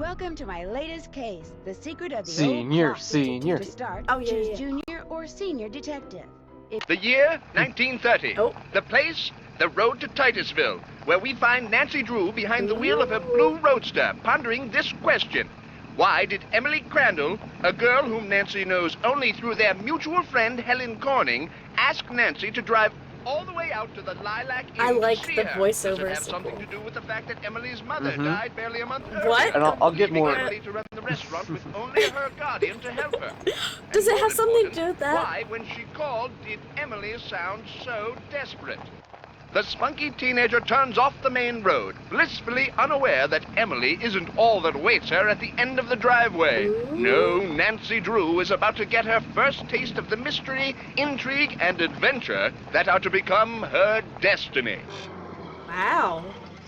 Welcome to my latest case, The Secret of the Senior, Old Clock. senior. To start, Oh, yeah, choose yeah. junior or senior detective. The year, 1930. Oh. The place, the road to Titusville, where we find Nancy Drew behind the wheel of her blue roadster, pondering this question. Why did Emily Crandall, a girl whom Nancy knows only through their mutual friend Helen Corning, ask Nancy to drive all the way out to the Lilac Inn I like to see the her? voiceover Does it have so something cool. to do with the fact that Emily's mother Mhm. died barely a month What? earlier? And I'll get leaving more. Emily to run the restaurant with only her guardian to help her. Does And it have more something to important, do with that? Why, when she called, did Emily sound so desperate? The spunky teenager turns off the main road, blissfully unaware that Emily isn't all that awaits her at the end of the driveway. Ooh. No, Nancy Drew is about to get her first taste of the mystery, intrigue, and adventure that are to become her destiny. Wow.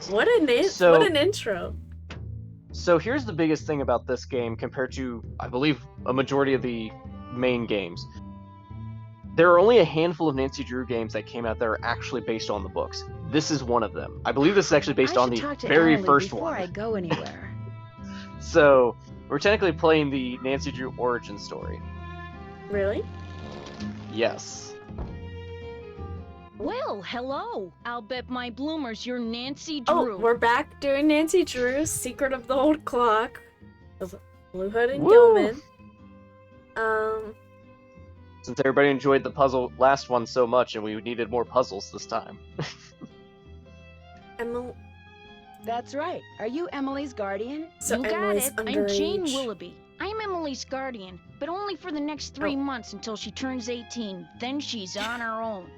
What an intro. So here's the biggest thing about this game compared to, I believe, a majority of the main games. There are only a handful of Nancy Drew games that came out that are actually based on the books. This is one of them. I believe this is actually based on the very first before one. I go anywhere. So we're technically playing the Nancy Drew origin story. Really? Yes. Well, hello. I'll bet my bloomers you're Nancy Oh, Drew. we're back doing Nancy Drew's Secret of the Old Clock with Blue Hood and Woo! Gilman. Since everybody enjoyed the puzzle last one so much and we needed more puzzles this time. Emily. That's right. Are you Emily's guardian? So you got Emily's it. I'm Jane underage. Willoughby. I'm Emily's guardian, but only for the next 3 months until she turns 18. Then she's on her own.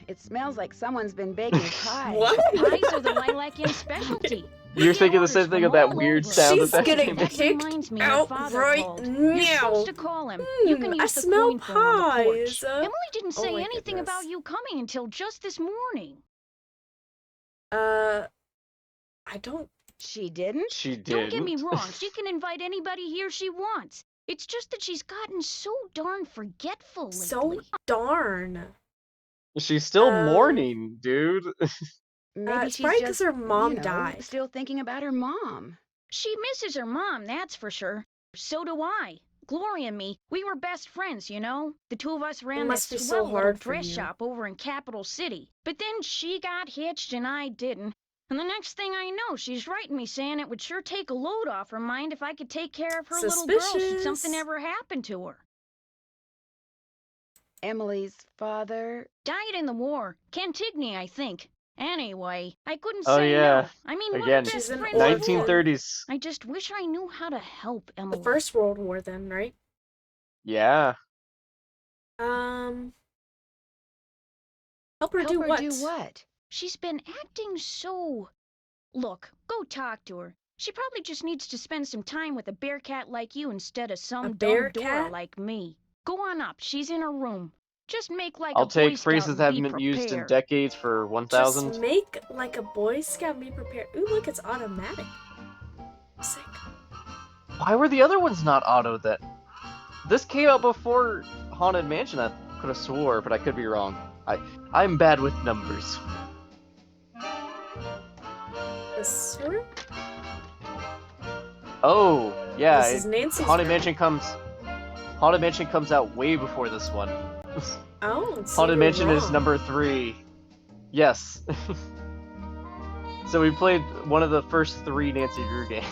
It smells like someone's been baking pies. What? Pies are the Lilac Inn specialty. We You're get thinking the orders same thing from of that all weird over. sound She's that getting came in. That kicked reminds me, out her father right called. now. You're supposed to call him. You can I use the smell coin phone on the porch. pies. Emily didn't Oh say my anything goodness. about you coming until just this morning. I don't. She didn't? She Don't did. get me wrong, she can invite anybody here she wants. It's just that she's gotten so darn forgetful lately. So darn. She's still Um, mourning, dude. Maybe it's she's probably 'cause just, her mom died. still thinking about her mom. She misses her mom, that's for sure. So do I. Gloria and me, we were best friends, you know? The two of us ran must this be so swell little hard for dress you. shop over in Capital City. But then she got hitched and I didn't. And the next thing I know, she's writing me saying it would sure take a load off her mind if I could take care of her little girl should something Suspicious. ever happen to her. Emily's father. Died in the war. Cantigny, I think. Anyway, I couldn't Oh, say yeah. no. I mean, Again, we're best She's an friends. orphan. 1930s. I just wish I knew how to help Emily. The First World War, then, right? Yeah. Help her Help do her what? do what? She's been acting so... Look, go talk to her. She probably just needs to spend some time with a bear cat like you instead of some bear dumb Dora cat? like me. Go on up. She's in her room. Just make like I'll a Boy take Scout phrases and that be haven't been used in prepared. decades for 1,000. Just make like a Boy Scout and be prepared. Ooh, look, it's automatic. Sick. Why were the other ones not auto then? This came out before Haunted Mansion, I could have swore, but I could be wrong. I'm bad with numbers. This room? Oh, yeah. This is Nancy's Haunted room. Mansion comes out way before this one. Oh, so Haunted you're Mansion is wrong. number 3. Yes. So we played one of the first 3 Nancy Drew games.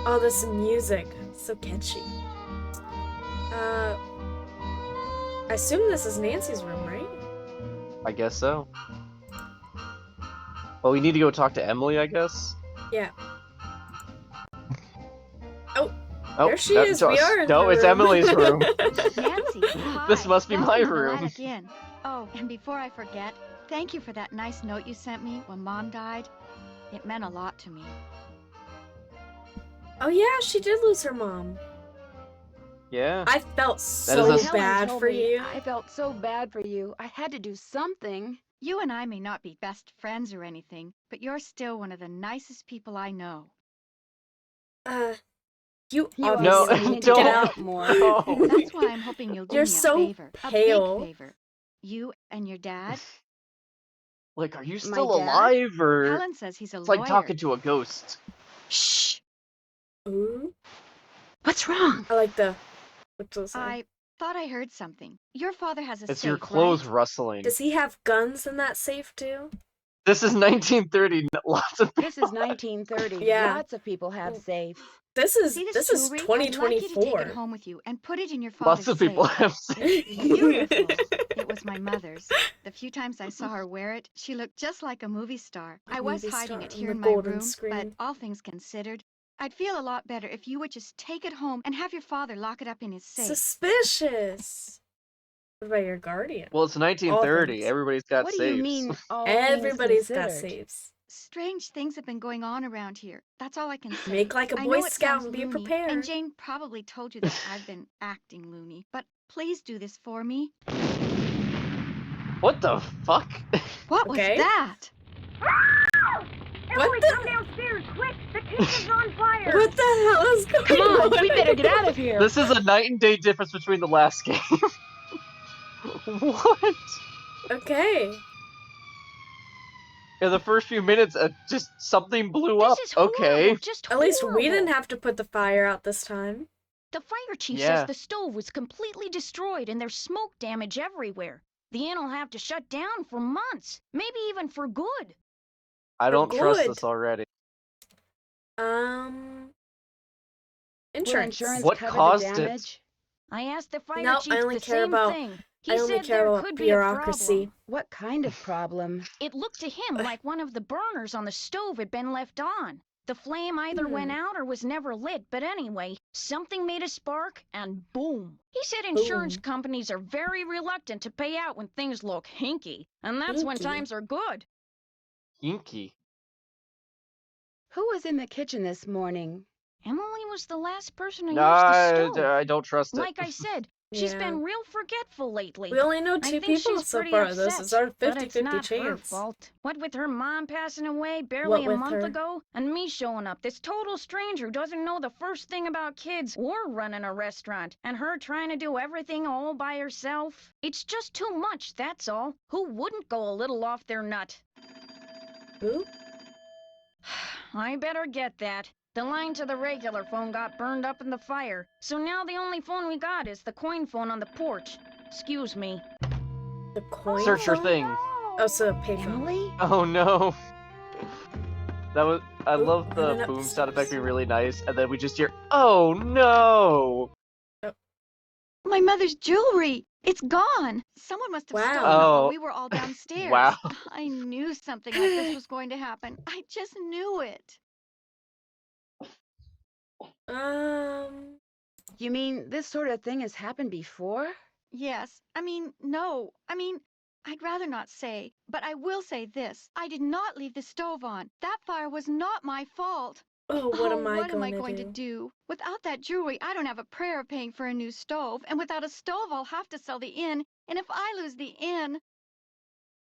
Oh, this music. So catchy. I assume this is Nancy's room, right? I guess so. Well, we need to go talk to Emily, I guess. Yeah. Oh, There she is. We are in No, her it's room. Emily's room. Nancy, hi. This must be my Welcome to the room. Lilac Inn. Oh, and before I forget, thank you for that nice note you sent me when Mom died. It meant a lot to me. Oh yeah, she did lose her mom. Yeah. I felt is so a- Helen bad told for me you. I felt so bad for you. I had to do something. You and I may not be best friends or anything, but you're still one of the nicest people I know. You You obviously obviously No, need to don't. get out more. No. That's why I'm hoping you'll do You're me a so favor. pale. A big favor. You and your dad. Like, are you My still dad? alive, or... Helen says he's a It's lawyer. like talking to a ghost. Shh! What's wrong? I like the. What's those? I thought I heard something. Your father has a It's safe, your clothes right? rustling. Does he have guns in that safe too? This is 1930. Lots of This is 1930. Yeah. Lots of people have safes. This is See this is jewelry? I'd like you to take 2024. it home with you and put it in your father's lots of people safe. have safe. Beautiful. It was my mother's. The few times I saw her wear it, she looked just like a movie star. I was Movie hiding star it on here the in my golden room, but screen. all things considered, I'd feel a lot better if you would just take it home and have your father lock it up in his safe. Suspicious. What about your guardian? Well, it's 1930. things. Everybody's got What safes. do you mean? All things Everybody's got considered? saves. Strange things have been going on around here. That's all I can say. Make like a I Boy know it Scout sounds and be loony, prepared. And Jane probably told you that I've been acting loony, but please do this for me. What the fuck? What Okay. was that? What the? downstairs, quick! The kitchen's on fire! What the hell is going Come on? on, we better get out of here. This is a night and day difference between the last game. What? Okay. In the first few minutes, just something blew This up. is horrible, Okay. just At least we horrible. didn't have to put the fire out this time. The fire chief Yeah. says the stove was completely destroyed and there's smoke damage everywhere. The inn will have to shut down for months, maybe even for good. I don't trust good. this already. Will Insurance. insurance What cover caused the it? damage? I asked the fire Nope, I chief only the care same about- thing. He I only said care there about could bureaucracy. be a problem. What kind of problem? It looked to him like one of the burners on the stove had been left on. The flame either went out or was never lit, but anyway, something made a spark and boom. He said insurance Boom. companies are very reluctant to pay out when things look hinky, and that's when Hinky? times are good. Hinky. Who was in the kitchen this morning? Emily was the last person to No, use the stove. I don't trust it. Like I said, she's Yeah. been real forgetful lately. We only know I two think people she's so pretty far. upset, This is our but it's 50-50 not her chance. fault. What with her mom passing away barely What a with month her? ago, and me showing up, this total stranger who doesn't know the first thing about kids or running a restaurant, and her trying to do everything all by herself. It's just too much, that's all. Who wouldn't go a little off their nut? Who? I better get that. The line to the regular phone got burned up in the fire, so now the only phone we got is the coin phone on the porch. Excuse me. The coin Search your phone? thing. Oh, so payphone. Emily? Oh no. That was. I Oop, love the running boom upstairs. sound effect being really nice, and then we just hear, "Oh no!" My mother's jewelry! It's gone! Someone must have Wow. stolen it Oh. while we were all downstairs. Wow. I knew something like this was going to happen. I just knew it. You mean this sort of thing has happened before? Yes. No. I'd rather not say, but I will say this. I did not leave the stove on. That fire was not my fault. Oh, what am I what am I going going to do? Without that jewelry, I don't have a prayer of paying for a new stove, and without a stove, I'll have to sell the inn, and if I lose the inn...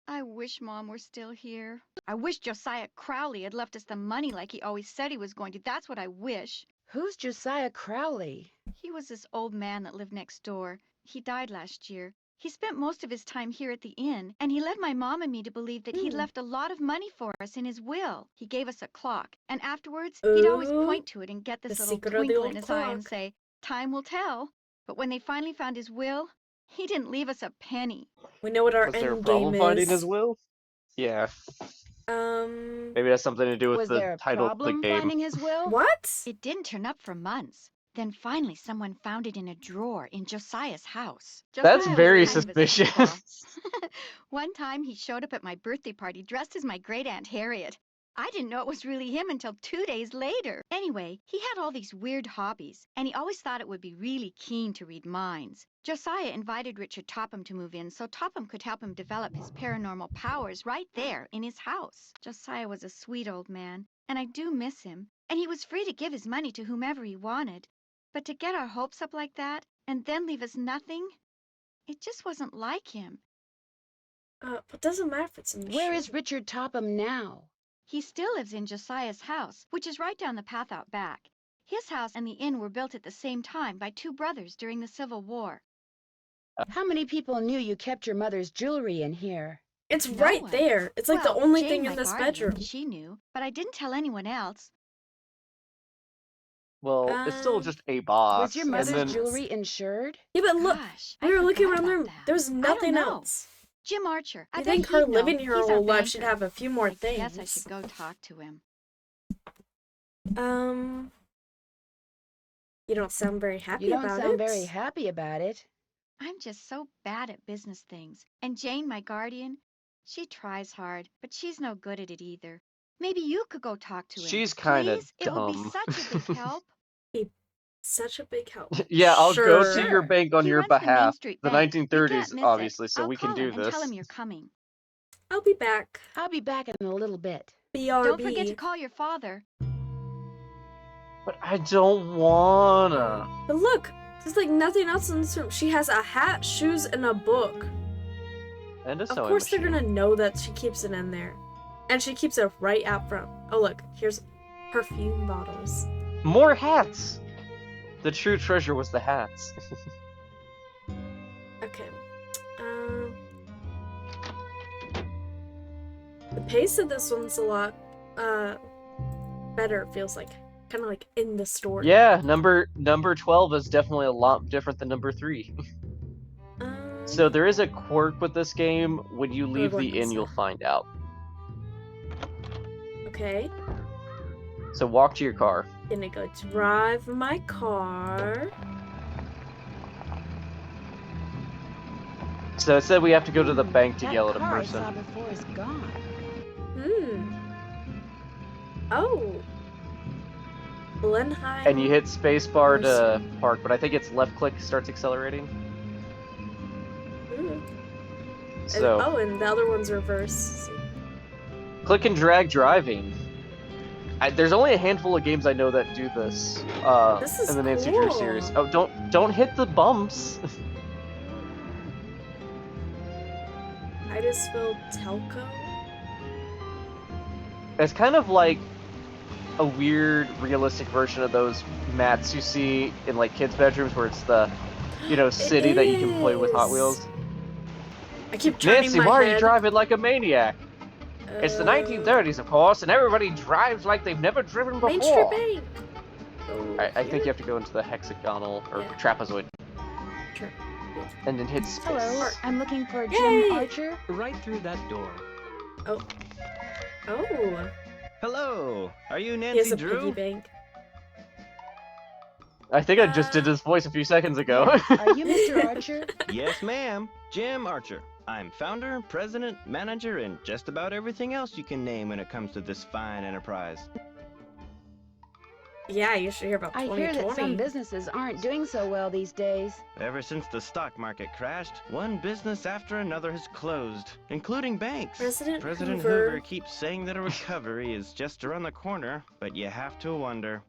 I wish Mom were still here. I wish Josiah Crowley had left us the money like he always said he was going to. That's what I wish. Who's Josiah Crowley? He was this old man that lived next door. He died last year. He spent most of his time here at the inn, and he led my mom and me to believe that he'd left a lot of money for us in his will. He gave us a clock, and afterwards, he'd always Ooh, point to it and get this the little secret of the twinkle old in his eye and clock. say, "Time will tell." But when they finally found his will, he didn't leave us a penny. We know what our Was there a end problem game finding is. his will? Yeah, maybe that's something to do with Was the there a title of the problem game. finding his will? What? It didn't turn up for months. Then finally someone found it in a drawer in Josiah's house. That's Josiah was very kind of a suspicious. sleazeball. One time he showed up at my birthday party dressed as my great Aunt Harriet. I didn't know it was really him until 2 days later. Anyway, he had all these weird hobbies, and he always thought it would be really keen to read minds. Josiah invited Richard Topham to move in so Topham could help him develop his paranormal powers right there in his house. Josiah was a sweet old man, and I do miss him. And he was free to give his money to whomever he wanted. But to get our hopes up like that, and then leave us nothing, it just wasn't like him. But doesn't matter if it's in Where is Richard Topham now? He still lives in Josiah's house, which is right down the path out back. His house and the inn were built at the same time by two brothers during the Civil War. How many people knew you kept your mother's jewelry in here? It's No right one. there. It's like Well, the only Jane, thing in my this guardian, bedroom. She knew, but I didn't tell anyone else. Well, it's still just a box. Was your and mother's then jewelry insured? Yeah, but look, Gosh, we I were looking forgot around there. about that. There's I don't nothing know. else. Jim Archer. I I bet think her he'd know. living here He's her our whole life should banker. have a few more things. Yes, I should go talk to him. You don't sound very happy You don't about sound it. very happy about it. I'm just so bad at business things. And Jane, my guardian, she tries hard, but she's no good at it either. Maybe you could go talk to him. She's kinda Please? It would be dumb. such a big help. Such a big help. Yeah, I'll go to Sure. your bank on He your runs the Main behalf. Street The Bank. You 1930s, can't miss it. obviously, so I'll we can call do him and this. tell him you're coming. I'll be back. I'll be back in a little bit. BRB. Don't forget to call your father. But I don't wanna. But look, there's like nothing else in this room. She has a hat, shoes, and a book. And a Of sewing course machine. they're gonna know that she keeps it in there. And she keeps it right out front. Oh look, here's perfume bottles. More hats! The true treasure was the hats. Okay. The pace of this one's a lot better, it feels like. Kind of like in the story. Yeah, number 12 is definitely a lot different than number 3. So there is a quirk with this game. When you leave what the is inn, you'll that? find out. Okay. So walk to your car. Gonna go drive my car. So it said we have to go to the bank to That yell at a car I person. saw before is gone. Oh. Blenheim. And you hit spacebar to Mercy. park, but I think it's left click starts accelerating. Hmm. So And the other one's reverse. click and drag driving. There's only a handful of games I know that do this. This is in the Nancy Drew cool. series. Oh, don't hit the bumps. Titusville Telco. It's kind of like a weird, realistic version of those mats you see in like kids' bedrooms, where it's the, city that you can play with Hot is. Wheels. I keep turning Nancy, my why are head. you driving like a maniac? It's the 1930s, of course, and everybody drives like they've never driven before. Main Street Bank. Oh, I think you here? have to go into the hexagonal or Yeah. trapezoid Sure. and then hit space. Hello, I'm looking for Yay! Jim Archer. Right through that door. Oh. Hello! Are you He has Nancy a piggy Drew? bank. I think I just did his voice a few seconds ago. Are you Mr. Archer? Yes, ma'am. Jim Archer. I'm founder, president, manager, and just about everything else you can name when it comes to this fine enterprise. Yeah, you should hear about I 2020. hear that some businesses aren't doing so well these days. Ever since the stock market crashed, one business after another has closed, including banks. President President Hoover. Hoover keeps saying that a recovery is just around the corner, but you have to wonder.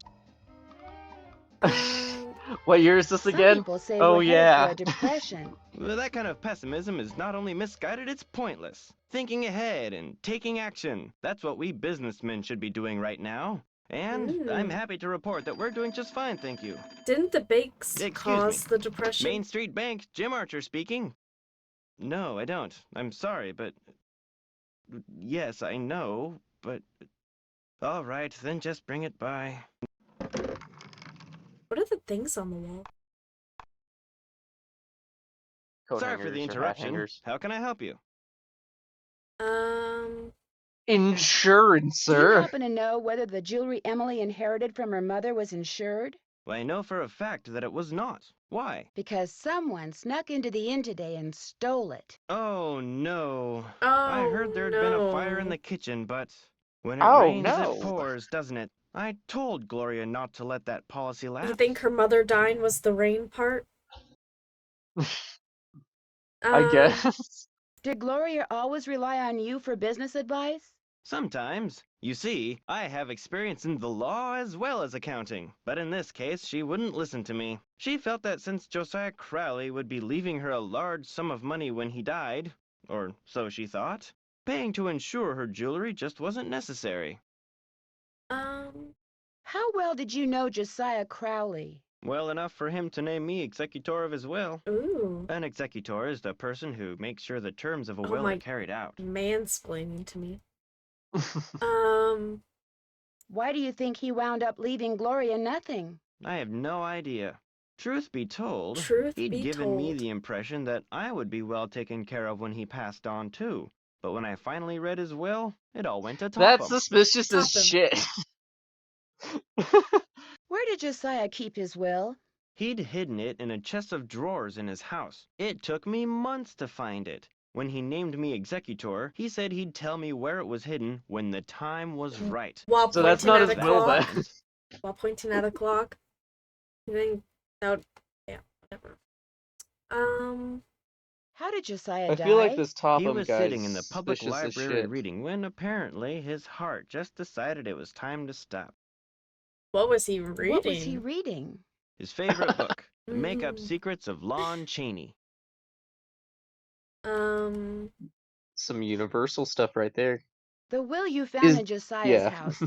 What year is this Some again? people say Oh, we're yeah. headed for a depression. Well, that kind of pessimism is not only misguided, it's pointless. Thinking ahead and taking action. That's what we businessmen should be doing right now. And I'm happy to report that we're doing just fine, thank you. Didn't the banks Excuse cause me. the depression? Main Street Bank, Jim Archer speaking. No, I don't. I'm sorry, but... Yes, I know, but... All right, then just bring it by. What are the things on the wall? Coat Sorry for hangers the or hat interruption. hangers. How can I help you? Insurance, Do you sir. happen to know whether the jewelry Emily inherited from her mother was insured? Well, I know for a fact that it was not. Why? Because someone snuck into the inn today and stole it. Oh, no. Oh, I heard there'd been a fire in no. the kitchen, but when it Oh, rains, no. it pours, doesn't it? I told Gloria not to let that policy lapse. You think her mother dying was the rain part? I guess. Did Gloria always rely on you for business advice? Sometimes. You see, I have experience in the law as well as accounting. But in this case, she wouldn't listen to me. She felt that since Josiah Crowley would be leaving her a large sum of money when he died, or so she thought, paying to insure her jewelry just wasn't necessary. How well did you know Josiah Crowley? Well enough for him to name me executor of his will. Ooh, An executor is the person who makes sure the terms of a Oh will my- are carried out. mansplaining to me. Why do you think he wound up leaving Gloria nothing? I have no idea. Truth be told, Truth he'd be given me told. the impression that I would be well taken care of when he passed on too. But when I finally read his will, it all went to That's Topham. suspicious as Topham. shit. Where did Josiah keep his will? He'd hidden it in a chest of drawers in his house. It took me months to find it. When he named me executor, he said he'd tell me where it was hidden when the time was right. While So that's pointing not at his a will clock. then. While pointing at a clock. You think that would, yeah, whatever. How did Josiah I die? feel like this He Topham was guy sitting is in the public suspicious as library shit. reading when apparently his heart just decided it was time to stop. What was he reading? What was he reading? His favorite book, The Make-Up Mm. Secrets of Lon Chaney. Um, Some universal stuff right there. The will you found Is in Josiah's yeah. house.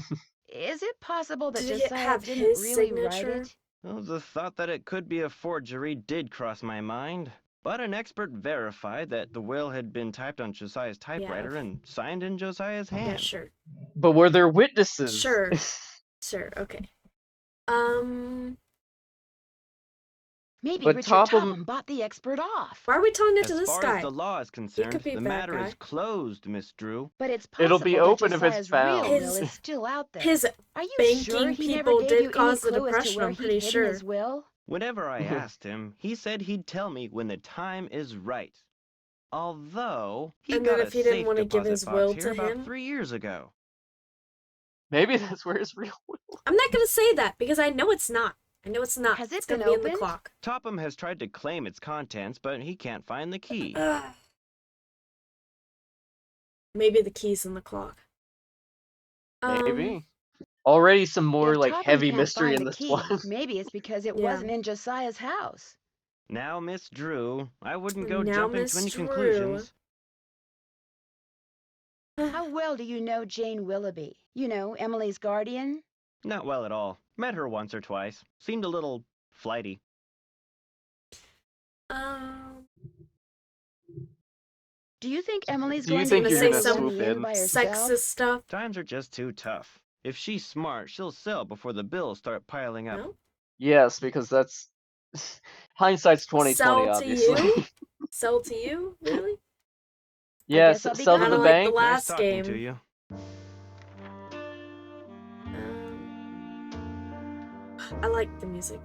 Is it possible that Did it Josiah have didn't his really write signature? it? Well, the thought that it could be a forgery did cross my mind, but an expert verified that the will had been typed on Josiah's typewriter and signed in Josiah's hand. yeah, sure. But were there witnesses? Sure. Sure, okay. Maybe But Richard Topham- Topham bought the expert off. Why are we telling it to As this far guy? as the law is concerned, be a the bad matter guy. is closed, Miss Drew. But it's possible It'll be that open if it's Josiah's real found. will is still out there. His Are you banking sure he never people gave did you cause any the clue as depression, to where I'm he'd pretty hidden sure. his will? Whenever I asked him, he said he'd tell me when the time is right. Although, he And then got if a he didn't safe wanna give deposit his box will here to about him? 3 years ago. Maybe that's where his real will. I'm not gonna say that because I know it's not. I know it's not. Has it It's gonna been be in the opened? clock. Topham has tried to claim its contents, but he can't find the key. Maybe the key's in the clock. Maybe. Already some more If like Topham heavy can't mystery find in the this key, one. maybe it's because it Yeah. wasn't in Josiah's house. Now, Miss Drew, I wouldn't go Now, jumping Miss to any Drew. conclusions. How well do you know Jane Willoughby? You know, Emily's guardian? Not well at all. Met her once or twice. Seemed a little flighty. Do you think Emily's Do you going think to you're marry gonna someone swoop in in? by herself? Sexist stuff. Times are just too tough. If she's smart, she'll sell before the bills start piling up. No? Yes, because that's hindsight's 2020, Sell to obviously. you? Sell to you? Really? Yes, guess I'll be sell to Kinda the like bank. the Nice last talking game. to you. I like the music.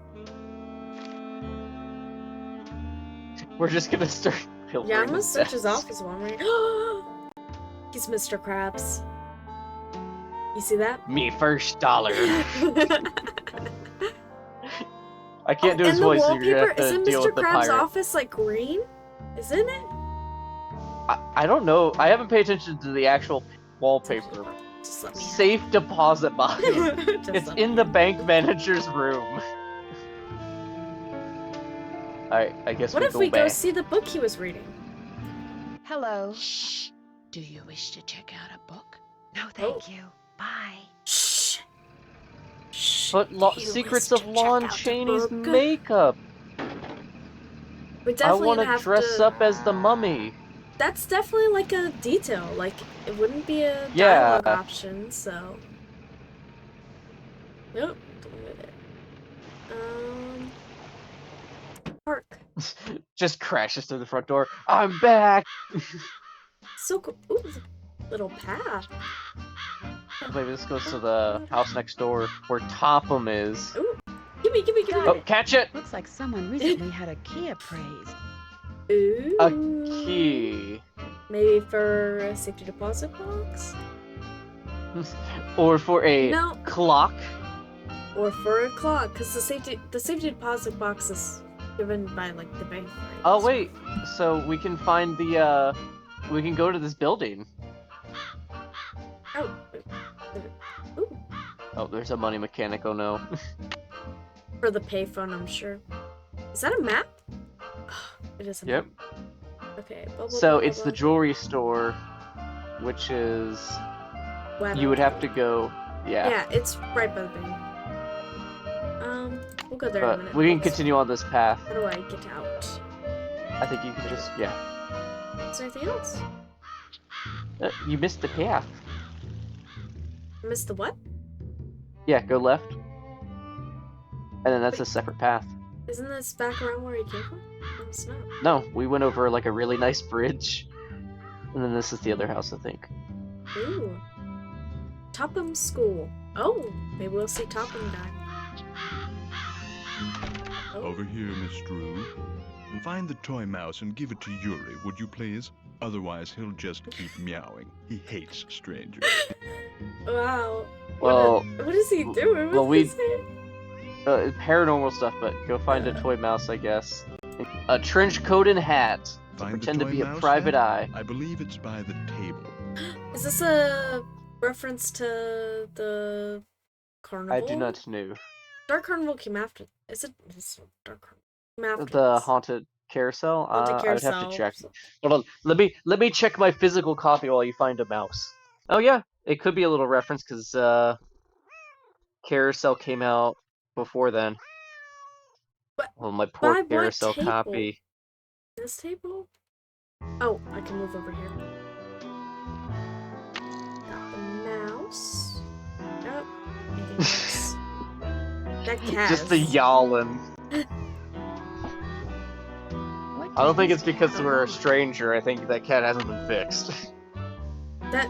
We're just gonna start. Yeah, I'm filtering gonna his search his desk. office one right. He's Mr. Krabs. You see that? Me first dollar. I can't do and his the voice, so you're wallpaper, gonna have to isn't deal Mr. with the Krabs' pirate. office like green? Isn't it? I don't know. I haven't paid attention to the actual wallpaper. Just let me Safe deposit box. Just It's let in me the bank manager's room. Alright, I guess What we if go we go back. see the book he was reading? Hello. Shh. Do you wish to check out a book? No, thank you. Bye. Shh. Shh. But Do you Secrets wish of to check Lon out the Chaney's book? makeup. We're I definitely want gonna to have dress to... up as the mummy. That's definitely like a detail. Like, it wouldn't be a Yeah. dialogue option, so... Nope. Don't go there. Park. Just crashes through the front door. I'm back. So cool. Ooh, there's a little path. Maybe this goes to the house next door where Topham is. Ooh. Gimme. Got Oh, it. catch it! Looks like someone recently had a key appraised. Ooh. A key. Maybe for a safety deposit box? Or for a No. clock. Or for a clock, because the safety deposit box is given by like the bank. Right? Oh wait, so we can find the we can go to this building. Oh. Ooh. Oh, there's a money mechanic, oh no. For the payphone, I'm sure. Is that a map? It is a Yep. map. Okay. So it's the jewelry store, which is you would have to go, yeah. Yeah, it's right by the bank. We'll go there in a But minute. we can Let's- continue on this path. How do I get out? I think you can just, yeah. Is there anything else? You missed the path. I missed the what? Yeah, go left. And then that's a separate path. Isn't this back around where he came from? No, it's not. No, we went over like a really nice bridge. And then this is the other house, I think. Ooh. Topham School. Oh, maybe we'll see Topham guy. Oh. Over here, Miss Drew. Find the toy mouse and give it to Yuri, would you please? Otherwise, he'll just keep meowing. He hates strangers. Wow. Well, what is he doing? well, What's he saying? paranormal stuff, but go find a toy mouse, I guess. A trench coat and hat. To Find the pretend to toy be a mouse, private then? eye. I believe it's by the table. Is this a reference to the carnival? I do not know. Dark Carnival came after. Is it? It's Dark Carnival. Came after The this. haunted carousel? Haunted I would have Carousel. to check. Hold on. Let me check my physical copy while you find a mouse. Oh yeah, it could be a little reference because Carousel came out before then. But Well, my poor by what Carousel table? copy. This table? Oh, I can move over here. Got the mouse. Nope. Anything else? That cat. Just the yowlin. What I don't does think this it's because cat we're a want? stranger. I think that cat hasn't been fixed. That.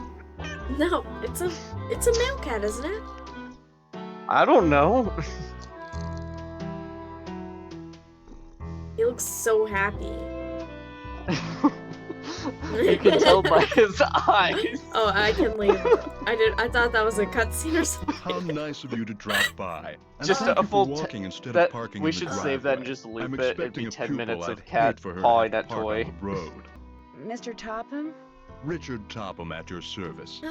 No, it's a male cat, isn't it? I don't know. He looks so happy. You can tell by his eyes. Oh, I can leave. I thought that was a cutscene or something. How nice of you to drop by. And Just thank a you for full walking instead That of parking we in the should save that and driveway. just I'm loop it. It'd expecting be a 10 pupil minutes I'd of cat hate for her to pawing have that to park toy. on the road. Mr. Topham, Richard Topham at your service.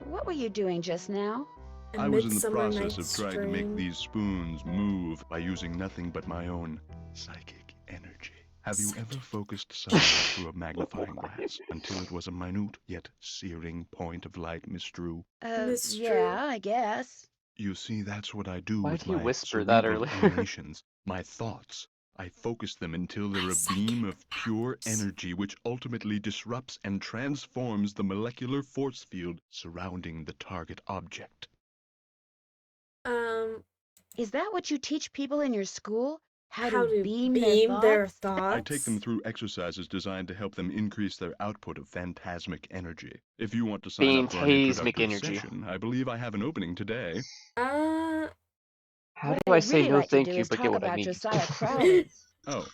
what were you doing just now? A I was in the Midsummer process Night's of trying to make Dream. these spoons move by using nothing but my own psychic energy. Have you ever focused sunlight through a magnifying glass until it was a minute yet searing point of light, Miss Drew? Miss Drew. Yeah, I guess. You see, that's what I do Why with did you my whisper that cerebral earlier? emanations, my thoughts. I focus them until they're My a beam psychic of pure powers. energy which ultimately disrupts and transforms the molecular force field surrounding the target object. Is that what you teach people in your school? How How to to beam, beam their thoughts? thoughts? I take them through exercises designed to help them increase their output of phantasmic energy. If you want to sign up for an Phantasmic introductory energy. session, I believe I have an opening today. Uh, How What do I I'd say really no like to thank do you is but talk get what I about need? Josiah Crowley. Oh,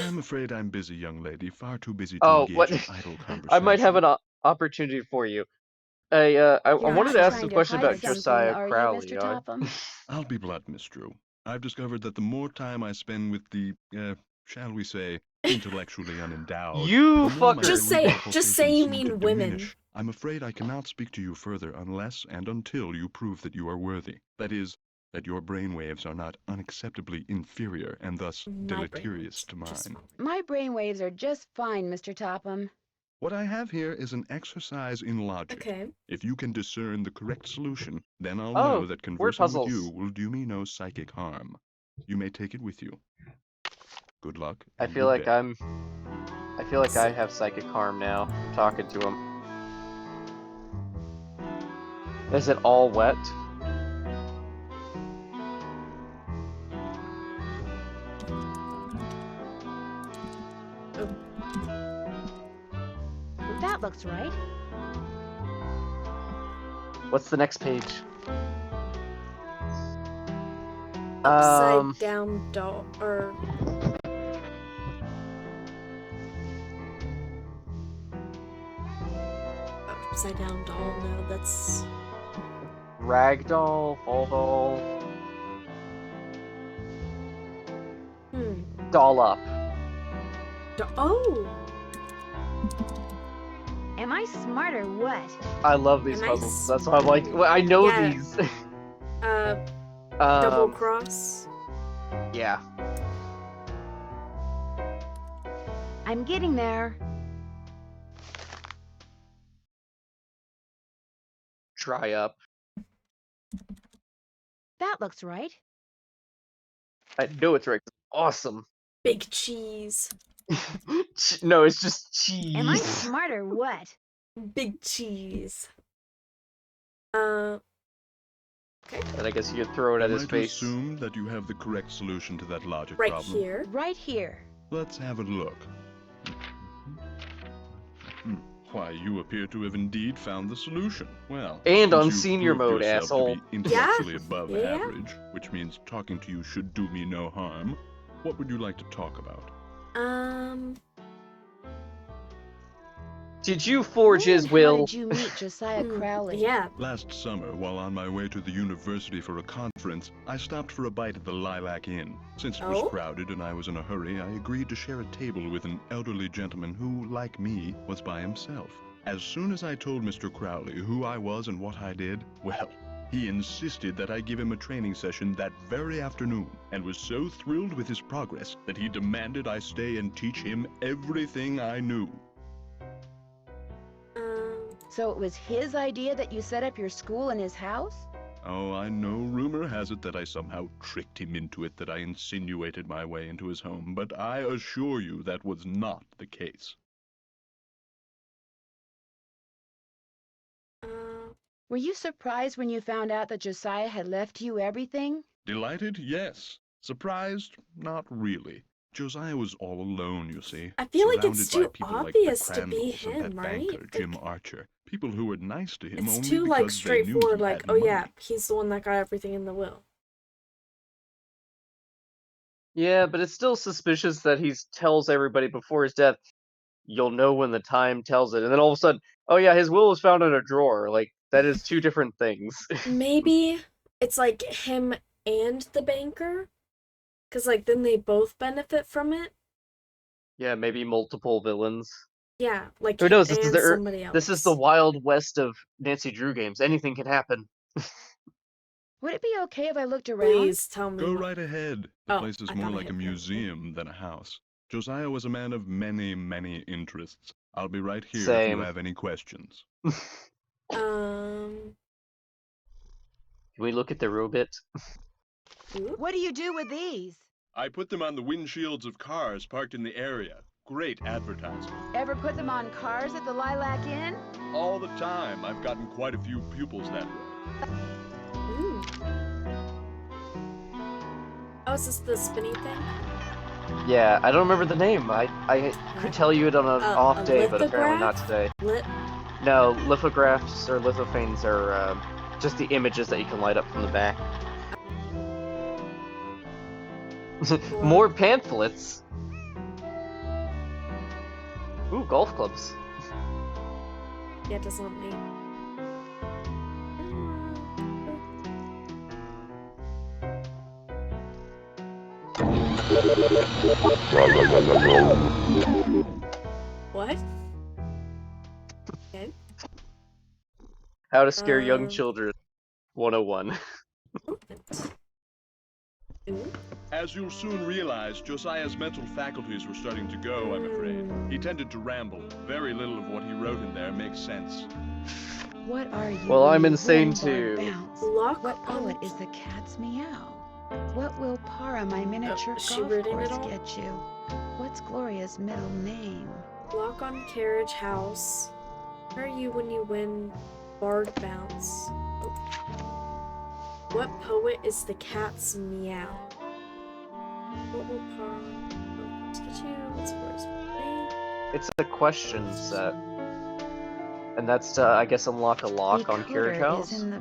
I'm afraid I'm busy, young lady. Far too busy to Oh, engage what? in idle conversation. I might have an opportunity for you. I You're wanted not to ask trying some to question hide about something, Josiah are you, Crowley. Mr. Topham? I'll be blunt, Miss Drew. I've discovered that the more time I spend with the, shall we say, intellectually unendowed, You the more my fucker. Just say cerebral it. Just say you pulsations seem to mean women. diminish. I'm afraid I cannot speak to you further unless and until you prove that you are worthy. That is, that your brainwaves are not unacceptably inferior and thus My deleterious brainwaves to are just mine. fine. My brainwaves are just fine, Mr. Topham. What I have here is an exercise in logic. Okay. If you can discern the correct solution, then I'll Oh, know that word conversing with puzzles. you will do me no psychic harm. You may take it with you. Good luck. I and feel good like day. I feel like I have psychic harm now. I'm talking to him. Is it all wet? That looks right. What's the next page? Upside down doll or upside down doll. No, that's Ragdoll, Fall Doll, Doll Up. Oh. Am I smart or what? I love these Am I puzzles. That's why I'm like, well, I know Yeah. these. Double cross. Yeah. I'm getting there. Dry Up. That looks right. I know it's right. It's awesome. Big cheese. No, it's just cheese. Am I smart or what? Big cheese. And I guess you could throw it at Am his I to face. assume that you have the correct solution to that logic Right problem? here. Right here. Let's have a look. Why, you appear to have indeed found the solution. Well, And since on you've senior proved mode, yourself asshole. to be intellectually Yeah, above yeah. average, which means talking to you should do me no harm, what would you like to talk about? Did you forge When his and how will? did you meet Josiah Crowley? Yeah. Last summer, while on my way to the university for a conference, I stopped for a bite at the Lilac Inn. Since it was Oh? crowded and I was in a hurry, I agreed to share a table with an elderly gentleman who, like me, was by himself. As soon as I told Mr. Crowley who I was and what I did, well, he insisted that I give him a training session that very afternoon, and was so thrilled with his progress that he demanded I stay and teach him everything I knew. So it was his idea that you set up your school in his house? Oh, I know rumor has it that I somehow tricked him into it, that I insinuated my way into his home, but I assure you that was not the case. Were you surprised when you found out that Josiah had left you everything? Delighted? Yes. Surprised? Not really. Josiah was all alone, you see. I feel like it's surrounded by too people obvious like the to be Crandalls and him, that right? banker, Jim Archer. People who were nice to him It's only too, because like, they knew straightforward, he like, had oh yeah, money. he's the one that got everything in the will. Yeah, but it's still suspicious that he tells everybody before his death, you'll know when the time tells it. And then all of a sudden, oh yeah, his will was found in a drawer. Like, that is two different things. Maybe it's like him and the banker, because like then they both benefit from it. Yeah, maybe multiple villains. Yeah, like Who knows? and This is the somebody else. this is the wild west of Nancy Drew games. Anything can happen. Would it be okay if I looked around? Please tell me. Go right ahead. The Oh, place is I more thought I like a had that. museum than a house. Josiah was a man of many, many interests. I'll be right here if Same. you have any questions. Can we look at the robot? Ooh. What do you do with these? I put them on the windshields of cars parked in the area. Great advertising. Ever put them on cars at the Lilac Inn? All the time. I've gotten quite a few pupils that way. Ooh. Oh, is this the spinny thing? Yeah, I don't remember the name. I could tell you it on an off a day, but apparently not lithograph? today. No, lithographs or lithophanes are just the images that you can light up from the back. More pamphlets. Ooh, golf clubs. Yeah, it doesn't let me. What? Okay. How to scare young Um, children. 101. Opened. Ooh. As you'll soon realize, Josiah's mental faculties were starting to go, I'm afraid. He tended to ramble. Very little of what he wrote in there makes sense. What are you? Well, when I'm you insane win, too. Bart Bounce? Lock What on. poet is the cat's meow? What will Para, my miniature is she golf reading it course, all? get you? What's Gloria's middle name? Lock on carriage house. Where are you when you win Bard Bounce? Oh. What poet is the cat's meow? What will Par? Oh, let's get you. What's Gloria's middle name? It's a question set. And that's to, I guess, unlock a lock the on Carriage coder House. is in the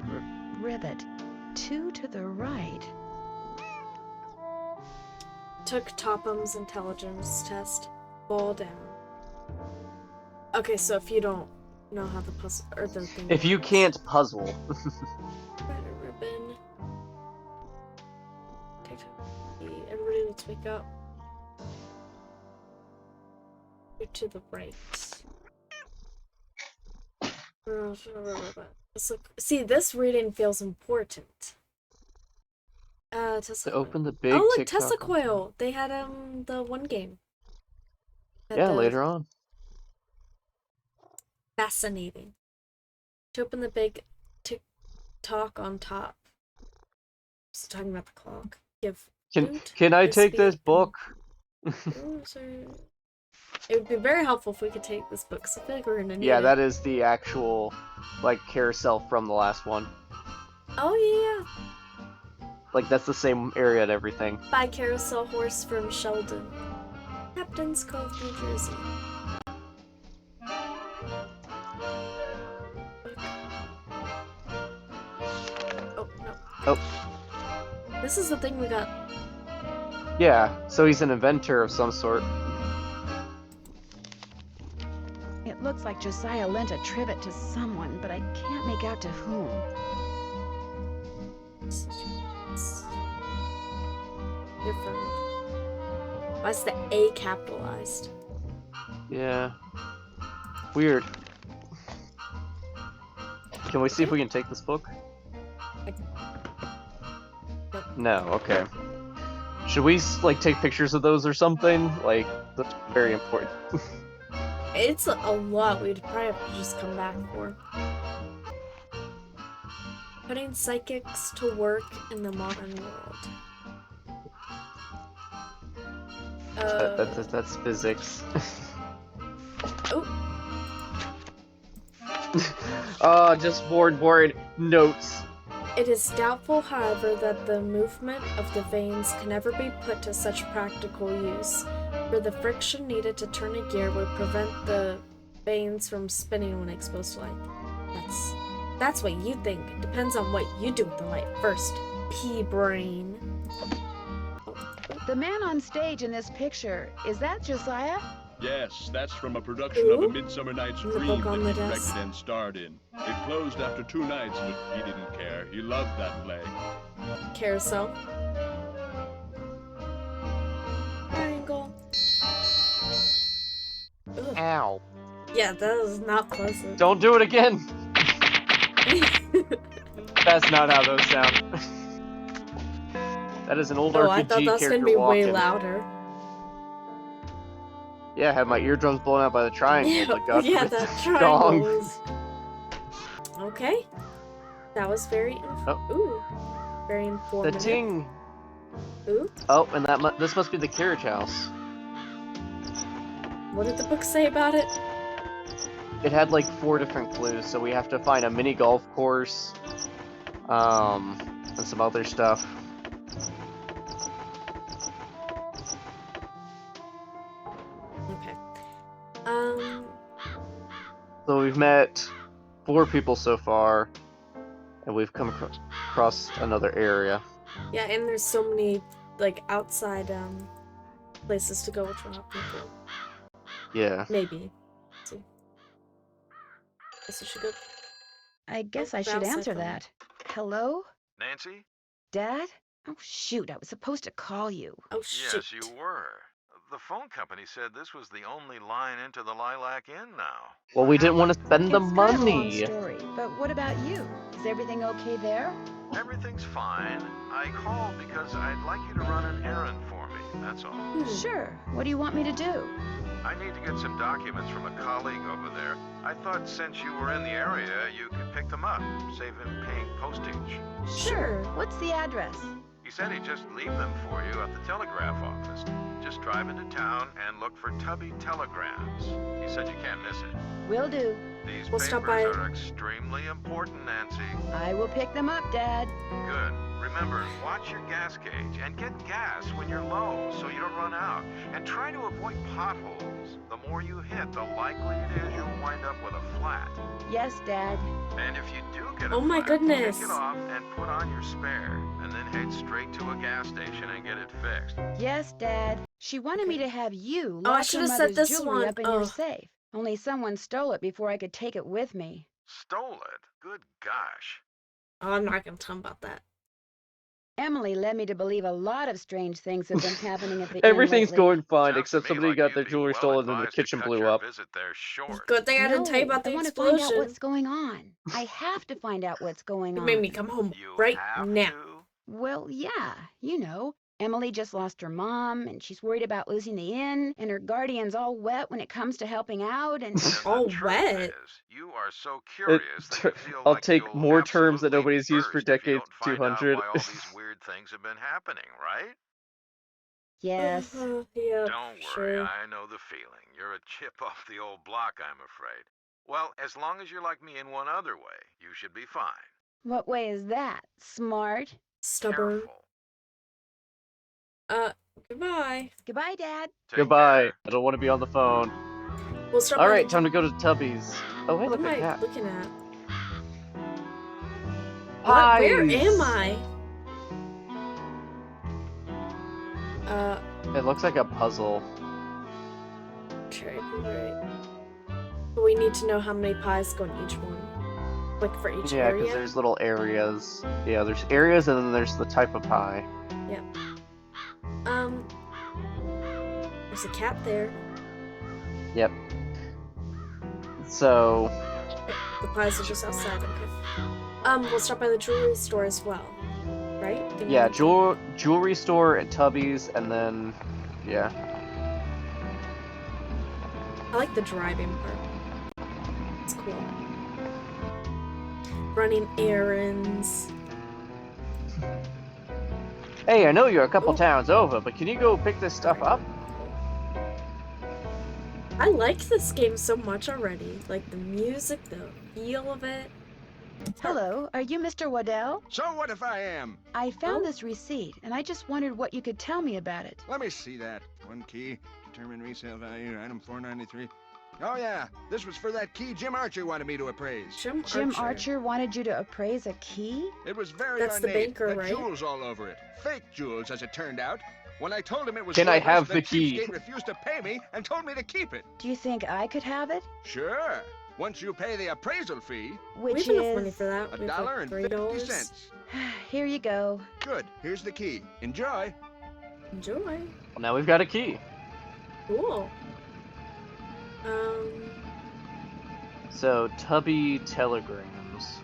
rivet. 2 to the right. Took Topham's intelligence test. Fall down. Okay, so if you don't know how the puzzle or the thing If you works. can't puzzle. Red ribbon. Everybody, let's wake up. You're to the right. It's like, see, this reading feels important. Tesla To open the big Oh, look, TikTok. Tesla Coil. They had the one game. Had Yeah, the- later on. Fascinating. To open the big TikTok on top. Just talking about the clock. Give. Can I take this speed book? and- It would be very helpful if we could take this book, because I feel like we're gonna need Yeah, it. that is the actual, like, carousel from the last one. Oh Like that's the same area and everything. yeah. Buy carousel horse from Sheldon. Captain's Cove, New Jersey. Oh no. Oh. This is the thing we got. Yeah, so he's an inventor of some sort. It looks like Josiah lent a trivet to someone, but I can't make out to whom. Your friend. Why's the A capitalized? Yeah. Weird. Can we see if we can take this book? No, okay. Should we, like, take pictures of those or something? Like, that's very important. It's a lot we'd probably have to just come back for. Putting psychics to work in the modern world. That's physics. Oh, Just board notes. it is doubtful, however, that the movement of the veins can ever be put to such practical use, for the friction needed to turn a gear would prevent the veins from spinning when exposed to light. That's what you think. Depends on what you do with the light first. P-brain. The man on stage in this picture, is that Josiah? Yes, that's from a production of Ooh. A Midsummer Night's The Dream book on that the he desk. directed and starred in. It closed after 2 nights, but he didn't care. He loved that play. Carousel. Triangle. Ugh. Ow. Yeah, that is not pleasant. Don't do it again! That's not how those sound. That is an old Oh, RPG I thought that's character gonna be way walking. louder. Yeah, I had my eardrums blown out by the triangle. but God Yeah, forbid that the triangle gong. was... Okay. That was very... Ooh. Very The informative. ting. Ooh. Oh, and this must be the carriage house. What did the book say about it? It had like 4 different clues, so we have to find a mini golf course, and some other stuff. Okay. So we've met 4 people so far, and we've come across another area. Yeah, and there's so many, like, outside, places to go which will help people. Yeah. Maybe. Let's see. Guess we should go. I guess Oh, I should outside answer phone. that. Hello? Nancy? Dad? Oh, shoot, I was supposed to call you. Oh, shoot. Yes, you were. The phone company said this was the only line into the Lilac Inn now. Well, we didn't want to spend the It's kind of a long money. story, but what about you? Is everything okay there? Everything's fine. I called because I'd like you to run an errand for me, that's all. Sure. What do you want me to do? I need to get some documents from a colleague over there. I thought since you were in the area, you could pick them up, save him paying postage. Sure. What's the address? He said he'd just leave them for you at the telegraph office. Just drive into town and look for Tubby Telegrams. He said you can't miss it. Will do. These We'll stop papers by. are extremely important, Nancy. I will pick them up, Dad. Good. Remember, watch your gas gauge and get gas when you're low so you don't run out. And try to avoid potholes. The more you hit, the likely it is you'll wind up with a flat. Yes, Dad. And if you do get a Oh my flat, goodness. take it off and put on your spare. And then head straight to a gas station and get it fixed. Yes, Dad. She wanted me to have you Oh, I lock should your have said mother's this jewelry one. up in your Oh. safe. Only someone stole it before I could take it with me. Stole it? Good gosh. Oh, I'm not gonna tell him about that. Emily led me to believe a lot of strange things have been happening at the inn Everything's lately. going fine, Sounds except to me somebody like got you'd their be jewelry well stolen and the advised to kitchen cut blew your up. visit there short. Good thing I didn't tell you about I the want to find out explosion. what's going on. I have to find out what's going You on. made me come home You right have now. to? Well, yeah, you know. Emily just lost her mom, and she's worried about losing the inn, and her guardian's all wet when it comes to helping out, and... And All the truth wet. is, you are so curious that you feel I'll like take you'll more terms that absolutely nobody's used for burst if you decades. don't find out 200. why all these weird things have been happening, right? Yes. Yeah, Don't worry, I know the feeling. You're a chip off the old block, I'm afraid. Well, as long as you're like me in one other way, you should be fine. What way is that? Smart. Stubborn. Careful. Goodbye. Goodbye, Dad. Take Goodbye. care. I don't want to be on the phone. We'll start All by right, the- time to go to Tubby's. Oh, hey, What look am at I that. looking at? Pies. Where am I? It looks like a puzzle. Okay, right. But we need to know how many pies go in each one. Like for each Yeah, area? because there's little areas. Yeah, there's areas and then there's the type of pie. There's a cat there. Yep. So, The pies are just outside, okay. We'll stop by the jewelry store as well. Right? Give me yeah, one. jewelry store at Tubby's, and then, yeah. I like the driving part. It's cool. Running errands. Hey, I know you're a couple Ooh. towns over, but can you go pick this stuff up? I like this game so much already. Like the music, the feel of it. Hello, are you Mr. Waddell? So what if I am? I found Oh. this receipt, and I just wondered what you could tell me about it. Let me see that. One key, determine resale value, item 493. Oh yeah, this was for that key Jim Archer wanted me to appraise. Jim Archer wanted you to appraise a key? It was very That's the ornate. banker, Had right? jewels all over it. Fake jewels, as it turned out. When I told him it was Can I worthless, have the key? cheapskate refused to pay me and told me to keep it. Do you think I could have it? Sure. Once you pay the appraisal fee, We Which have enough money is... for that. We have $1 like and $3. 50 cents. Here you go. Good. Here's the key. Enjoy. Enjoy. Well, now we've got a key. Cool. So, Tubby telegrams.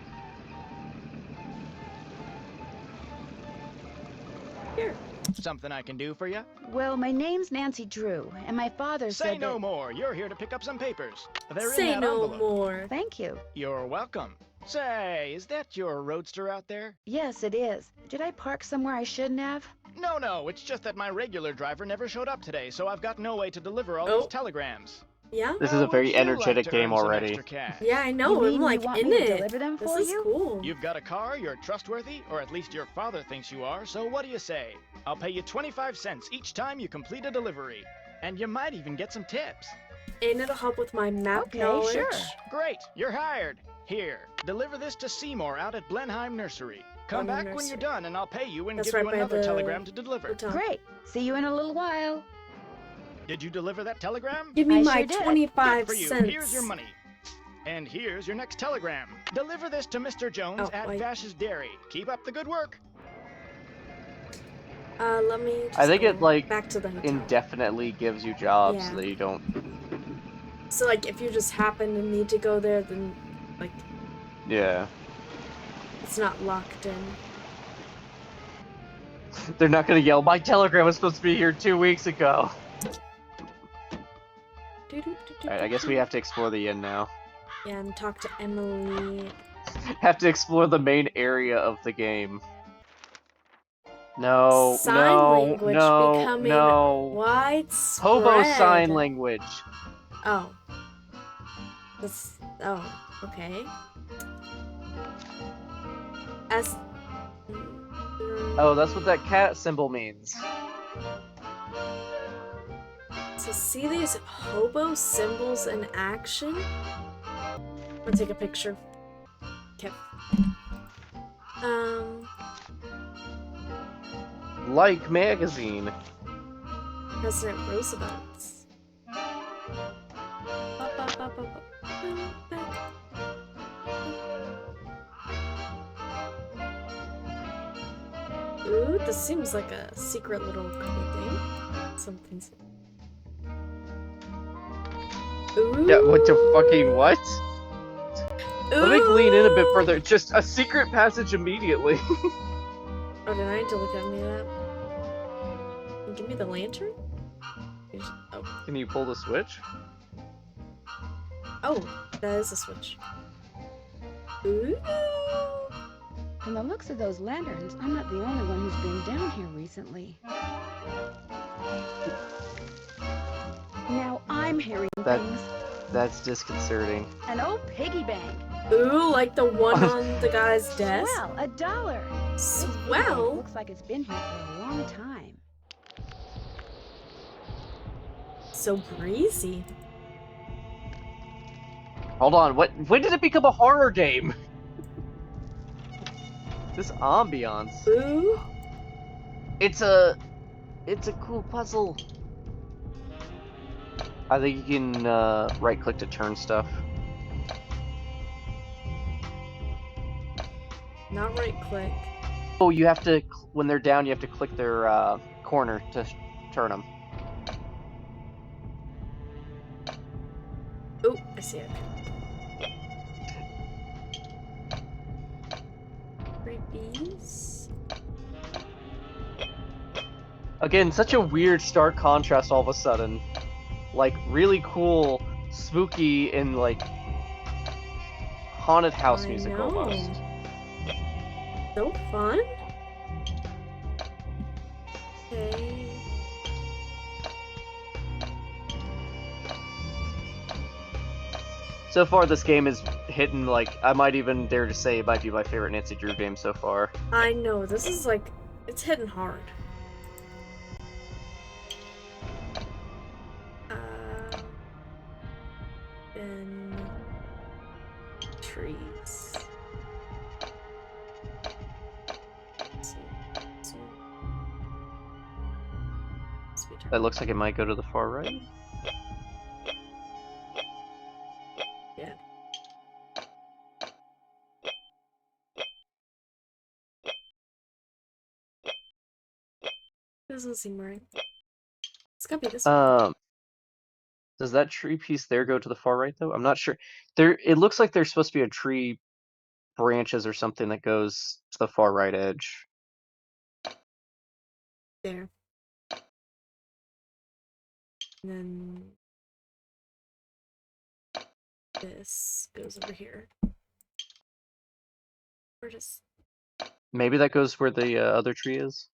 Here. Something I can do for you? Well, my name's Nancy Drew, and my father Say said no that... more. You're here to pick up some papers. They're Say in that no envelope. more. Thank you. You're welcome. Say, is that your roadster out there? Yes, it is. Did I park somewhere I shouldn't have? No, it's just that my regular driver never showed up today, so I've got no way to deliver all Oh. these telegrams. Yeah? This is a How very would you like energetic to game earn some already. extra cash? Yeah, I know. You mean I'm like you want in me to it. deliver them This for is you? cool. You've got a car, you're trustworthy, or at least your father thinks you are, so what do you say? I'll pay you 25 cents each time you complete a delivery. And you might even get some tips. And it'll help with my map Okay, knowledge. sure. Great, you're hired. Here, deliver this to Seymour out at Blenheim Nursery. Come Blenheim back when you're Nursery. done and I'll pay you and That's give right you by another the telegram to deliver. hotel. Great. See you in a little while. Did you deliver that telegram? Give me I my sure did. 25 Good for you. cents. Here's your money. And here's your next telegram. Deliver this to Mr. Jones Oh, at wait. Vash's Dairy. Keep up the good work. Let me just I think go it, like, back to the hotel. Indefinitely gives you jobs Yeah. so that you don't... So like if you just happen to need to go there, then like Yeah. it's not locked in. They're not gonna yell, my telegram was supposed to be here 2 weeks ago. Alright, I guess we have to explore the inn now. Yeah, and talk to Emily. Have to explore the main area of the game. No, Sign no, language no, becoming no. widespread. Hobo sign language. Oh. That's okay. As Oh, that's what that cat symbol means. to see these hobo symbols in action. I'm gonna take a picture. Okay. Like magazine. President Roosevelt's. Ooh, this seems like a secret little cool thing. Something's. Ooh. Yeah, what the fucking what? Let me lean in a bit Ooh. further. Just a secret passage immediately. Oh, did I need to look at me that? Can you give me the lantern? Oh. Can you pull the switch? Oh, that is a switch. Ooh. From the looks of those lanterns, I'm not the only one who's been down here recently. Now I'm hearing That- things. That's disconcerting. An old piggy bank. Ooh, like the one on the guy's desk? Well, $1. This food Swell. looks like it's been here for a long time. So breezy. Hold on, when did it become a horror game? This ambiance. Ooh. It's a cool puzzle. I think you can right click to turn stuff. Not right click. Oh, you have to, when they're down, you have to click their corner to turn them. Oh, I see it. Creepies. Again, such a weird, stark contrast all of a sudden. Like, really cool, spooky, and like haunted house music know. almost. So fun. Okay. So far, this game is hitting, like, I might even dare to say it might be my favorite Nancy Drew game so far. I know, this is like, it's hitting hard. And trees. That looks like it might go to the far right. Yeah. Doesn't seem right. It's gotta be this one. Does that tree piece there go to the far right though? I'm not sure. There, it looks like there's supposed to be a tree branches or something that goes to the far right edge. There. And then this goes over here. Where does? Maybe that goes where the other tree is.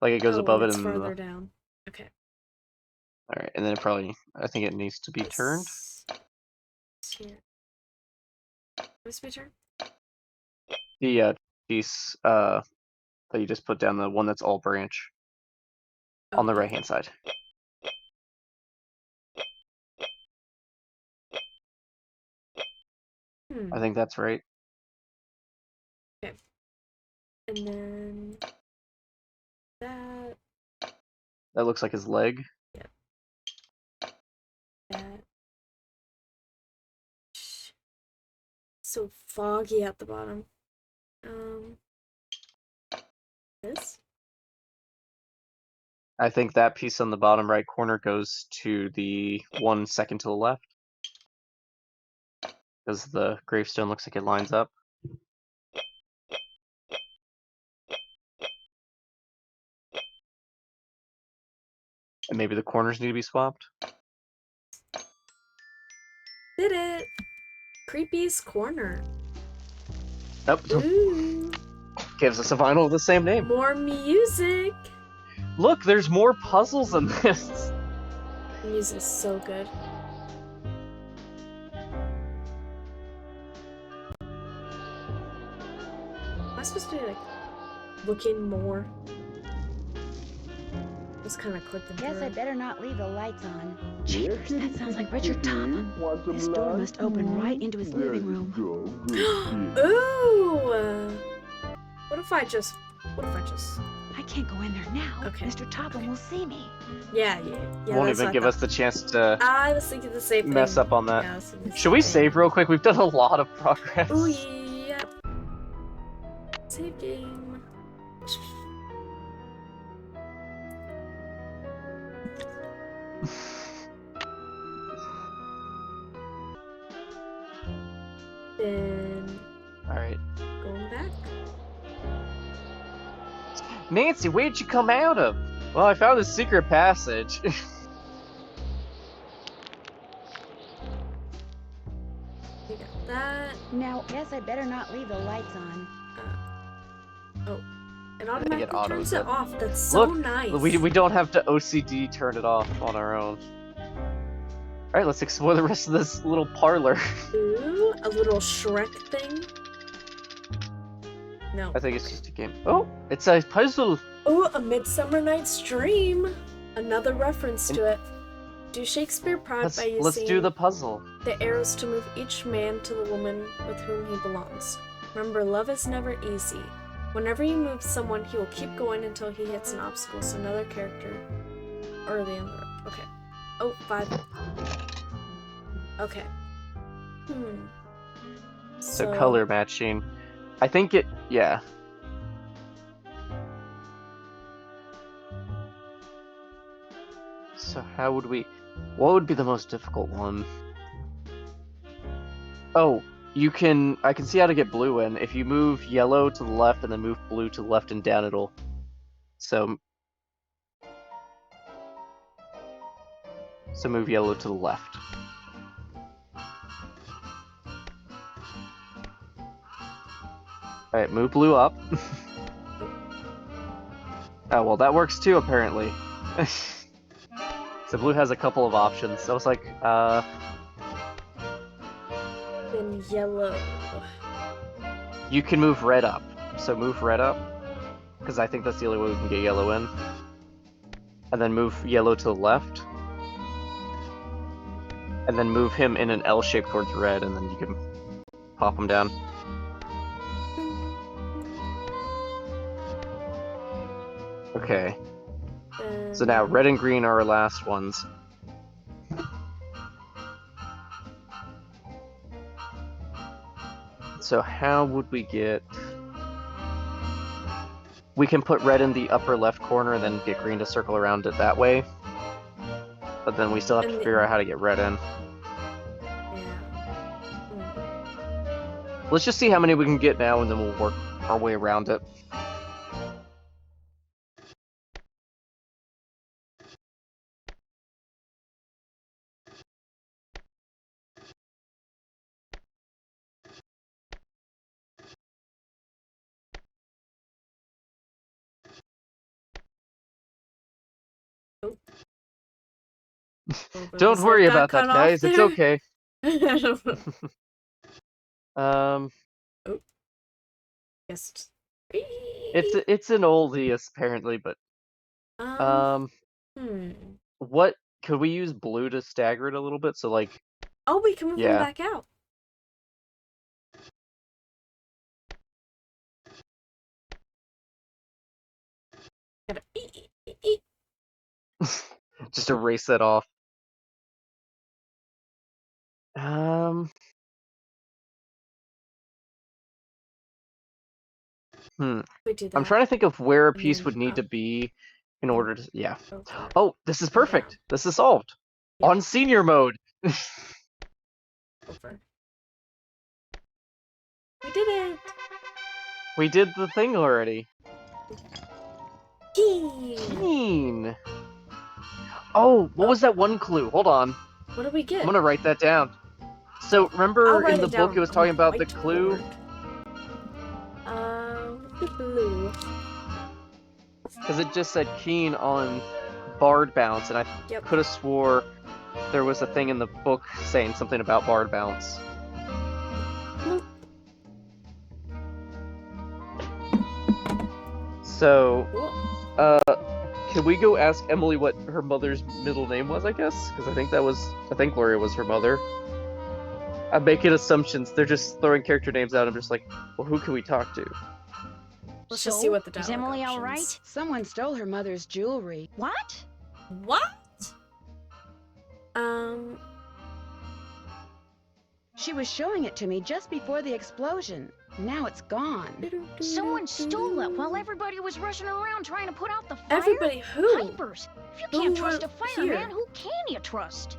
Like it goes above it it's and further down. Okay. All right, and then it probably, I think it needs to be turned. It's here. What's my turn? The piece that you just put down, the one that's all branch on the right hand side. I think that's right. Okay. And then that. That looks like his leg. Yeah. That. So foggy at the bottom. This? I think that piece on the bottom right corner goes to the 1 second to the left. Because the gravestone looks like it lines up. And maybe the corners need to be swapped. Did it! Creepy's Corner. Nope. Ooh. Gives us a vinyl of the same name. More music! Look, there's more puzzles in this. The music's so good. Am I supposed to be like looking more? Just kind of clicking Guess through. I better not leave the lights on. Jeepers, that sounds like Richard Topham. This door must open right into his living room. Ooh! What if I just... I can't go in there now. Okay. Mr. Topham will see me. Yeah. Won't that's even what give I us the chance to I was thinking the same thing. mess up on that. Yeah, I was thinking the Should we same save real quick? We've done a lot of progress. thing. Ooh, yep. Save game. Then Alright. going back. Nancy, where'd you come out of? Well, I found this secret passage. We got that. Now, guess I better not leave the lights on. Oh. It It automatically autos turns it. it off. That's so Look, nice. we don't have to OCD turn it off on our own. Alright, let's explore the rest of this little parlor. Ooh, a little Shrek thing. No. I think it's just a game. Oh, it's a puzzle. Ooh, A Midsummer Night's Dream. Another reference to it. Do Shakespeare proud by using Let's do the puzzle. the arrows to move each man to the woman with whom he belongs. Remember, love is never easy. Whenever you move someone, he will keep going until he hits an obstacle, so another character early on the road. Okay. Oh, 5. Okay. So color matching. I think it, yeah. So how would we, what would be the most difficult one? Oh, I can see how to get blue in. If you move yellow to the left and then move blue to the left and down, so move yellow to the left. Alright, move blue up. Oh, well, that works too, apparently. So blue has a couple of options. So I was like, Then yellow. You can move red up. So move red up. Because I think that's the only way we can get yellow in. And then move yellow to the left. And then move him in an L shape towards red, and then you can pop him down. Okay. So now red and green are our last ones. So how would we get... We can put red in the upper left corner and then get green to circle around it that way. But then we still have to figure out how to get red in. Let's just see how many we can get now and then we'll work our way around it. Don't worry about that, guys. It's okay. Yes. It's an oldie apparently, but what could we use blue to stagger it a little bit? So like, oh, we can move him back out. Just erase that off. I'm trying to think of where a piece would need to be in order to, yeah. Oh, this is perfect. This is solved. On senior mode. Over. We did it. We did the thing already. Keen. Oh, what was that one clue? Hold on. What did we get? I'm gonna write that down. So remember in the book it was talking about the clue? The blue. Because it just said keen on Bard Bounce, and I could have swore there was a thing in the book saying something about Bard Bounce. So, can we go ask Emily what her mother's middle name was, I guess? Because I think Gloria was her mother. I'm making assumptions. They're just throwing character names out. I'm just like, well, who can we talk to? Let's just see what the dialogue is Emily options. all right? Someone stole her mother's jewelry. What? What? She was showing it to me just before the explosion. Now it's gone. Someone stole it while everybody was rushing around trying to put out the fire? Everybody who? Pipers. If you can't trust a fireman, who can you trust?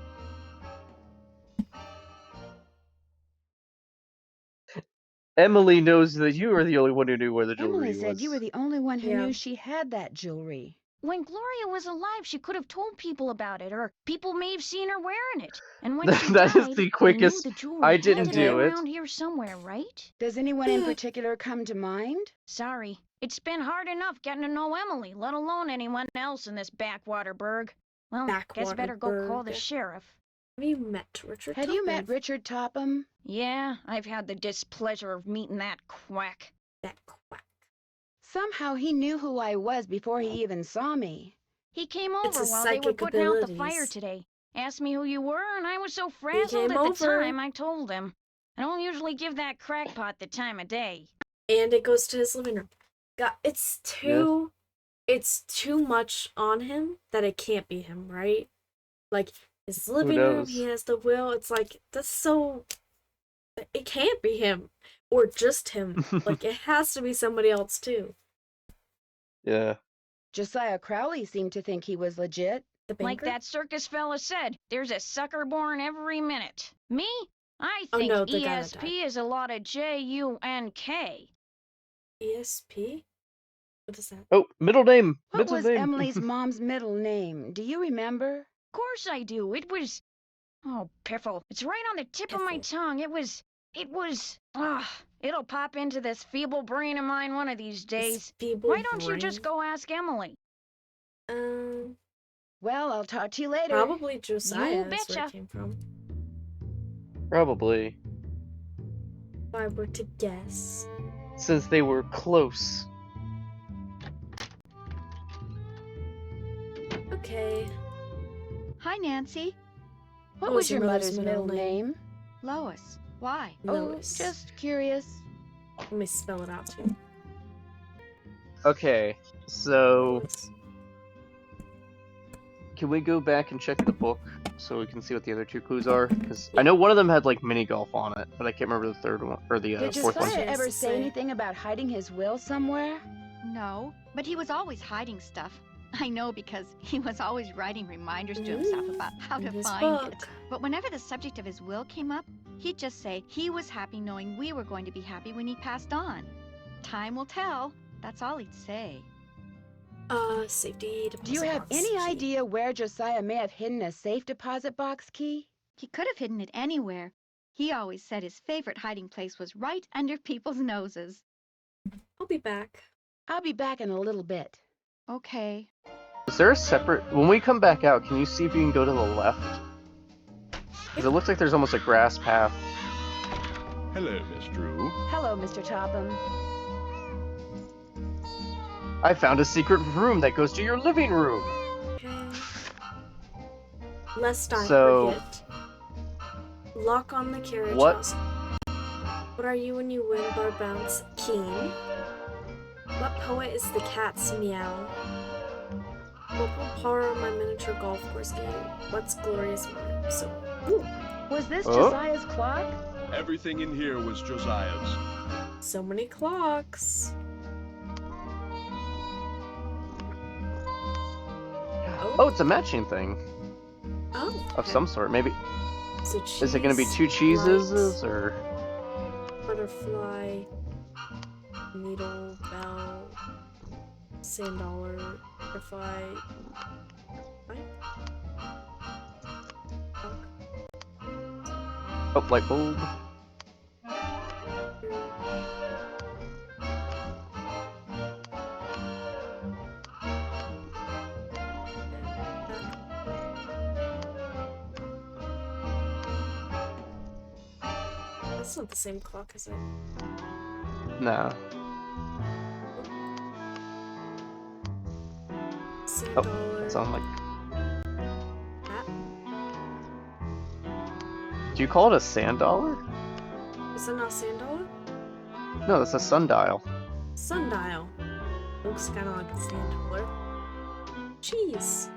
Emily knows that you are the only one who knew where the jewelry Emily said was. you were the only one who knew she had that jewelry. When Gloria was alive, she could have told people about it, or people may have seen her wearing it. And when she That died, is the quickest. they knew the jewelry I didn't had to be do it. around here somewhere, right? Does anyone in particular come to mind? Sorry. It's been hard enough getting to know Emily, let alone anyone else in this backwater burg. Well, guess I better go call the sheriff. Have you met Richard Have you met Topham? Richard Topham? Yeah, I've had the displeasure of meeting that quack. That quack. Somehow he knew who I was before he even saw me. He came It's over his while they were psychic putting out the fire abilities. today. Asked me who you were, and I was so frazzled came at the over. time I told him. I don't usually give that crackpot the time of day. And it goes to his living room. God, it's too much on him that it can't be him, right? Like his living room, knows? he has the will. It's like that's so. It can't be him or just him. Like it has to be somebody else too. Yeah. Josiah Crowley seemed to think he was legit. The Like banker? that circus fella said, there's a sucker born every minute. Me? I Oh, think no, the guy that ESP is a lot of J-U-N-K. ESP? What is that? Oh, middle name. What middle was name. Emily's mom's middle name? Do you remember? Of course I do. It was... Oh, piffle. It's right on the tip of my Piffle. tongue. It was... It'll pop into this feeble brain of mine one of these This days. feeble Why don't you just brain? go ask Emily? Well, I'll talk to you later. Probably Josiah is where betcha. it came from. Probably. If I were to guess. Since they were close. Okay. Hi, Nancy. What What was your mother's middle name? Lois. Why? Lois. Oh, just curious. Let me spell it out too. Okay, so Lois. can we go back and check the book so we can see what the other two clues are? Because I know one of them had like mini golf on it, but I can't remember the third one or the Did fourth one. Josiah Yes, ever to say say. anything about hiding his will somewhere? No, but he was always hiding stuff. I know because he was always writing reminders to himself about how In to his find it. book. But whenever the subject of his will came up, he'd just say he was happy knowing we were going to be happy when he passed on. Time will tell. That's all he'd say. Safety deposit Do you have box any key. idea where Josiah may have hidden a safe deposit box key? He could have hidden it anywhere. He always said his favorite hiding place was right under people's noses. I'll be back. I'll be back in a little bit. Okay. Is there a separate... When we come back out, can you see if you can go to the left? Because it looks like there's almost a grass path. Hello, Miss Drew. Hello, Mr. Topham. I found a secret room that goes to your living room. Okay. Lest I So- forget. Lock on the carriage What? house. What are you when you win bar bounce? King. What poet is the cat's meow? What will power my miniature golf course game? What's glorious mine? So, ooh, Was this Oh? Josiah's clock? Everything in here was Josiah's. so many clocks. Oh, it's a matching thing Oh, of okay. some sort. Maybe So is it going to be two cheese, cheeses light, or? butterfly, needle, bell, sand dollar, butterfly. What? Oh, light bulb. That's not the same clock, is it? Nah. Sand Oh, dollar. it's on like. That? Do you call it a sand dollar? Is it not sand dollar? No, that's a sundial. Sundial. Looks kind of like a sand dollar. Cheese.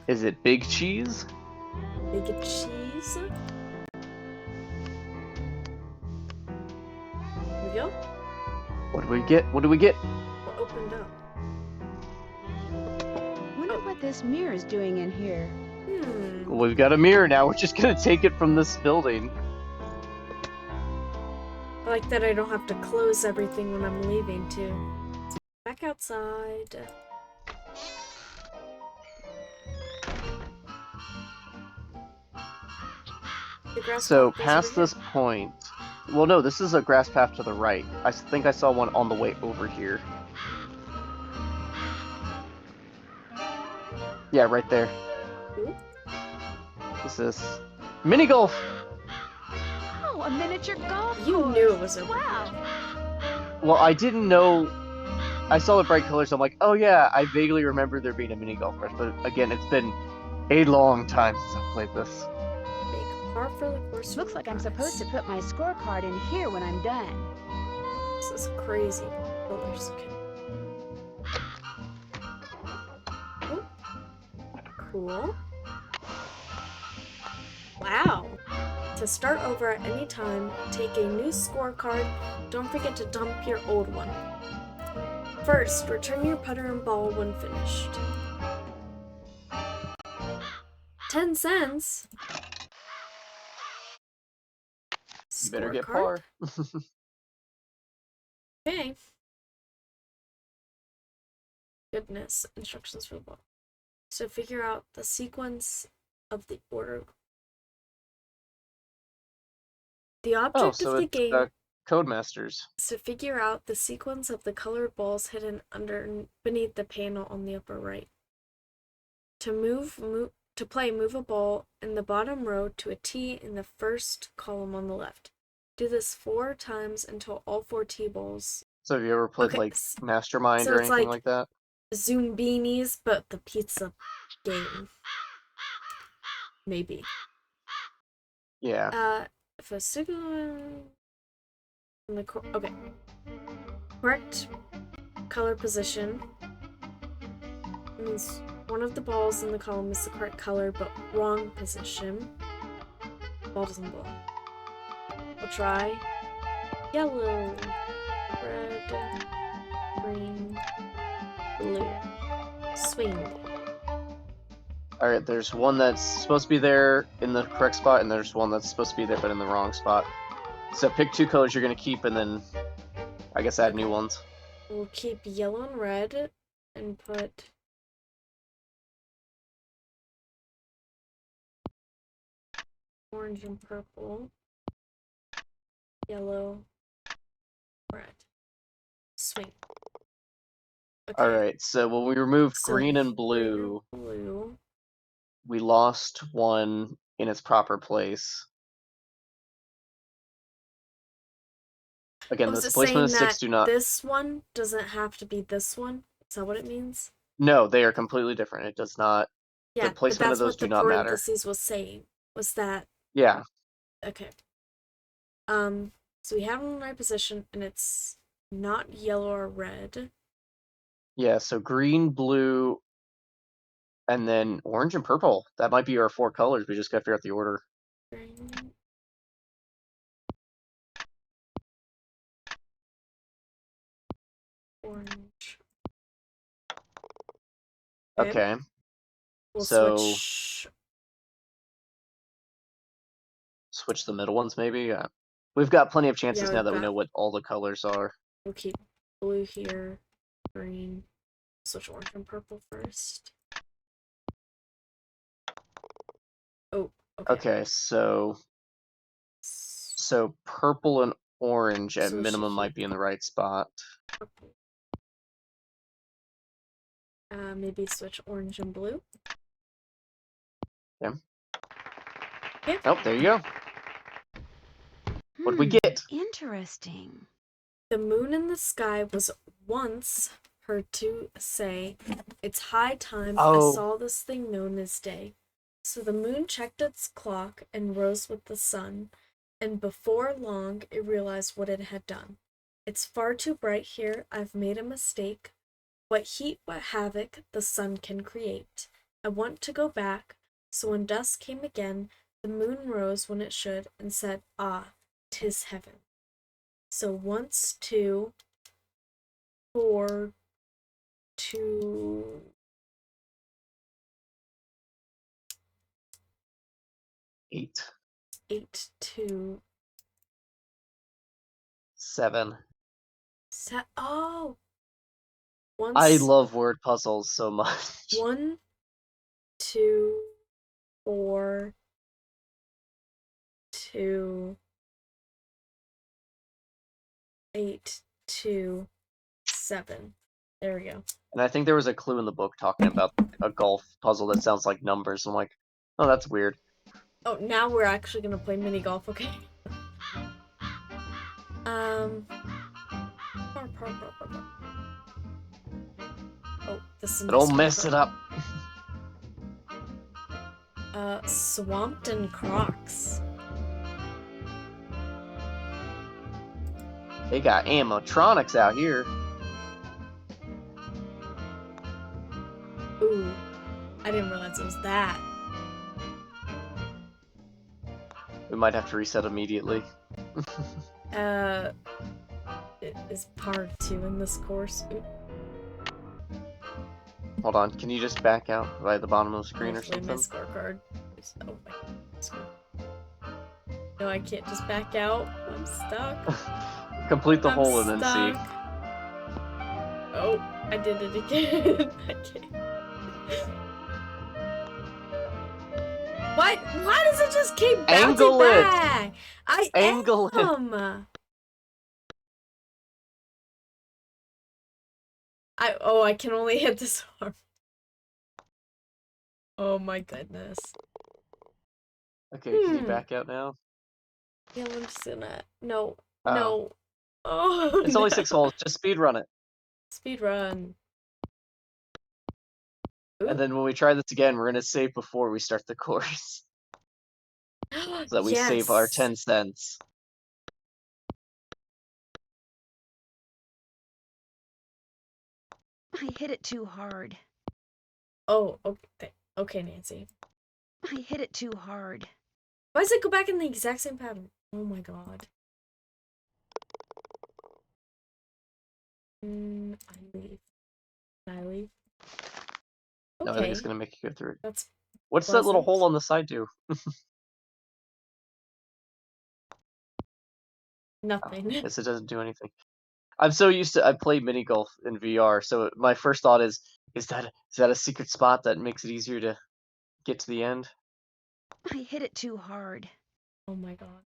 Is it big cheese? Big cheese. Here we go. What do we get? What do we get? What opened up? Wonder what this mirror is doing in here. Hmm. Well, we've got a mirror now. We're just gonna take it from this building. I like that I don't have to close everything when I'm leaving, too. Back outside. The grass So path goes past over this point, well, no, this is a grass path to the right. I think I saw one on the way over here. Yeah, right there. Ooh. What's this? Mini golf! Oh, a miniature golf You course. knew it was over Wow. Well, I didn't know. I saw the bright colors. I'm like, oh yeah, I vaguely remember there being a mini golf course. But again, it's been a long time since I've played this. Make par for the course. Looks like I'm supposed to put my scorecard in here when I'm done. This is crazy. Colors. Oh. Cool. Wow. To start over at any time, take a new scorecard. Don't forget to dump your old one. First, return your putter and ball when finished. 10 cents? You better get Scorecard? par. Okay. Goodness. Instructions for the ball. So figure out the sequence of the order. The object so of the it's game Codemasters. is to figure out the sequence of the colored balls hidden beneath the panel on the upper right. To play, move a ball in the bottom row to a T in the first column on the left. Do this 4 times until all 4 T balls. So have you ever played like Mastermind so or it's anything like that? Zoombinis, but the pizza game. Maybe. Yeah. If a signal in the okay. Correct color position means one of the balls in the column is the correct color, but wrong position. Ball doesn't blow. We'll try yellow, red, green, blue. Swing. Alright, there's one that's supposed to be there in the correct spot, and there's one that's supposed to be there but in the wrong spot. So pick 2 colors you're going to keep, and then I guess add new ones. We'll keep yellow and red, and put orange and purple, yellow, red. Swing. Okay. Alright, so when we removed So green and blue, blue. we lost one in its proper place. Again, Was this it placement of saying 6 that do not... this one doesn't have to be this one? Is that what it means? No, they are completely different. It does not... Yeah, the placement but of that's those what do the not matter. parentheses was saying. Was that... Yeah. Okay. So we have it in the right position, and it's not yellow or red. Yeah, so green, blue, and then orange and purple. That might be our 4 colors. We just gotta figure out the order. Green. Orange. Okay. We'll so switch the middle ones, maybe. Yeah. We've got plenty of chances now that we know what all the colors are. We'll keep blue here, green. Switch orange and purple first. Oh, okay. Okay, so purple and orange at minimum might be in the right spot. Purple. Maybe switch orange and blue. Yeah. Yep. Oh, there you go. What'd we get? Interesting. The moon in the sky was once heard to say, "It's high time I saw this thing known as day." So the moon checked its clock and rose with the sun, and before long it realized what it had done. "It's far too bright here, I've made a mistake. What heat, what havoc the sun can create. I want to go back." So when dusk came again, the moon rose when it should, and said, "Ah, 'tis heaven." So once, 2, 4, 2, 8, 8, 2, 7. Oh! Once, I love word puzzles so much. 1, 2, 4, 2, 8, 2, 7. There we go. And I think there was a clue in the book talking about a golf puzzle that sounds like numbers. I'm like, oh, that's weird. Oh, now we're actually gonna play mini golf, okay? Oh, this is Don't mess it up. Swampton Crocs. They got animatronics out here. Ooh, I didn't realize it was that. We might have to reset immediately. It is part 2 in this course. Ooh. Hold on, can you just back out by the bottom of the screen or Hopefully something? my scorecard. Oh my. No, I can't just back out. I'm stuck. Complete the I'm hole and then see. stuck. Oh, I did it again. I can't. What? Why does it just keep bouncing Angle it. back? I Angle it. am. I can only hit this arm. Oh my goodness. Okay, can you back out now? Yeah, I'm just gonna. No. Oh. No. Oh. It's only 6 holes. Just speed run it. Speed run. And then when we try this again, we're gonna save before we start the course, so that we save our 10 cents. I hit it too hard. Oh, okay. Okay, Nancy. I hit it too hard. Why does it go back in the exact same pattern? Oh my god. I leave. Can I leave? No, I think it's gonna make you go through it. That's What's that little pleasant. hole on the side do? Nothing. Yes, it doesn't do anything. I'm so used to I play mini golf in VR, so my first thought is that a secret spot that makes it easier to get to the end? I hit it too hard. Oh my god.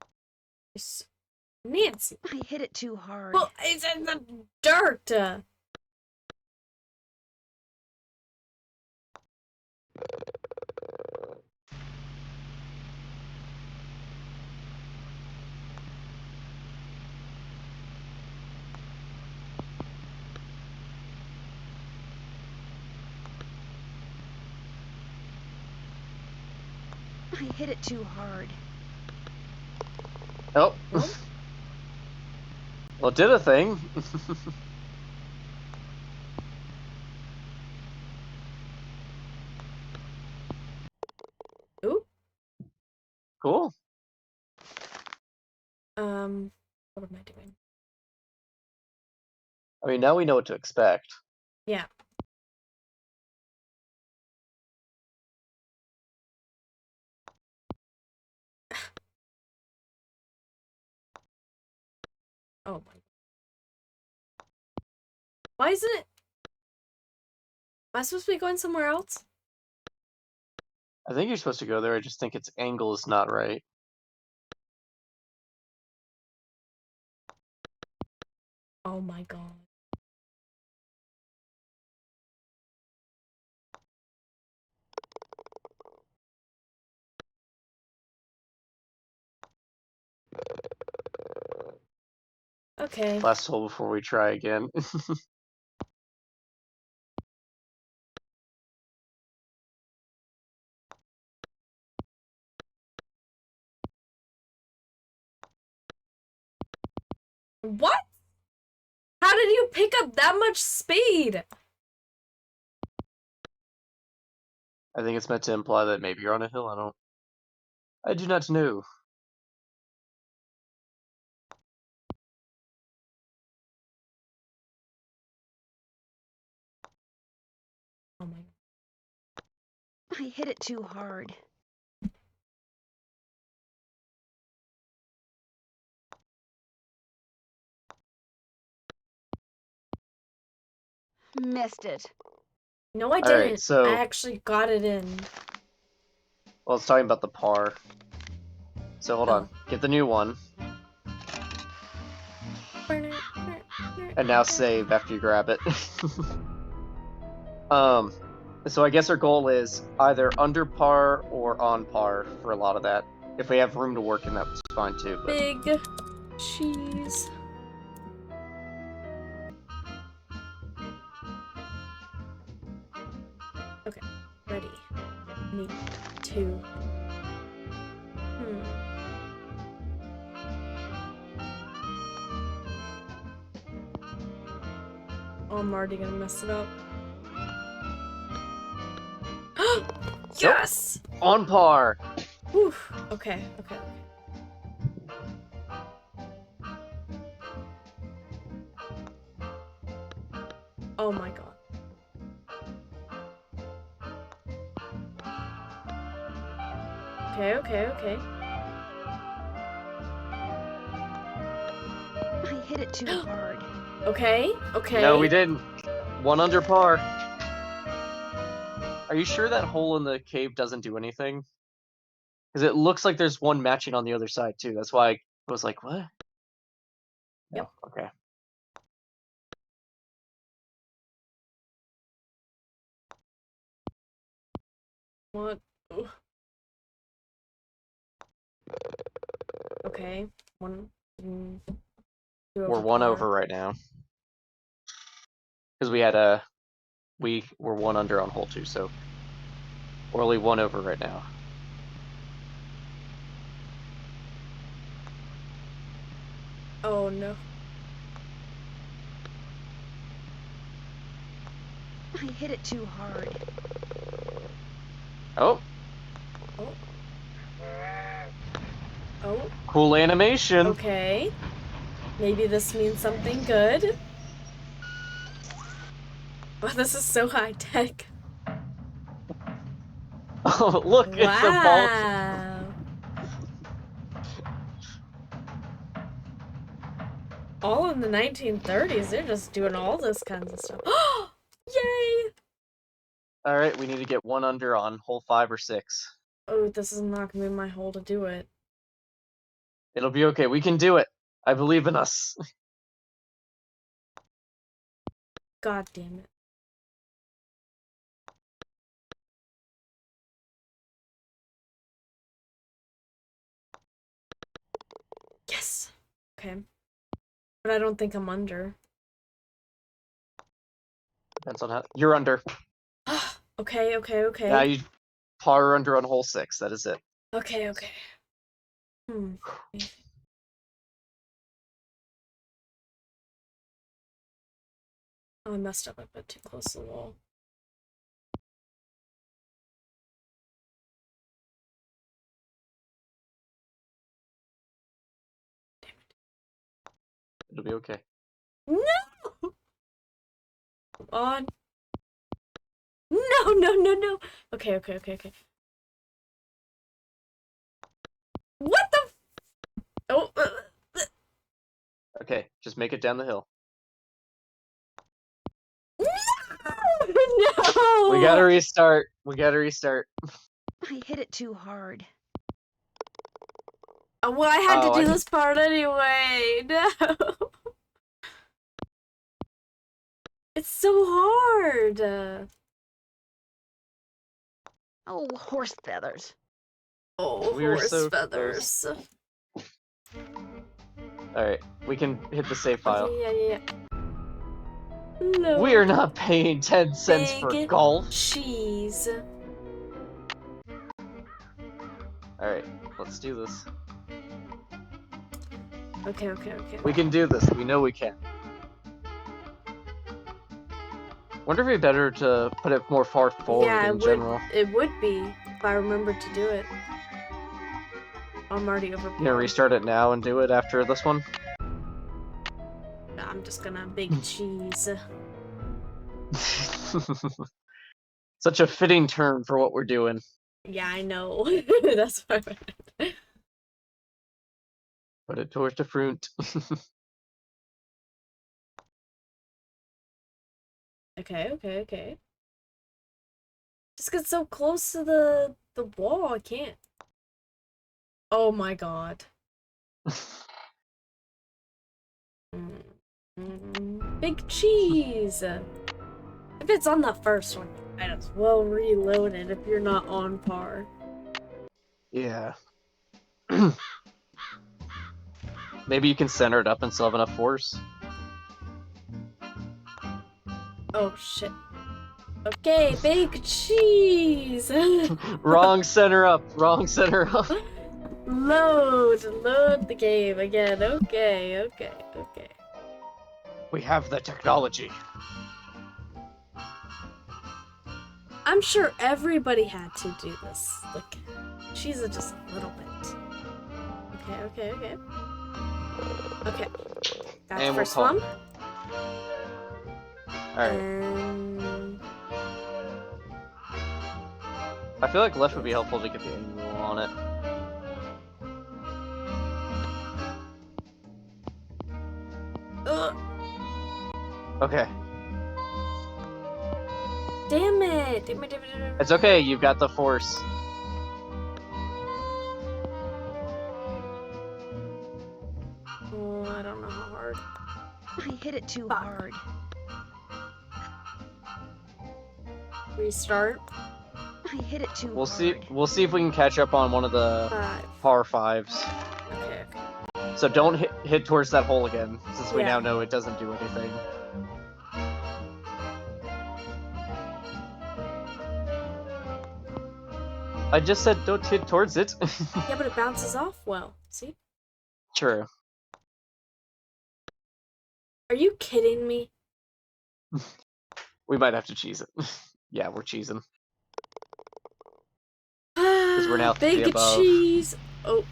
Nancy. I hit it too hard. Well, it's in the dirt. I hit it too hard. Oh. Well, it did a thing. Ooh. Cool. What am I doing? I mean, now we know what to expect. Yeah. Oh my. Why isn't it? Am I supposed to be going somewhere else? I think you're supposed to go there. I just think its angle is not right. Oh my god. Okay. Last hole before we try again. What? How did you pick up that much speed? I think it's meant to imply that maybe you're on a hill. I do not know. Oh my. I hit it too hard. Missed it. No, I All didn't. right, so I actually got it in. well, it's talking about the par. So hold on. Get the new one. And now save after you grab it. So I guess our goal is either under par or on par for a lot of that. If we have room to work in, that's fine too. But... Big cheese. Okay, ready. Need two. Oh, I'm already gonna mess it up. Yes! Nope. On par! Whew. Okay, okay, okay. Oh my god. Okay, okay, okay. I hit it too hard. Okay, okay. No, we didn't. One under par. Are you sure that hole in the cave doesn't do anything? Because it looks like there's one matching on the other side too. That's why I was like, what? No. Yep. Okay. What? Ugh. Okay. One. We're one over right now. Because we had we were one under on hole 2, so we're only one over right now. Oh no. I hit it too hard. Oh. Oh. Oh. Cool animation. Okay. Maybe this means something good. Wow, this is so high tech. Oh, look, Wow. it's a ball. All in the 1930s, they're just doing all this kinds of stuff. Yay! All right, we need to get one under on hole 5 or 6. Oh, this is not gonna be my hole to do it. It'll be okay. We can do it. I believe in us. God damn it. Yes! Okay. But I don't think I'm under. Depends on how you're under. Okay, okay, okay. Now you par under on hole 6. That is it. Okay, okay. Oh, I messed up a bit too close to the wall. It'll be okay. No! Come on. No, no, no, no. Okay, okay, okay, okay. What the? Oh. Okay, just make it down the hill. No! We gotta restart. We gotta restart. I hit it too hard. Well, I had to do this part anyway. No. It's so hard. Oh, horse feathers. Oh, We were horse so feathers. Alright, we can hit the save file. Yeah. No. We are not paying 10 cents for Big golf. cheese. Alright, let's do this. Okay, okay, okay. We can do this. We know we can. Wonder if it'd be better to put it more far forward in general. It would be if I remembered to do it. I'm already over. You gonna restart it now and do it after this one? I'm just gonna big cheese. Such a fitting turn for what we're doing. Yeah, I know. That's why. Put it towards the front. Okay, okay, okay. Just get so close to the wall, I can't. Oh my god. Big cheese. If it's on the first one, might as well reload it if you're not on par. Yeah. Maybe you can center it up and still have enough force. Oh shit. Okay, big cheese. Wrong center up. Wrong center up. Load the game again. Okay. We have the technology. I'm sure everybody had to do this. Like, cheese it just a little bit. Okay. Okay. Got the And we'll first call one. it. Alright. I feel like left would be helpful to get the angle on it. Okay. Damn it! It's okay, you've got the force. Oh, I don't know how hard. I hit it too hard. Restart. I hit it too We'll hard. We'll see if we can catch up on one of the par fives. Okay. So don't hit towards that hole again, since we Yeah. now know it doesn't do anything. I just said don't hit towards it. Yeah, but it bounces off well. See? True. Are you kidding me? We might have to cheese it. Yeah, we're cheesing. Because we're now Big above. cheese. Oh,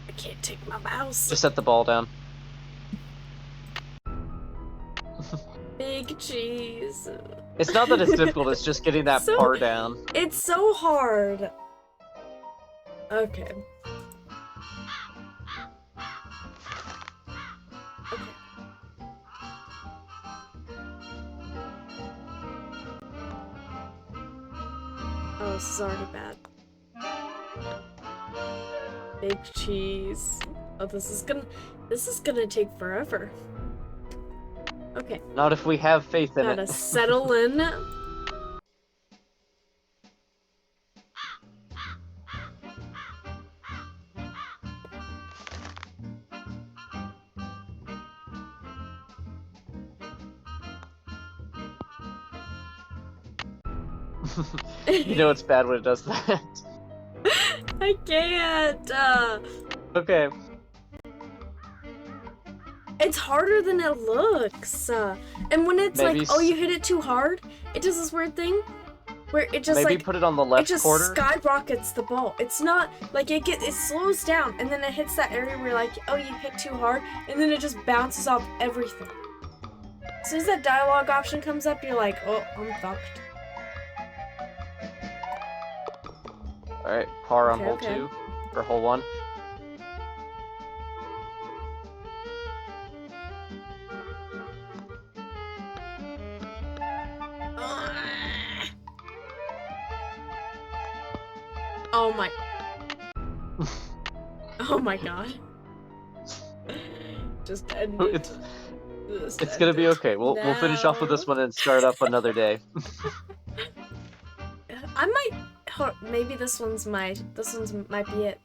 I can't take my mouse. Just set the ball down. Big cheese. It's not that it's difficult, it's just getting that So- par down. It's so hard. Okay. Oh, this is already bad. Big cheese. Oh, this is gonna take forever. Okay, Not if we have faith in gotta it. settle in. You know it's bad when it does that. I can't. Okay. It's harder than it looks. And when it's Maybe like, oh, you hit it too hard, it does this weird thing where it just Maybe like put it on the it left just quarter. skyrockets the ball. It's not like it slows down and then it hits that area where you're like, oh, you hit too hard, and then it just bounces off everything. As soon as that dialogue option comes up, you're like, oh, I'm fucked. Alright, par on Okay, hole okay. 2. Or hole 1. Oh my. Oh my god. Just end it. It's gonna be okay. We'll finish off with this one and start up another day. I might. Maybe this one's might be it.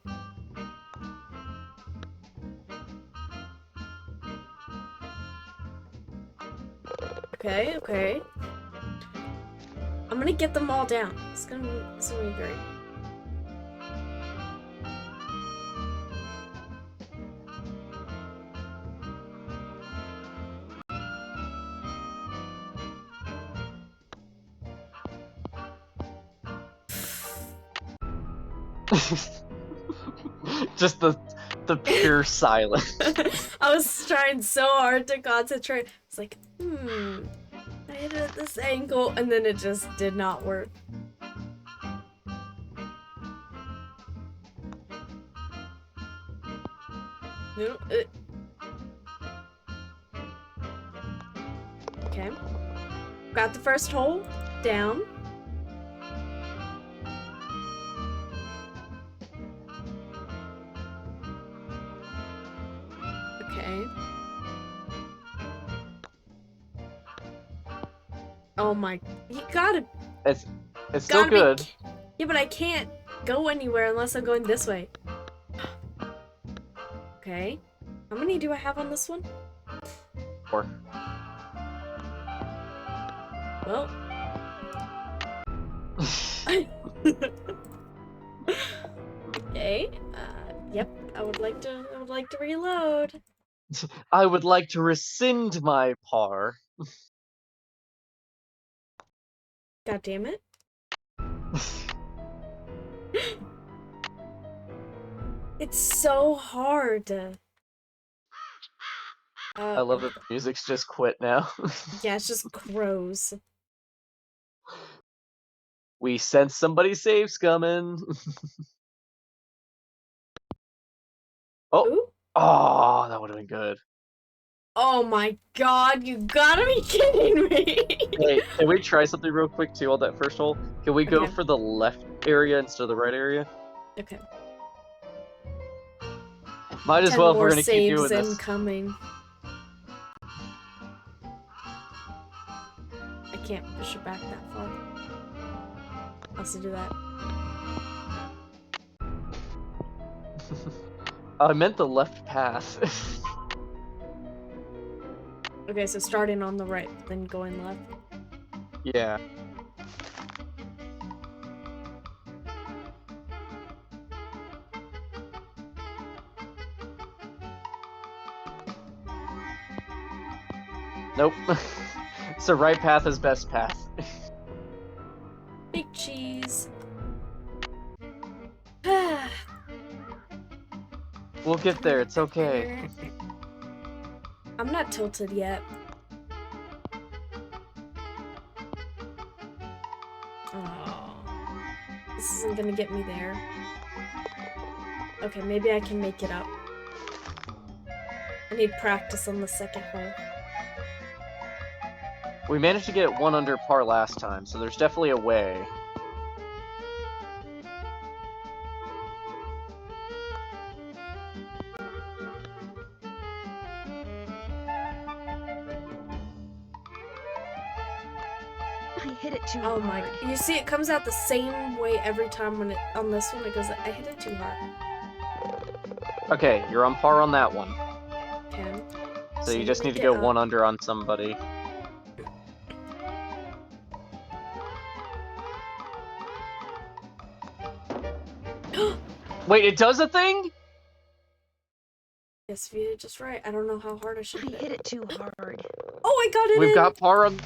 Okay. I'm gonna get them all down. It's gonna be great. Just the pure silence. I was trying so hard to concentrate. It's like, I hit it at this angle, and then it just did not work. No, Okay. Got the first hole down. Okay. Oh my, you gotta. It's still good. Yeah, but I can't go anywhere unless I'm going this way. Okay. How many do I have on this one? 4. Well. Okay. Yep. I would like to reload. I would like to rescind my par. God damn it. It's so hard. I love that the music's just quit now. Yeah, it's just crows. We sense somebody save's coming. Oh. Ooh. Oh, that would have been good. Oh my god, you gotta be kidding me! Hey, can we try something real quick too on that first hole? Can we go Okay. for the left area instead of the right area? Okay. Might as 10 well if more we're gonna keep doing saves this. incoming. I can't push it back that far. I'll have to do that. I meant the left path. Okay, so starting on the right, then going left. Yeah. Nope. So right path is best path. Big cheese. We'll get there, it's okay. I'm not tilted yet. Oh, this isn't gonna get me there. Okay, maybe I can make it up. I need practice on the second hole. We managed to get it 1 under par last time, so there's definitely a way. I hit it too Oh hard. my, you see it comes out the same way every time when it, on this one it goes, I hit it too hard. Okay, you're on par on that one. 10. So you just need to make go it up. 1 under on somebody. Wait, it does a thing? Yes, if you hit it just right. I don't know how hard I should I hit it too hard. Oh, I got it We've in! got par on...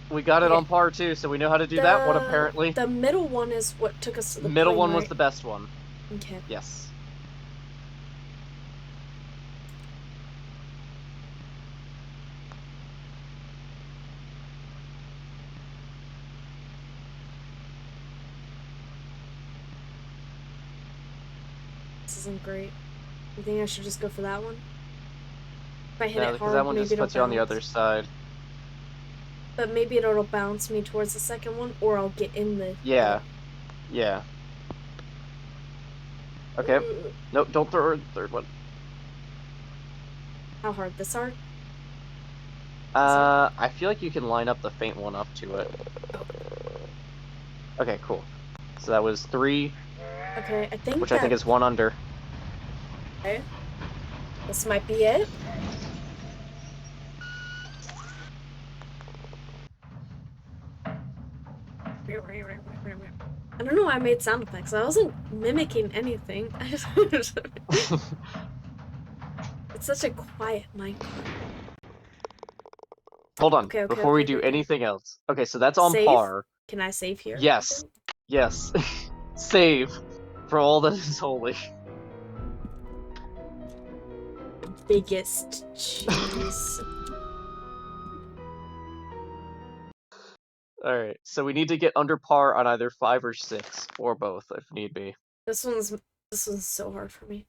We got it Okay. on par too, so we know how to do that one apparently. The middle one is what took us to the Middle plane, one was right? the best one. Okay. Yes. This isn't great. You think I should just go for that one? If I hit No, it because hard, that one maybe just it'll puts you on the bounce. other side. But maybe it'll bounce me towards the second one, or I'll get in the... Yeah. Yeah. Okay. Nope, don't throw the third one. How hard? This hard? I feel like you can line up the faint one up to it. Okay, cool. So that was 3, Okay, I think which I think is 1 under. Okay. This might be it. I don't know why I made sound effects. I wasn't mimicking anything. I just... It's such a quiet Minecraft. Hold on, Okay, before we okay, do okay. anything else. Okay, so that's on Save? par. Can I save here? Yes. Yes. Save. For all that is holy. Biggest cheese. Alright, so we need to get under par on either 5 or 6, or both, if need be. This one's so hard for me.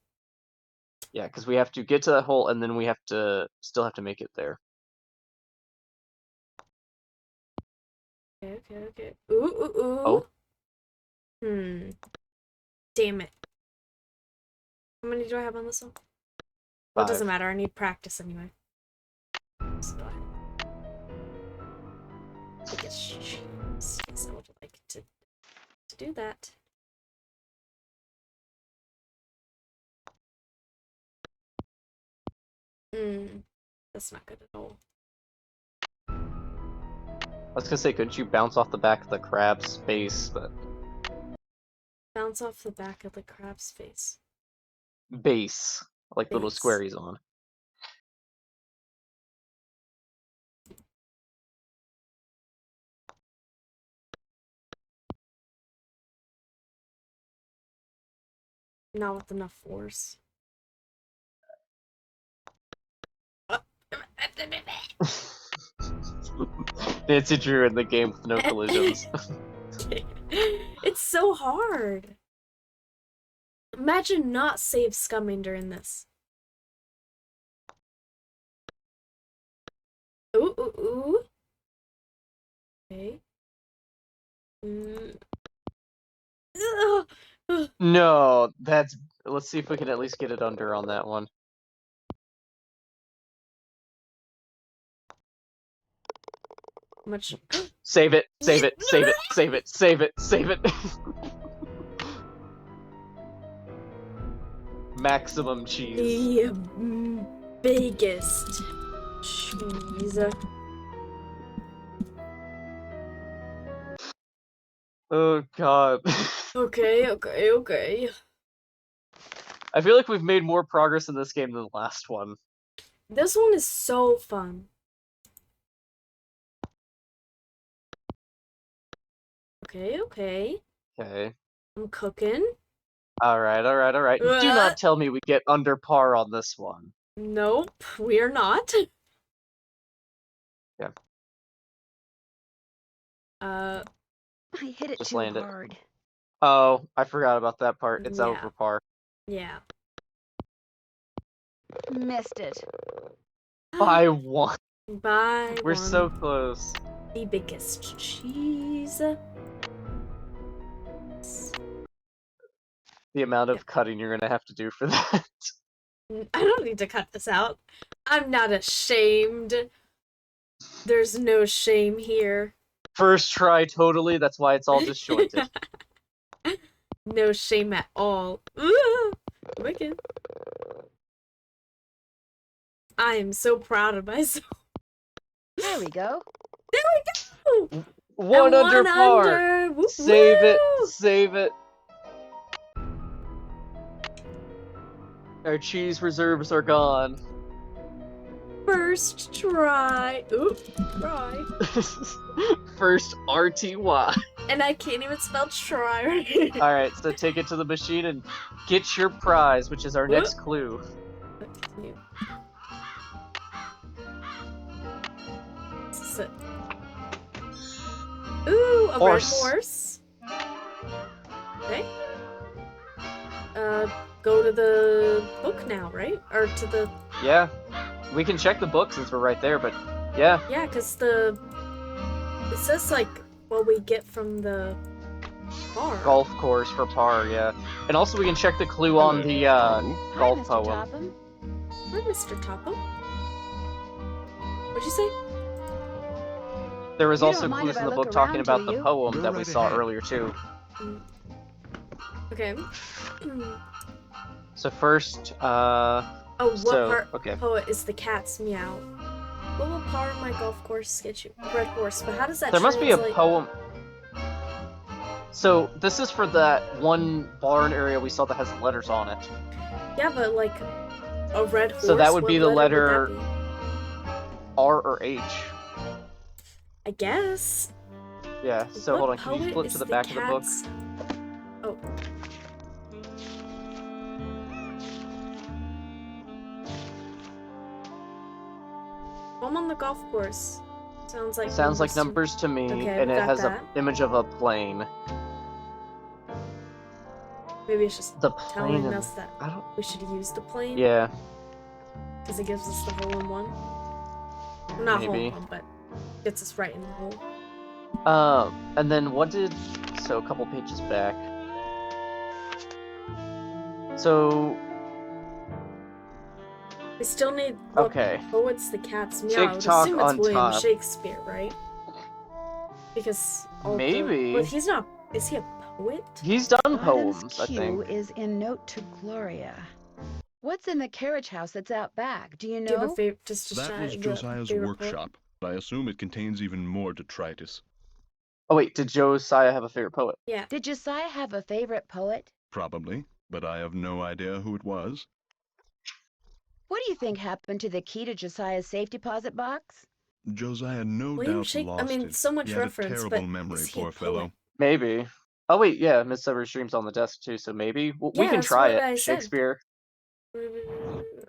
Yeah, because we have to get to that hole, and then we have to still have to make it there. Okay, okay, okay. Ooh, ooh, ooh. Oh. Damn it. How many do I have on this one? Well, it 5. doesn't matter. I need practice anyway. So go ahead. Biggest cheese. Yes, I would like to do that. That's not good at all. I was gonna say, couldn't you bounce off the back of the crab's face, but... Bounce off the back of the crab's face. Base. Like little Base. squares on. Not with enough force. Nancy Drew in the game with no collisions. It's so hard. Imagine not save scumming during this. Ooh, ooh, ooh. Okay. No, that's... Let's see if we can at least get it under on that one. Much. Save it, save it, save it, save it, save it, save it. Maximum cheese. The biggest cheese. Oh god. Okay. I feel like we've made more progress in this game than the last one. This one is so fun. Okay. I'm cooking. Alright. Do not tell me we get under par on this one. Nope, we are not. Yeah. I hit it Just too land it. hard. Oh, I forgot about that part. It's Yeah. over par. Yeah. Missed it. By one. Bye. We're so close. The biggest cheese. The amount of cutting you're gonna have to do for that. I don't need to cut this out. I'm not ashamed. There's no shame here. First try, totally. That's why it's all disjointed. No shame at all. Ooh, wicked. I am so proud of myself. There we go. There we go. One And under one par. under. Woo, Save woo. it. Save it. Our cheese reserves are gone. First try. Ooh, try. First RTY. And I can't even spell try. Alright, so take it to the machine and get your prize, which is our next clue. Continue. So, ooh, a Horse. red horse. Okay. Go to the book now, right? Or to the... Yeah. We can check the book since we're right there, but yeah. Yeah, because it says, like, what we get from the bar. Golf course for par, yeah. And also we can check the clue on the golf Mr. poem. Topham. Hi, Mr. Topham. What'd you say? There was You also don't mind clues if in I the look book talking around, about do the you? poem Go that we right saw ahead. earlier too. Okay. So first, What So, part okay. poet is the cat's meow? What will part of my golf course get you? Red horse, but how does that there must be a translate? poem. So this is for that one barn area we saw that has letters on it. Yeah, but like a red horse. So that would what be the letter would letter that R or H. be? I guess. Yeah, so What hold on, can you poet flip is to the back of the book? cat's- Oh. I'm on the golf course. Sounds like numbers to me, Okay, and we it got has an that. image of a plane. Maybe it's just The plane. telling and- us that I don't. we should use the plane. Yeah, Because it gives us the hole in one. Well, not hole Maybe. in one, but gets us right in the hole. and then what did? So a couple pages back. So We still need what okay, poet's the cat's meow. I would TikTok assume it's on William top. Shakespeare, right? Because Maybe. But he's not. Is he a poet? He's done Autumn's poems, I cue think. is in Note to Gloria. What's in the carriage house that's out back? Do you Do you have a know? favorite? That was Josiah's workshop. I assume it contains even more detritus. Oh wait, did Josiah have a favorite poet? Yeah. Did Josiah have a favorite poet? Probably, but I have no idea who it was. What do you think happened to the key to Josiah's safe deposit box? Josiah no William doubt Shake- I lost mean, it. so much He had reference, a terrible but memory, is he a poor poet? fellow. Maybe. Oh wait, yeah, Midsummer Stream's on the desk too, so maybe we Yeah, can that's try what it. I said. Shakespeare.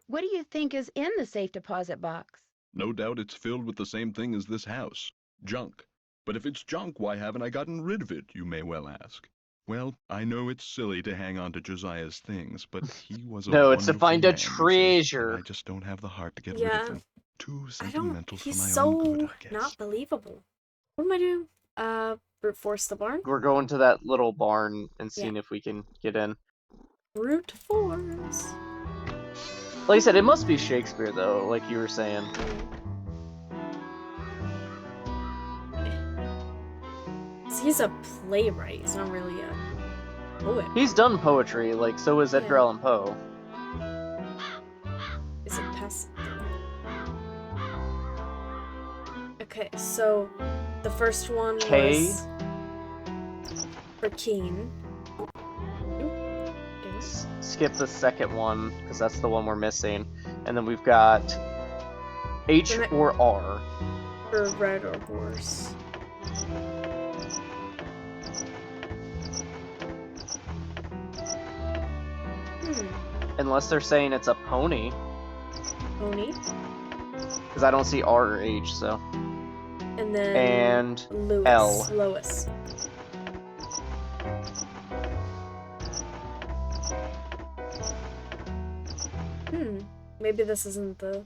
What do you think is in the safe deposit box? No doubt it's filled with the same thing as this house. Junk. But if it's junk, why haven't I gotten rid of it, you may well ask. Well, I know it's silly to hang on to Josiah's things, but he was a No, it's to wonderful find a man, you see, treasure. and I just don't have the heart to get rid Yeah. of them. Too I sentimental don't. for He's my so own good, I guess. not believable. What am I doing? Brute force the barn. We're going to that little barn and Yeah. seeing if we can get in. Brute force. Like I said, it must be Shakespeare though, like you were saying. So he's a playwright. He's not really a poet. He's done poetry, like so is Edgar Yeah. Allan Poe. Is it past? Okay, so the first one K. was for Keen. Skip the second one because that's the one we're missing, and then we've got H or R. For Red or Horse. Unless they're saying it's a pony, Pony. because I don't see R or H. So And then and Lewis. L. Lois. Maybe this isn't the.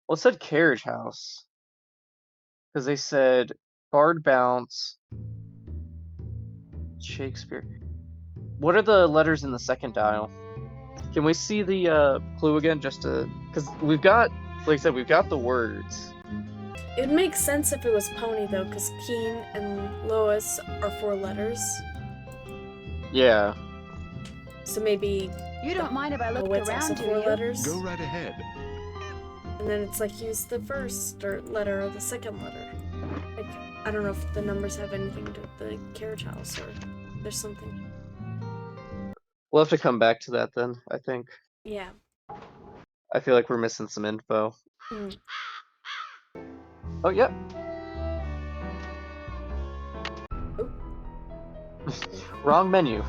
Well, it said carriage house. Because they said Bard Bounce, Shakespeare. What are the letters in the second dial? Can we see the clue again, just to... Because we've got, like I said, we've got the words. It would make sense if it was Pony, though, because Keen and Lois are 4 letters. Yeah. So maybe... You don't mind if I look Poet's around, also do 4 you? letters? Go right ahead. And then it's like use the first letter or the second letter. Like, I don't know if the numbers have anything to do with the carriage house or there's something. We'll have to come back to that then, I think. Yeah. I feel like we're missing some info. Mm. Oh, yeah. Oh. Wrong menu.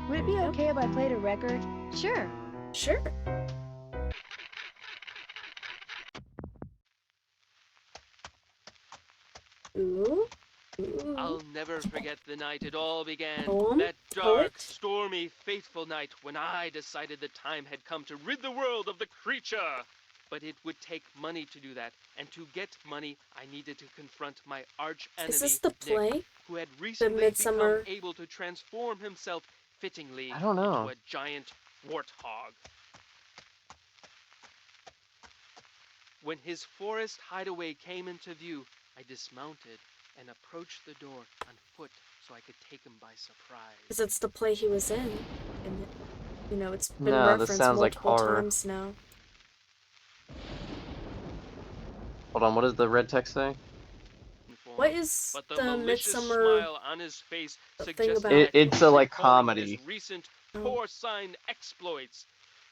Would it be okay if I played a record? Sure. Sure. Ooh. Ooh. I'll never forget the night it all began. Poem? That dark, Poet? stormy, fateful night when I decided the time had come to rid the world of the creature. But it would take money to do that, and to get money, I needed to confront my arch enemy, Is this the play? Nick, who had recently Midsummer- become able to transform himself fittingly I don't know. into a giant warthog. When his forest hideaway came into view, I dismounted and approached the door on foot so I could take him by surprise. Because it's the play he was in. And, you know, it's been No, this referenced sounds like multiple horror. times now. Hold on, what does the red text say? What is But the the malicious Midsummer smile on his face thing suggested about- that It's he a, was like, recalling comedy. his recent Oh. porcine exploits.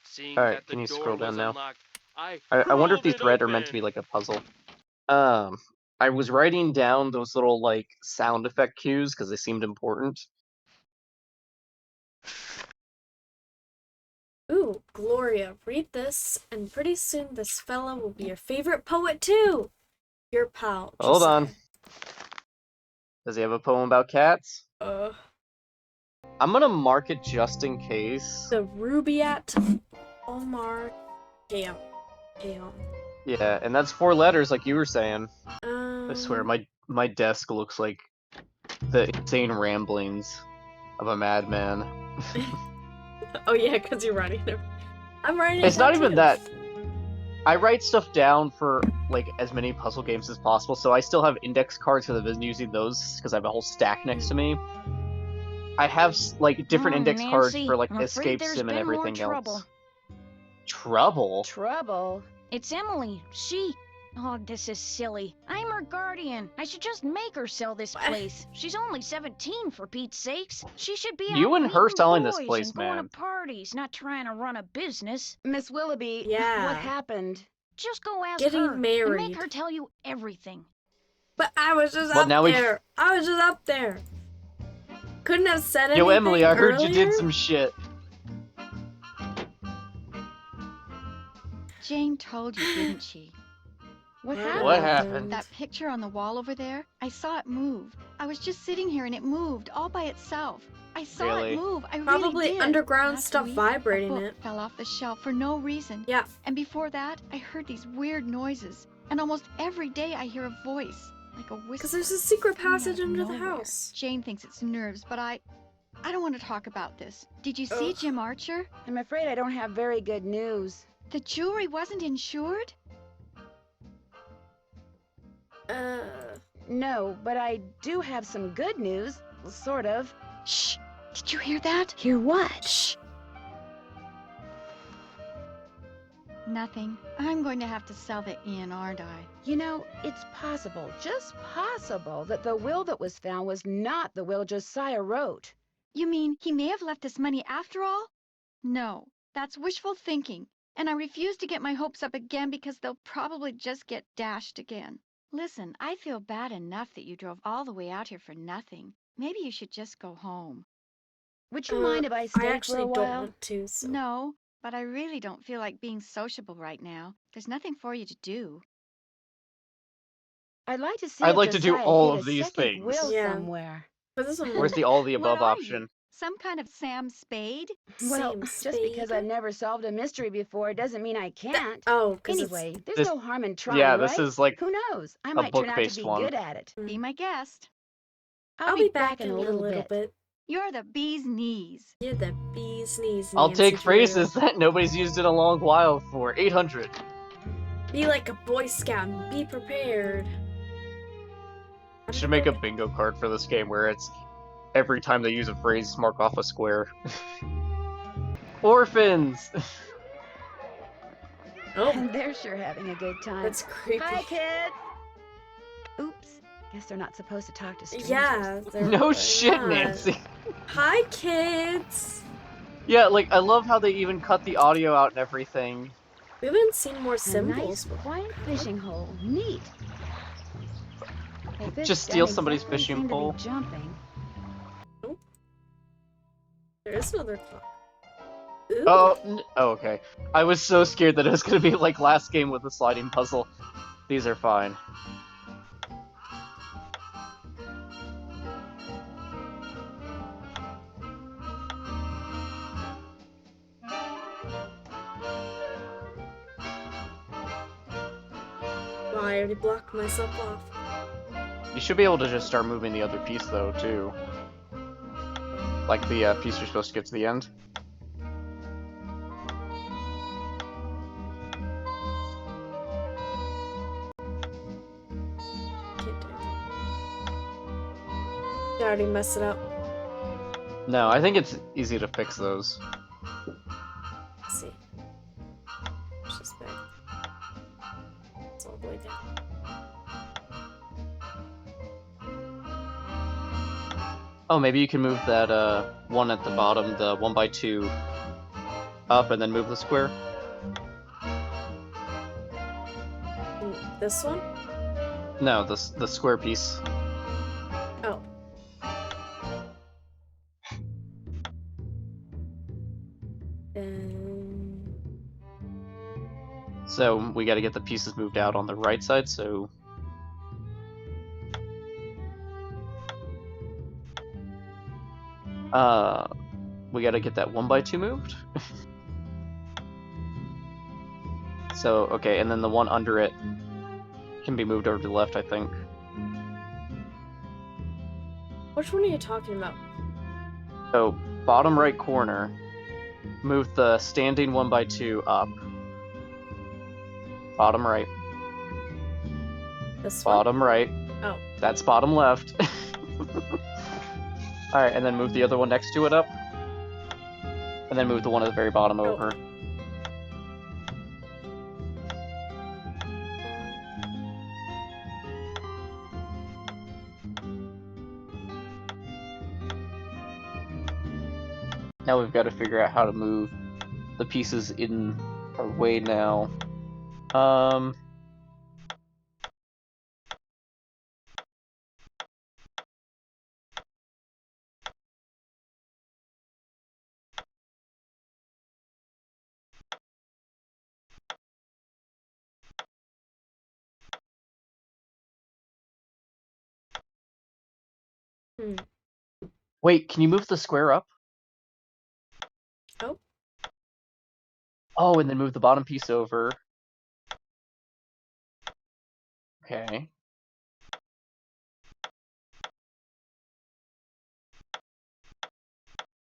Seeing Alright, that the can you door scroll down was now? unlocked, I wonder if hurled these it red are meant to be open. like a puzzle. I was writing down those little like sound effect cues because they seemed important. Ooh, Gloria, read this, and pretty soon this fella will be your favorite poet too. Your pal. Hold Josiah. on. Does he have a poem about cats? I'm gonna mark it just in case. The Rubaiyat Omar Khayyam. Yeah, and that's 4 letters like you were saying. I swear, Um, my desk looks like the insane ramblings of a madman. Oh yeah, because you're writing it. I'm writing it. It's not down even too. that. I write stuff down for like as many puzzle games as possible, so I still have index cards because I've been using those because I have a whole stack next to me. I have like different index cards Nancy, for like I'm afraid Escape there's Sim and been more everything trouble. else. Trouble? Trouble? It's Emily. She... Oh, this is silly. I'm her guardian. I should just make her sell this place. She's only 17, for Pete's sakes. She should be You out and her meeting selling this boys place, and going man. to parties, not trying to run a business. Miss Willoughby, Yeah. what happened? Just go ask Getting her and married. make her tell you everything. But I was just Well, up now we- there. I was just up there. Couldn't have said anything Yo, Emily, I heard you did earlier? some shit. Jane told you, didn't she? What What happened? That picture on the wall over there, I saw it move. I was just sitting here and it moved all by itself. I saw Really? it move. I Probably really did. underground Last stuff week, vibrating a book it. fell off the shelf for no reason. Yeah. And before that, I heard these weird noises. And almost every day I hear a voice, like a whisper. Because there's a secret coming out passage of under the nowhere. house. Jane thinks it's nerves, but I don't want to talk about this. Did you see Ugh. Jim Archer? I'm afraid I don't have very good news. The jewelry wasn't insured? No, but I do have some good news. Sort of. Shh! Did you hear that? Hear what? Shh! Nothing. I'm going to have to sell the inn, aren't I? You know, it's possible, just possible, that the will that was found was not the will Josiah wrote. You mean he may have left us money after all? No, that's wishful thinking, and I refuse to get my hopes up again because they'll probably just get dashed again. Listen, I feel bad enough that you drove all the way out here for nothing. Maybe you should just go home. Would you mind if I stayed I actually for a don't while? want to, so. No, but I really don't feel like being sociable right now. There's nothing for you to do. I'd like to see I'd if like to do Josiah all hid of a these second things. will Yeah. somewhere. But this one. Where's the all of the What above are you? option? Some kind of Sam Spade? Well, Sam just because Spade? I've never solved a mystery before doesn't mean I can't. Oh, because Anyway, there's This- no harm in trying, Yeah, right? this is like Who knows? I might turn out to book-based be one. good at it. Be my guest. I'll be back in a little bit. You're the bee's knees. You're the bee's knees. I'll Nancy take Drew. phrases that nobody's used in a long while for 800. Be like a Boy Scout and be prepared. Should make a bingo card for this game where it's every time they use a phrase, mark off a square. Orphans! Oh, They're sure having a good time. that's creepy. Hi, kids! Oops. Guess they're not supposed to talk to strangers. Yeah. No shit, not. Nancy. Hi, kids. Yeah, like, I love how they even cut the audio out and everything. We haven't seen more A symbols. nice, quiet fishing hole. Neat. The fish Just steal don't somebody's exactly fishing seem to be pole. Jumping. There is another clock. Ooh. Oh, okay. I was so scared that it was gonna be like last game with the sliding puzzle. These are fine. Well, I already blocked myself off. You should be able to just start moving the other piece, though, too. Like the piece you're supposed to get to the end. Can't do it. I already messed it up. No, I think it's easy to fix those. Let's see. Push this back. It's all the way down. Oh, maybe you can move that one at the bottom, the 1x2, up and then move the square. This one? No, the square piece. Oh. So we got to get the pieces moved out on the right side. So we got to get that 1x2 moved. So okay, and then the one under it can be moved over to the left, I think. Which one are you talking about? So bottom right corner, move the standing 1x2 up. Bottom right. This one? Bottom right. Oh. That's bottom left. Alright, and then move the other one next to it up. And then move the one at the very bottom over. Now we've got to figure out how to move the pieces in our way now. Wait, can you move the square up? Oh. Oh, and then move the bottom piece over. Okay.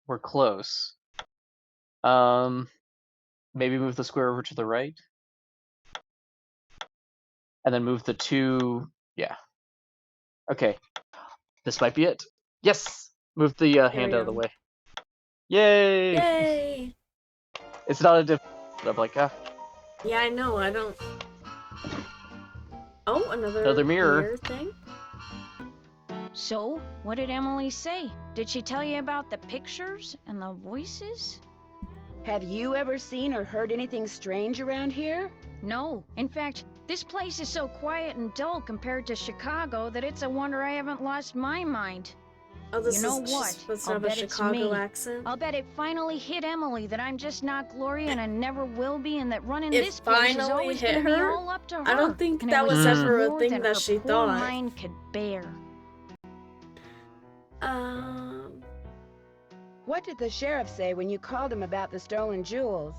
We're close. Maybe move the square over to the right. And then move the two... Yeah. Okay. This might be it. Yes! Move the hand out of the way. Yay! Yay! It's not a diff... I'm like, ah. Yeah, I know, I don't... Oh, another mirror thing? So, what did Emily say? Did she tell you about the pictures and the voices? Have you ever seen or heard anything strange around here? No. In fact, this place is so quiet and dull compared to Chicago that it's a wonder I haven't lost my mind. Oh, this you know is what? supposed to I'll have a bet it's Chicago me. accent. I'll bet it finally hit Emily that I'm just not Gloria and I never will be, and that running It this place is finally always hit gonna be her? all up to her. I don't think and that it was just ever a more thing than that her she poor thought. mind could bear. What did the sheriff say when you called him about the stolen jewels?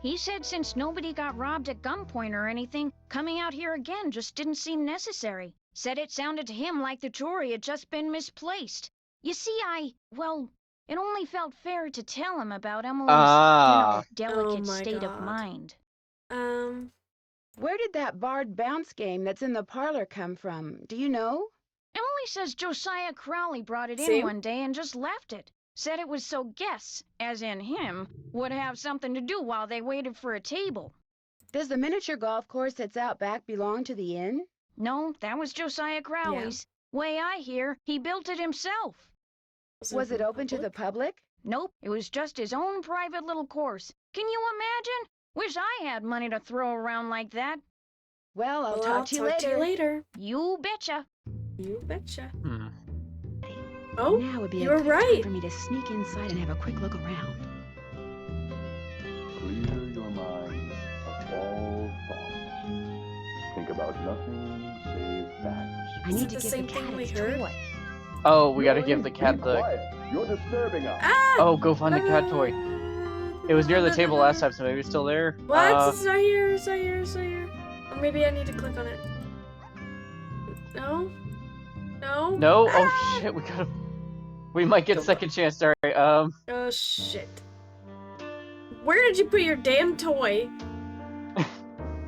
He said since nobody got robbed at gunpoint or anything, coming out here again just didn't seem necessary. Said it sounded to him like the jewelry had just been misplaced. You see, well, it only felt fair to tell him about Emily's, delicate state of mind. Where did that barred bounce game that's in the parlor come from? Do you know? Emily says Josiah Crowley brought it See? in one day and just left it. Said it was so guests, as in him, would have something to do while they waited for a table. Does the miniature golf course that's out back belong to the inn? No, that was Josiah Crowley's. Way I hear, he built it himself. Was it open to the public? Nope, it was just his own private little course. Can you imagine? Wish I had money to throw around like that. Well, I'll Well, talk to you later. You betcha. You betcha. Hmm. Oh, now would be you're a good right. time for me to sneak inside and have a quick look around. Clear your mind of all thoughts. Think about nothing save facts. I need to give the cat its toy. Oh, we gotta give the cat the... You're disturbing us. Oh, go find the cat toy. It was near the table last time, so maybe it's still there. What? It's not here, it's not here, it's not here. Or maybe I need to click on it. No? No? No? Oh shit, we might get second chance, sorry. Oh shit. Where did you put your damn toy?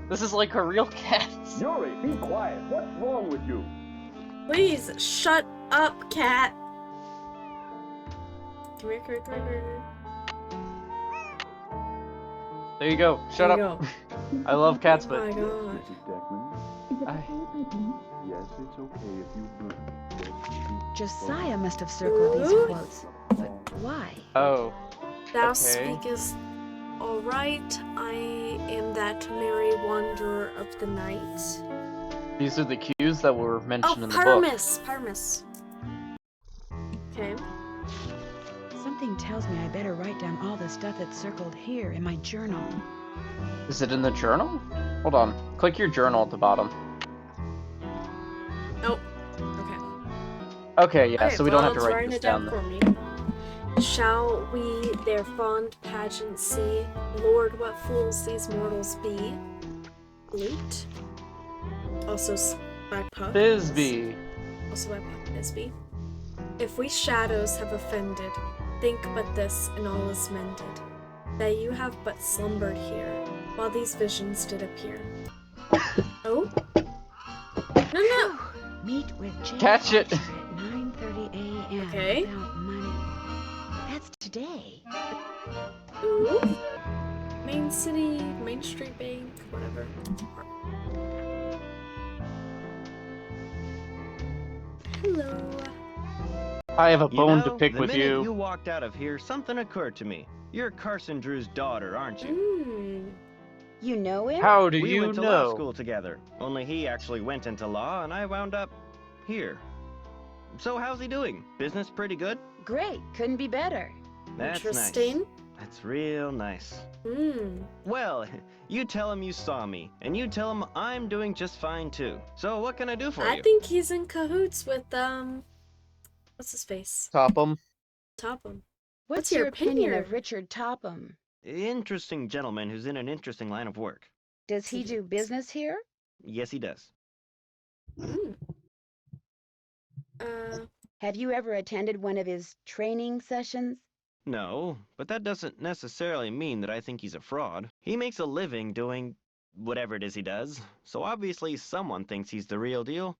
This is like a real cat. Yuri, be quiet. What's wrong with you? Please, shut up, cat. Come here, come here, come here, come here. There you go. Shut There you up. I love cats, but... Oh my god. Mrs. Deckman? Yes, it's okay if you... Josiah must have circled these quotes. But why? Oh. Thou okay. speakest alright. I am that merry wanderer of the night. These are the cues that were mentioned in the book. Parmis. Okay. Something tells me I better write down all the stuff that's circled here in my journal. Is it in the journal? Hold on. Click your journal at the bottom. Oh. Okay. Okay, yeah, so we don't have to well, write it's this writing down. it down for me. Shall we their fond pageant see? Lord, what fools these mortals be. Lute. Also by Puck. Bisbee. Also by Puck Bisbee. If we shadows have offended, think but this and all is mended. That you have but slumbered here, while these visions did appear. Oh? No. Meet with Jay Catch it. Archer at 9:30 a.m. Okay. About money. That's today. Ooh. Main City, Main Street Bank, whatever. Hello. I have a You bone know, to pick the with minute you. you walked out of here, something occurred to me. You're Carson Drew's daughter, aren't you? You know him? How do We you went to law know? school together. Only he actually went into law, and I wound up here. So how's he doing? Business pretty good? Great. Couldn't be better. That's Interesting. nice. That's real nice. Hmm. Well, you tell him you saw me, and you tell him I'm doing just fine too. So what can I do for I you? think he's in cahoots with what's his face? Topham. Topham. What's your opinion of Richard Topham? Interesting gentleman who's in an interesting line of work. Does he do business here? Yes, he does. Have you ever attended one of his training sessions? No, but that doesn't necessarily mean that I think he's a fraud. He makes a living doing whatever it is he does, so obviously someone thinks he's the real deal.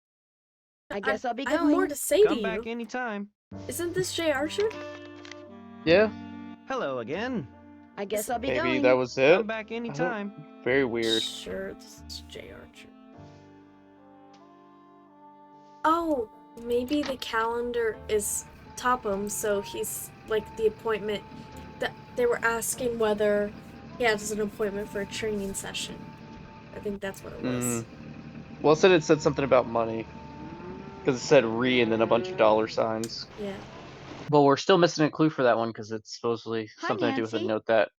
I guess I'll be I have going. more to say to Come you. back anytime. Isn't this Jay Archer? Yeah. Hello again. I guess I'll be Maybe going. that was it. Come back anytime. Very weird. Sure, this is Jay Archer. Oh, maybe the calendar is Topham, so he's like the appointment that they were asking whether he has an appointment for a training session. I think that's what it was. Well, it said something about money. Because it said re and then a bunch of dollar signs. Yeah. Well, we're still missing a clue for that one because it's supposedly Hi, something to do with a Nancy. note that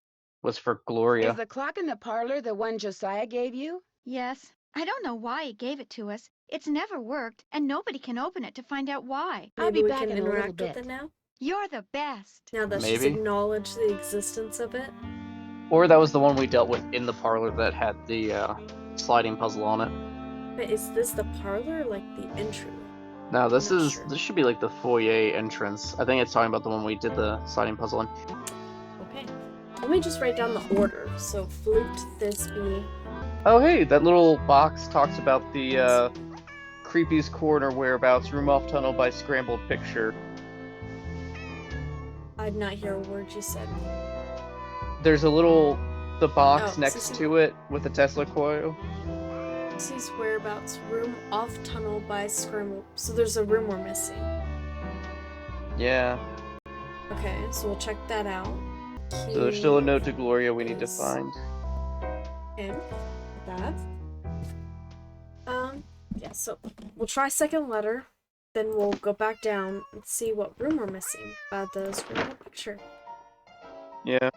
was for Gloria. Is the clock in the parlor the one Josiah gave you? Yes. I don't know why he gave it to us. It's never worked, and nobody can open it to find out why. I'll Maybe be we back can in a little interact bit. with it now. You're the best. Now that she's Maybe. acknowledged the existence of it. Or that was the one we dealt with in the parlor that had the sliding puzzle on it. But is this the parlor or like the entry? No, this I'm not is sure. this should be like the foyer entrance. I think it's talking about the one we did the sliding puzzle in. Okay. Let me just write down the order. So Flute, Thisbe. Oh hey, that little box talks about the Creepy's Corner whereabouts, room off tunnel by scrambled picture. I did not hear a word you said. There's the box Oh, next Sissy- to it with the Tesla coil. Sees whereabouts, room off tunnel by scramble. So there's a room we're missing. Yeah. Okay, so we'll check that out. So there's still a Key note to Gloria we need to is- find. Okay, that. Yeah, so we'll try second letter, then we'll go back down and see what room we're missing by the scramble picture. Yeah.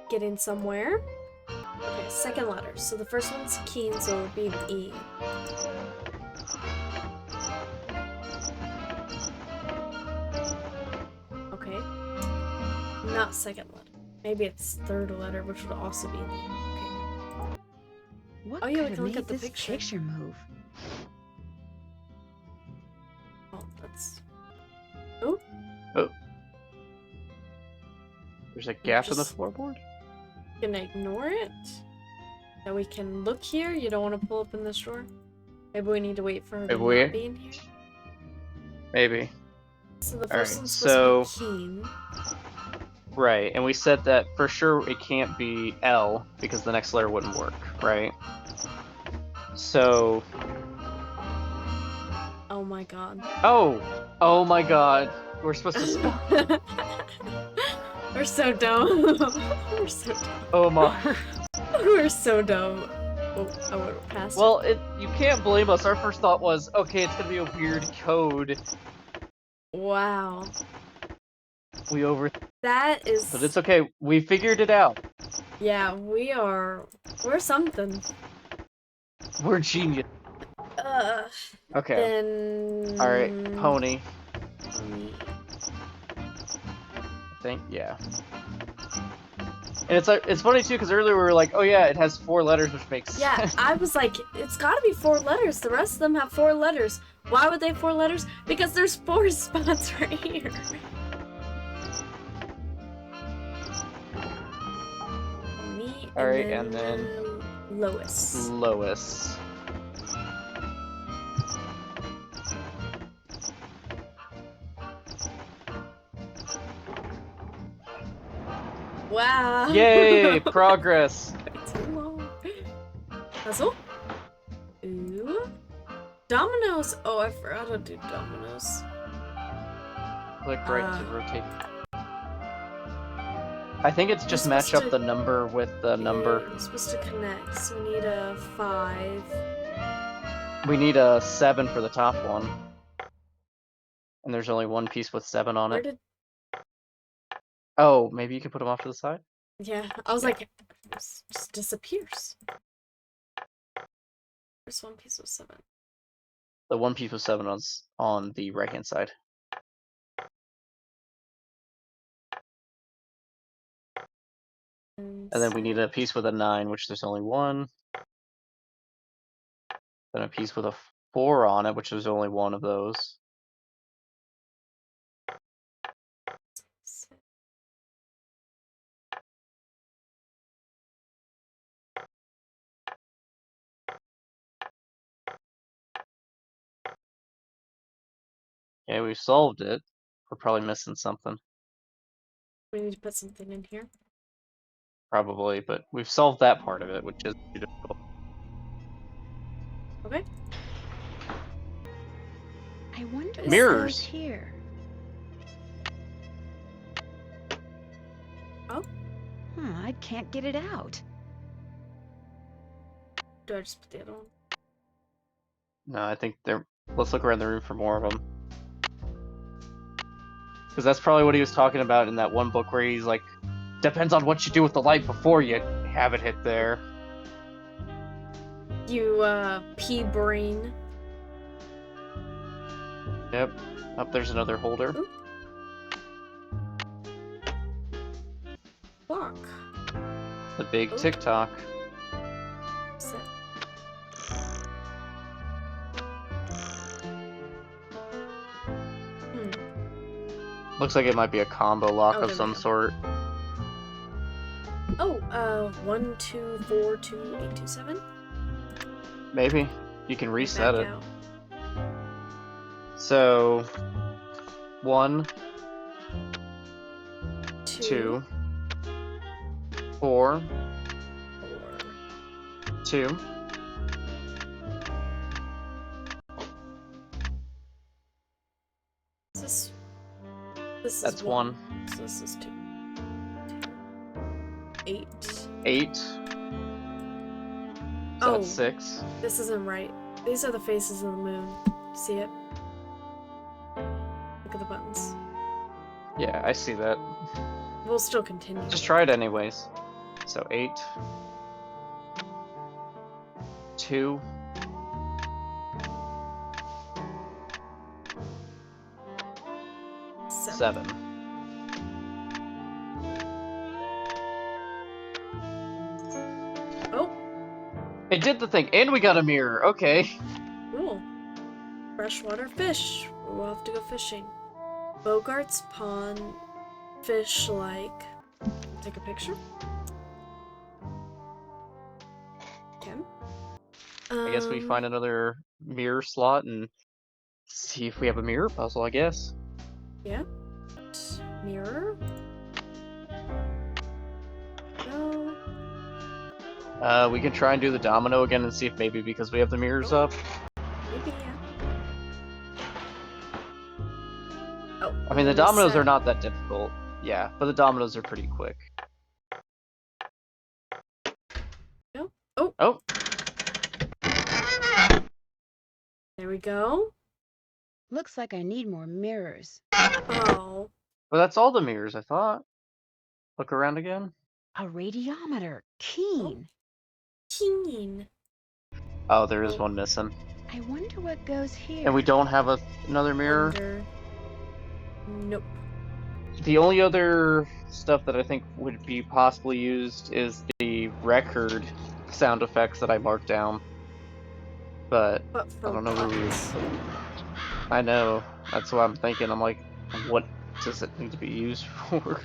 Getting somewhere. Okay, second letter. So the first one's keen, so it would be an E. Okay. Not second letter. Maybe it's third letter, which would also be an E. Okay. What Oh, yeah, we could can look have at the made this picture. move? Oh, that's... There's a gap in the Just- floorboard? Gonna ignore it. That we can look here. You don't want to pull up in this drawer. Maybe we need to wait for her to Maybe we- not be in here. Maybe. So the Alright, first one's supposed so- to be keen. Right, and we said that for sure it can't be L because the next letter wouldn't work, right? So, Oh my god. oh my god, we're supposed to spell. We're so dumb. We're so dumb. Oh my. We're so dumb. Oh, I would have passed. Well, you can't blame us. Our first thought was, okay, it's gonna be a weird code. Wow. We over, That is. but it's okay. We figured it out. Yeah, we're something. We're genius. Okay. Then. All right, pony. I think, yeah. And it's funny too because earlier we were like, oh yeah, it has 4 letters, which makes Yeah, sense. I was like, it's gotta be 4 letters. The rest of them have 4 letters. Why would they have 4 letters? Because there's 4 spots right here. Me All right, and then Lois. Lois. Wow. Yay! Progress. Too long. Puzzle? Ooh. Dominoes. Oh, I forgot to do dominoes. Click right to rotate. I think it's just match up the number with the number. You're supposed to connect, so we need a 5. We need a 7 for the top one. And there's only one piece with 7 on it. Oh, maybe you can put them off to the side? Yeah, I was like, it just disappears. There's one piece with 7. The one piece with 7 on the right-hand side. And then we need a piece with a 9, which there's only one. Then a piece with a 4 on it, which there's only one of those. Okay, we've solved it. We're probably missing something. We need to put something in here. Probably, but we've solved that part of it, which is beautiful. Okay. I wonder what Mirrors. goes here. Oh. I can't get it out. Do I just put the other one? No, I think they're... Let's look around the room for more of them. Because that's probably what he was talking about in that one book where he's like, depends on what you do with the light before you have it hit there. You, pea brain. Yep. Up there's another holder. Ooh. Block. The big TikTok. Set. Looks like it might be a combo lock of there some we go. sort. Oh, 1 2 4 2 8 2 7. Maybe. You can reset Back it. out. So... 1, 2 2, 4, 2. This That's is 1. So this is 2. 8. 8. So Oh. that's 6. This isn't right. These are the faces of the moon. See it? Look at the buttons. Yeah, I see that. We'll still continue. Just try it anyways. So 8. 2. 7. Oh, It did the thing, and we got a mirror. Okay. cool. Freshwater fish. We'll have to go fishing. Bogart's Pond. Fish like. Take a picture. Okay. I guess we find another mirror slot and see if we have a mirror puzzle, I guess. Yeah. Mirror. No. We can try and do the domino again and see if maybe because we have the mirrors up. Maybe, yeah. Oh. I mean, the dominoes are not that difficult. Yeah, but the dominoes are pretty quick. No. Oh. Oh. There we go. Looks like I need more mirrors. Oh. Well, that's all the mirrors, I thought. Look around again. A radiometer. Keen. Keen. Oh, there is one missing. I wonder what goes here. And we don't have another mirror. Under. Nope. The only other stuff that I think would be possibly used is the record sound effects that I marked down. But I don't know where we... I know. That's what I'm thinking. I'm like, what does it need to be used for?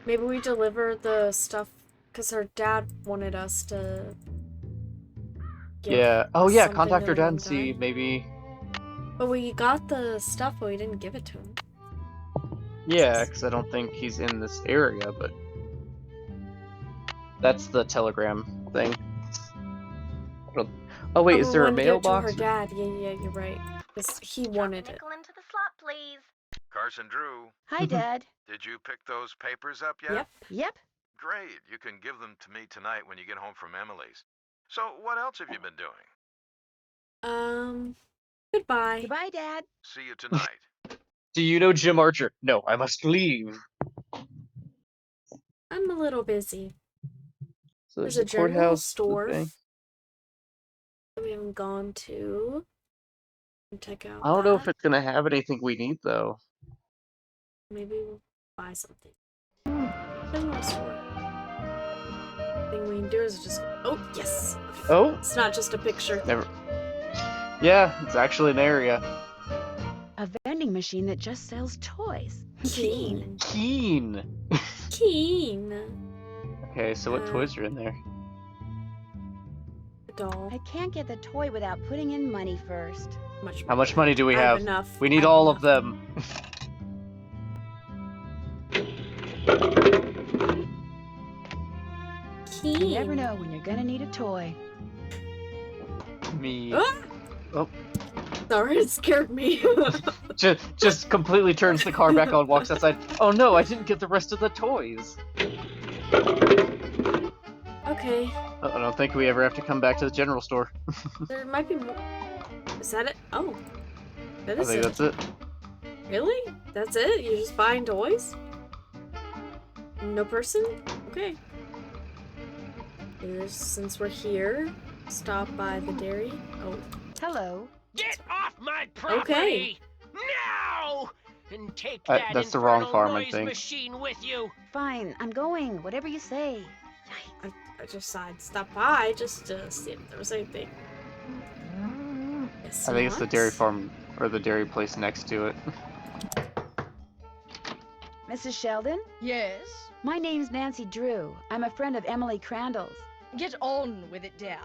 Maybe we deliver the stuff because her dad wanted us to. Yeah. Oh yeah, something contact to her dad them and see done. maybe... But we got the stuff, but we didn't give it to him. Yeah, because I don't think he's in this area, but That's the telegram thing. Oh wait, is there a wanted to give it to mailbox? her dad. Yeah, you're right. Because he wanted it. into the slot, please. Carson Drew, Hi, Dad. did you pick those papers up yet? Yep. Yep. Great. You can give them to me tonight when you get home from Emily's. So, what else have you been doing? Goodbye. Goodbye, Dad. See you tonight. Do you know Jim Archer? No, I must leave. I'm a little busy. So There's the a general courthouse, store thing. that we haven't gone to. Check out. I don't know if that. it's gonna have anything we need though. Maybe we'll buy something. General store. Thing we can do is just. Oh yes. Oh, It's not just a picture. never. Yeah, it's actually an area. A vending machine that just sells toys. Keen. Keen. Keen. Okay, so what toys are in there? A doll. I can't get the toy without putting in money first. How much money do we I have have? enough. We need I have all enough. of them. You Keen. never know when you're gonna need a toy. Me. Ah! Oh, Sorry, it scared me. just completely turns the car back on, walks outside. Oh no, I didn't get the rest of the toys. Okay. I don't think we ever have to come back to the general store. There might be more. Is that it? Oh. That I is think it. that's it. Really? That's it? You're just buying toys? No person? Okay. Here's, since we're here, stop by the dairy. Oh. Hello. Get off my property! Okay. Now! And take that That's the wrong infernal farm, I noise think. machine with you. Fine, I'm going. Whatever you say. I just I'd stop by just to see if there was anything. Guess I think it's the dairy not. farm or the dairy place next to it. Mrs. Sheldon? Yes? My name's Nancy Drew. I'm a friend of Emily Crandall's. Get on with it, dear.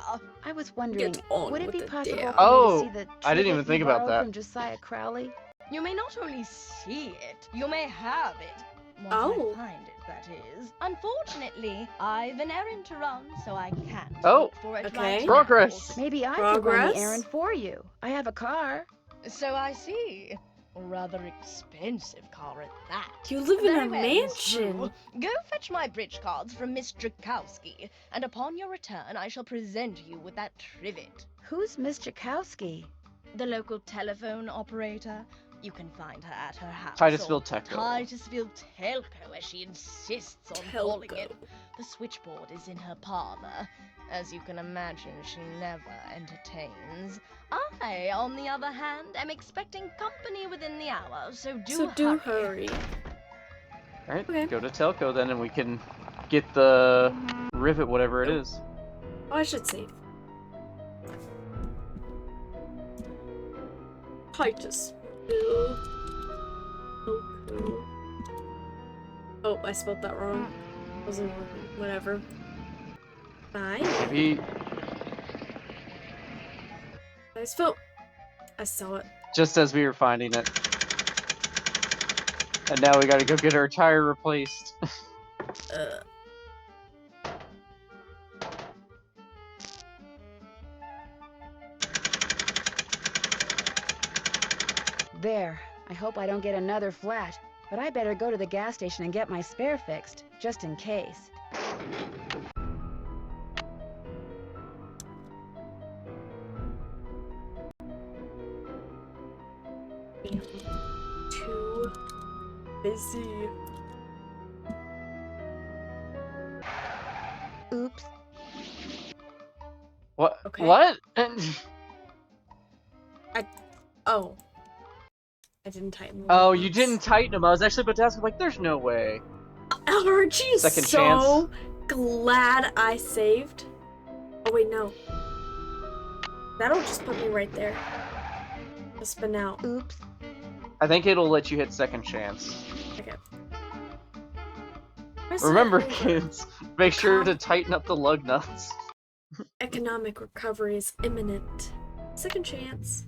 I was wondering, Get on would it with be it, possible dear. for Oh, me to see the I didn't trivet even think you about borrowed that. from Josiah Crowley? You may not only see it, you may have it. Once Oh. I find it, that is. Unfortunately, I've an errand to run, so I can't Oh. look for it Okay. right now. Progress. Maybe I could run Progress? the errand for you. I have a car. So I see. A rather expensive car at that. You live in Very a well, Miss mansion. Drew. Go fetch my bridge cards from Miss Drakowski, and upon your return I shall present you with that trivet. Who's Miss Jakowski? The local telephone operator. You can find her at her house. Titusville or Telco. Titusville Telco, as she insists on calling it. The switchboard is in her parlor. As you can imagine, she never entertains. I, on the other hand, am expecting company within the hour, so do hurry. Alright, Okay. go to Telco then and we can get the rivet, whatever it is. Oh, I should save. Titus. Oh, I spelled that wrong. Wasn't working. Whatever. Bye. Maybe I spelled. I saw it. just as we were finding it. And now we gotta go get our tire replaced. There. I hope I don't get another flat. But I better go to the gas station and get my spare fixed, just in case. Too busy. Oops. What? Okay. What? Oh. I didn't tighten the Oh, locks. you didn't tighten them. I was actually about to ask him, like, there's no way. Archie is Second so glad I saved. Oh wait, no. That'll just put me right there. Just spin out. Oops. I think it'll let you hit second chance. Okay. Remember, kids, make sure to tighten up the lug nuts. Economic recovery is imminent. Second chance.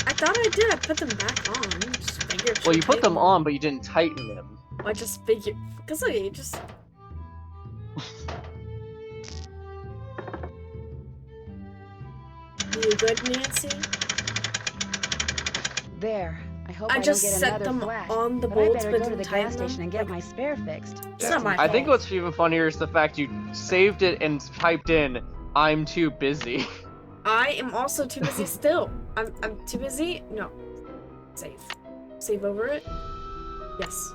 I thought I did. I put them back on. Just figured. Well, you put them on, but you didn't tighten them. I just figured because I just. You good, Nancy? There. I hope I I don't just get set another them flat. on the but I bolts, better but go to didn't the tighten gas station them. and get Like, my spare fixed. it's not my I think fault. what's even funnier is the fact you saved it and typed in, "I'm too busy." I am also too busy still. I'm too busy. No. Save. Save over it. Yes.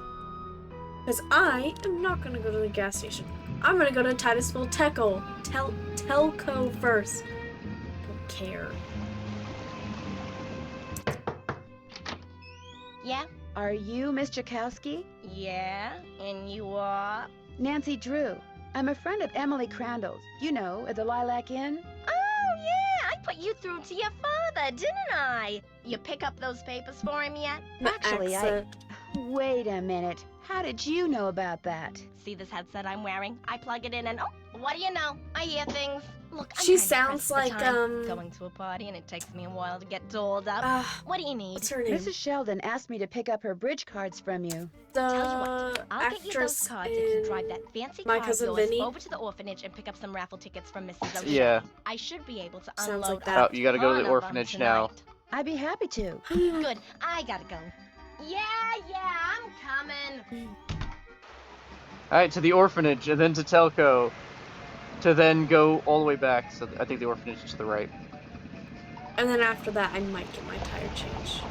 Because I am not gonna go to the gas station. I'm gonna go to Titusville Telco first. Don't care. Yeah? Are you Miss Jakowski? Yeah? And you are? Nancy Drew. I'm a friend of Emily Crandall's. You know, at the Lilac Inn. Oh, yeah! I put you through to your father, didn't I? You pick up those papers for him yet? Actually, Wait a minute. How did you know about that? See this headset I'm wearing? I plug it in and what do you know? I hear things. Look, I'm She kinda sounds pressed for like, time. Going to a party and it takes me a while to get dolled up. What do you need? What's her name? Mrs. Sheldon asked me to pick up her bridge cards from you. Tell you what, I'll get you those actress cards if you drive that fancy My car of Cousin yours Vinny. over to the orphanage and pick up some raffle tickets from Mrs. O'Shea. Yeah. I should be able to Sounds unload like that. Oh, you gotta go to ton the of orphanage them now. tonight. I'd be happy to. Good, I gotta go. Yeah, I'm coming. Alright, to the orphanage, and then to Telco, to then go all the way back. So I think the orphanage is to the right. And then after that, I might get my tire changed.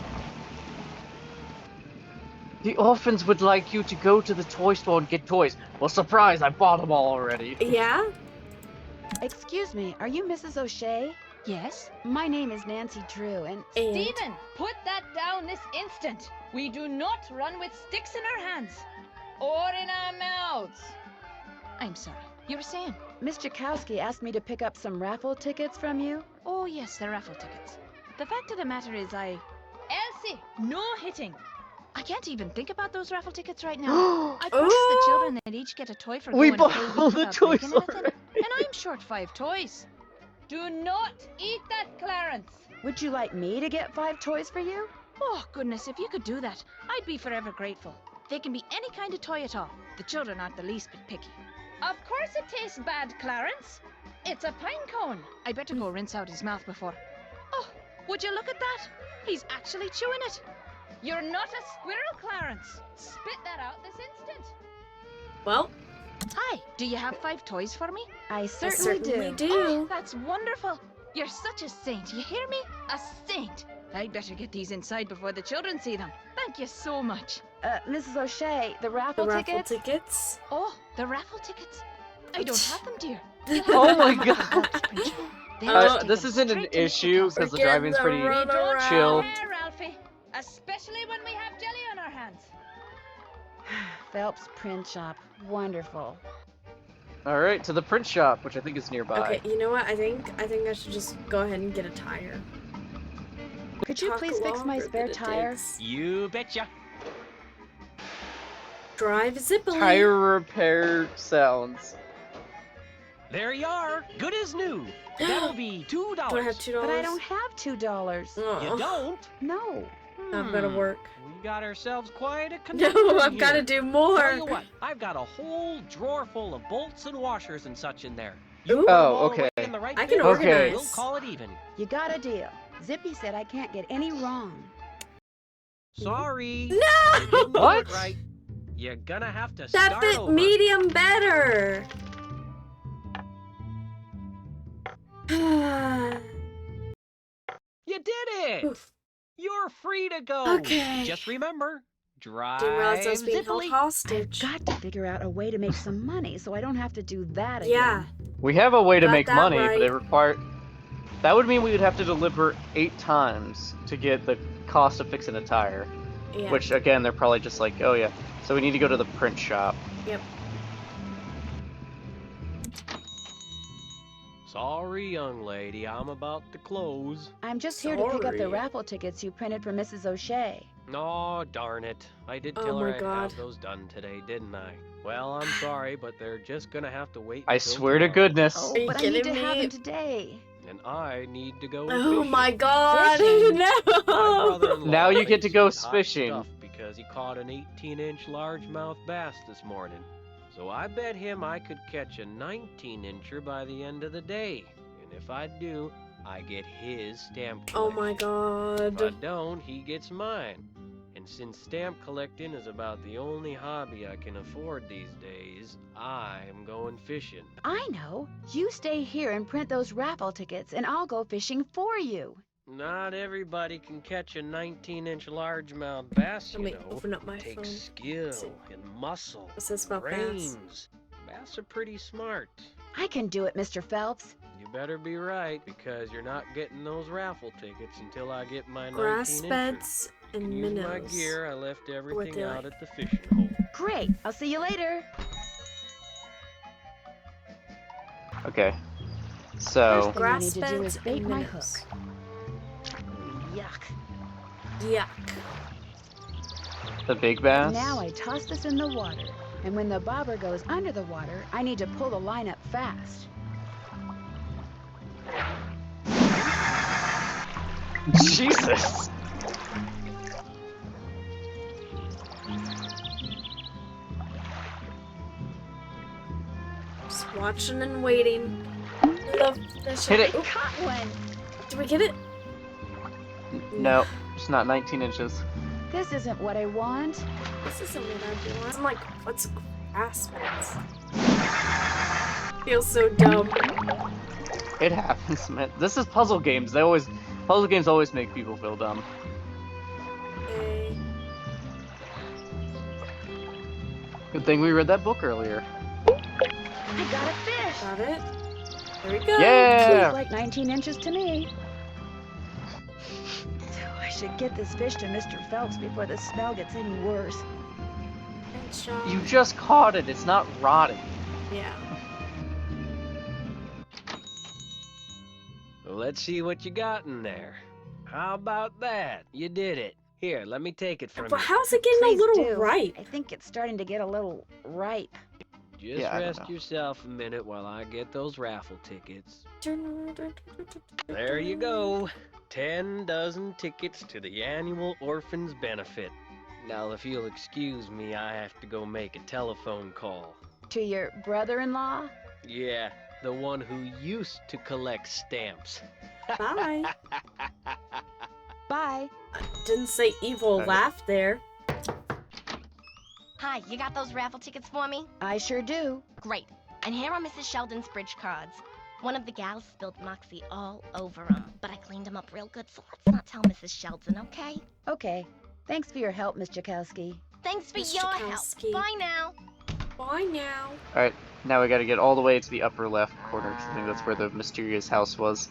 The orphans would like you to go to the toy store and get toys. Well, surprise, I bought them all already. Yeah? Excuse me, are you Mrs. O'Shea? Yes? My name is Nancy Drew, and... Stephen, put that down this instant. We do not run with sticks in our hands. Or in our mouths. I'm sorry. You were saying? Miss Jakowski asked me to pick up some raffle tickets from you. Oh, yes, the raffle tickets. The fact of the matter is Elsie, no hitting. I can't even think about those raffle tickets right now. I promised the children they'd each get a toy for We going bought a full all week the without toys breaking anything. already. And I'm short 5 toys. Do not eat that, Clarence. Would you like me to get 5 toys for you? Oh, goodness, if you could do that, I'd be forever grateful. They can be any kind of toy at all. The children aren't the least bit picky. Of course it tastes bad, Clarence. It's a pine cone. I better go rinse out his mouth before... Oh, would you look at that? He's actually chewing it. You're not a squirrel, Clarence. Spit that out this instant. Well. Hi, do you have 5 toys for me? I certainly do. Oh, that's wonderful. You're such a saint, you hear me? A saint. I'd better get these inside before the children see them. Thank you so much. Mrs. O'Shea, the raffle tickets? Oh, the raffle tickets? I don't have them, dear. Oh my god! This isn't an issue because the driving's pretty chill. Care, Ralphie. Especially when we have jelly on our hands. Phelps Print Shop. Wonderful. Alright, to the print shop, which I think is nearby. Okay, you know what? I think I should just go ahead and get a tire. Could you please fix my spare tire? You betcha. Drive zippily. Tire repair sounds. There you are. Good as new. That'll be $2. Do I have $2? But I don't have $2. You don't? No. I've got to work. We got ourselves quite a No, conundrum I've got to here. do more. Tell you what, I've got a whole drawer full of bolts and washers and such in there. Ooh. You put 'em all Oh, okay. away in the right I can bin, organize. We'll call it even. You got a deal. Zippy said I can't get any wrong. Sorry. No! You didn't do What? it right. You're gonna have to That start fit over. medium better. You did it! Oof. You're free to go. Okay. Just remember, drive Didn't realize I was being held zippily. I've hostage. got to figure out a way to make some money so I don't have to do that again. Yeah. We have a way to Got make that money, right. but it require. That would mean we would have to deliver 8 times to get the cost of fixing a tire. Yeah. Which, again, they're probably just like, oh yeah. So we need to go to the print shop. Yep. Sorry, young lady, I'm about to close. I'm just here to pick up the Sorry. raffle tickets you printed for Mrs. O'Shea. Oh, darn it. I did Oh tell her my I'd God. have those done today, didn't I? Well, I'm sorry, but they're just gonna have to wait I until swear to tomorrow. goodness. Oh, Are you but I need to kidding have me? them today. And I need to go Oh fishing. my god. Fishing? My No. brother-in-law Now you get to thinks go he's hot fishing. stuff because he caught an 18-inch largemouth bass this morning. So I bet him I could catch a 19-incher by the end of the day. And if I do, I get his stamp Oh collection. my If I god. don't, he gets mine. And since stamp collecting is about the only hobby I can afford these days, I'm going fishing. I know. You stay here and print those raffle tickets, and I'll go fishing for you. Not everybody can catch a 19-inch largemouth bass, Let you me know. open up my Takes phone. skill and muscle, What's this about bass? brains. Bass are pretty smart. I can do it, Mr. Phelps. You better be right, because you're not getting those raffle tickets until I get my 19 Grass inches. beds You and can use my minnows. gear. I left everything they out like? at the fishing hole. Great. I'll see you later. Okay. So, First thing I need to do Grass is beds bait and my minnows. hook. Yuck. Yuck. the big bass. Now I toss this in the water, and when the bobber goes under the water, I need to pull the line up fast. Jesus. Just watching and waiting. Love this. Hit it. Oop. Caught one. Did we get it? No, it's not 19 inches. This isn't what I want. This isn't what I want. I'm like, what's grass beds? Feels so dumb. It happens, man. This is puzzle games. Puzzle games always make people feel dumb. Okay. Good thing we read that book earlier. I got a fish. Got it. There we go. Yeah! Looks like 19 inches to me. I should get this fish to Mr. Phelps before the smell gets any worse. Thanks, John. You just caught it. It's not rotting. Yeah. Well, let's see what you got in there. How about that? You did it. Here, let me take it from But you. how's it getting Please a little do. ripe? I think it's starting to get a little ripe. Just Yeah, I don't rest know. yourself a minute while I get those raffle tickets. There you go. 10 dozen tickets to the annual Orphans Benefit. Now, if you'll excuse me, I have to go make a telephone call. To your brother-in-law? Yeah, the one who used to collect stamps. Bye. Bye. Didn't say evil Okay. laugh there. Hi, you got those raffle tickets for me? I sure do. Great. And here are Mrs. Sheldon's bridge cards. One of the gals spilled Moxie all over 'em, but I cleaned 'em up real good, so let's not tell Mrs. Sheldon, okay? Okay. Thanks for your help, Miss Jakowski. Thanks for Miss your Jakowski. help. Bye now. Bye now. Alright, now we gotta get all the way to the upper left corner, 'cause I think that's where the mysterious house was.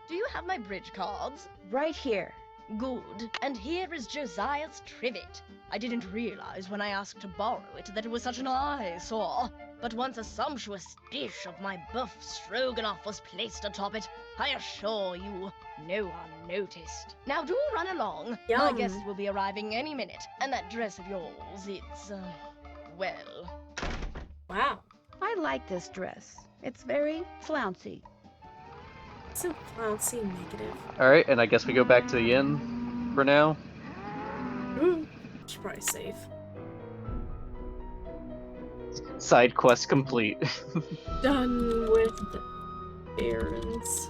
Do you have my bridge cards? Right here. Good. And here is Josiah's trivet. I didn't realize when I asked to borrow it that it was such an eyesore. But once a sumptuous dish of my buff stroganoff was placed atop it, I assure you, no one noticed. Now do run along. My Yum. guest will be arriving any minute, and that dress of yours, it's, well. Wow. I like this dress. It's very flouncy. Isn't flouncy negative? Alright, and I guess we go back to the inn for now. Should probably save. Side quest complete. Done with the errands.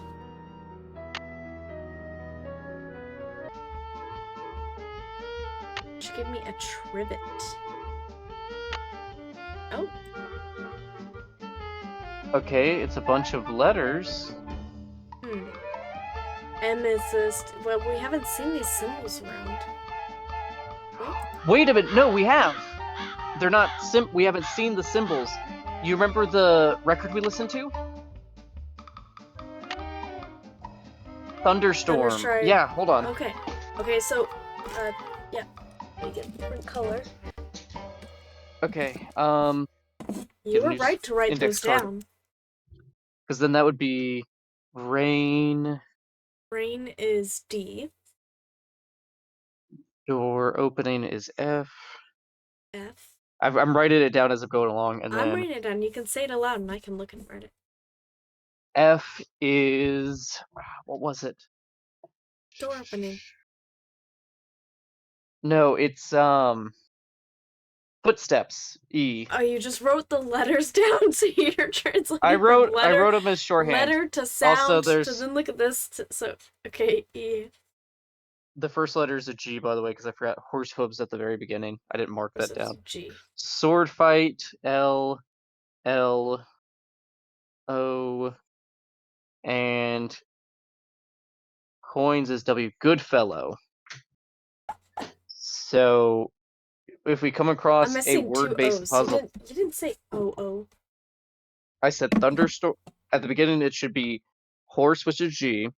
Should give me a trivet. Oh, Okay, it's a bunch of letters. M is this. Well, we haven't seen these symbols around. Wait a minute, no, we have! They're not we haven't seen the symbols. You remember the record we listened to? Thunderstorm. Thunderstrike. Yeah, hold on. Okay. Okay, so, yeah. We get a different color. Okay, You were Use right to write index those card. down. because then that would be rain, Rain is D. door opening is F. F. I'm writing it down as I'm going along, and I'm then writing it down. You can say it aloud and I can look and write it. F is, what was it? Door opening. No, it's Footsteps. E. Oh, you just wrote the letters down, so you're translating I wrote letter, them as shorthand. letter to sound. Also, there's to then look at this. So okay, E. the first letter is a G, by the way, because I forgot horse hooves at the very beginning. I didn't mark that down. G. Sword fight. L. L. O. And coins is W. Goodfellow. So if we come I'm across a missing two word-based O's. puzzle, You didn't say O. I said thunderstorm. At the beginning, it should be horse, which is G.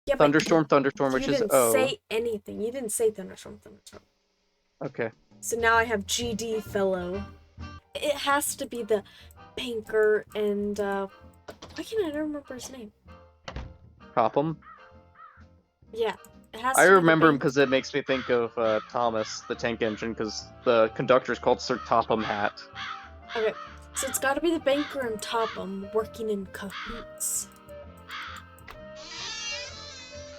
Yeah, Thunderstorm, which is O. You didn't say anything. You didn't say thunderstorm. Okay. So now I have GD fellow. It has to be the banker and why can't I not remember his name? Topham. Yeah, it has. I to be the remember him banker. because it makes me think of Thomas, the tank engine, because the conductor's called Sir Topham Hatt. Okay, so it's got to be the banker and Topham working in cahoots.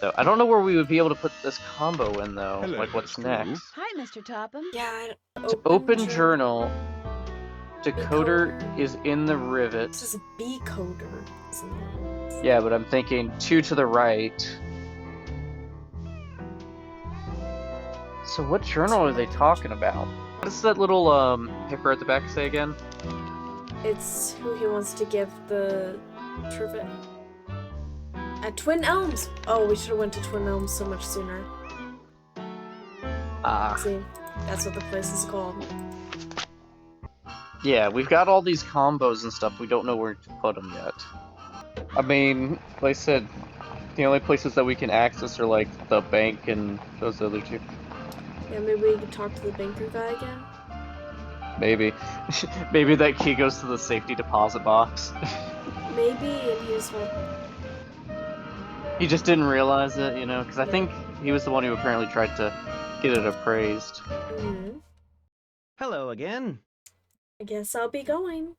So I don't know where we would be able to put this combo in, though. Hello, like, what's Miss next? Hi, Mr. Topham. Yeah. Open journal. Decoder is in the rivet. This is a B coder. Isn't it? Yeah, but I'm thinking 2 to the right. So what journal are they talking about? What does that little paper at the back say again? It's who he wants to give the trivet. At Twin Elms. Oh, we should have went to Twin Elms so much sooner. See, that's what the place is called. Yeah, we've got all these combos and stuff. We don't know where to put them yet. I mean, like I said, the only places that we can access are like the bank and those other two. Yeah, maybe we could talk to the banker guy again. Maybe. Maybe that key goes to the safety deposit box. Maybe, and he was one. He just didn't realize it, you know, because I think he was the one who apparently tried to get it appraised. Mm-hmm. Hello again. I guess I'll be going.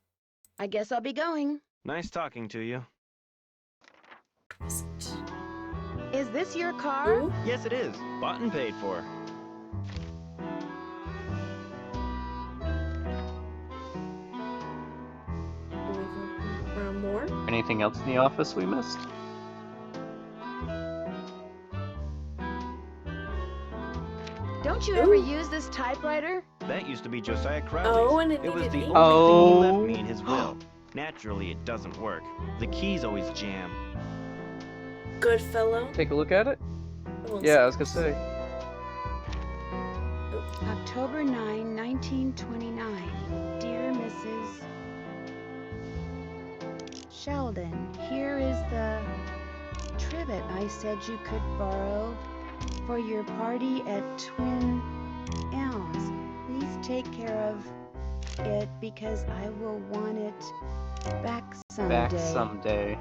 I guess I'll be going. Nice talking to you. Is this your car? Yes, it is. Bought and paid for. More? Anything else in the office we missed? Don't you ever use this typewriter? That used to be Josiah Crowley's. Oh, and it was needed the ink. only thing he left me in his will. Naturally, it doesn't work. The keys always jam. Good fellow. Take a look at it? Yeah, I was gonna say. October 9, 1929. Dear Mrs. Sheldon, here is the trivet I said you could borrow for your party at Twin Elms. Please take care of it because I will want it back someday. Back someday.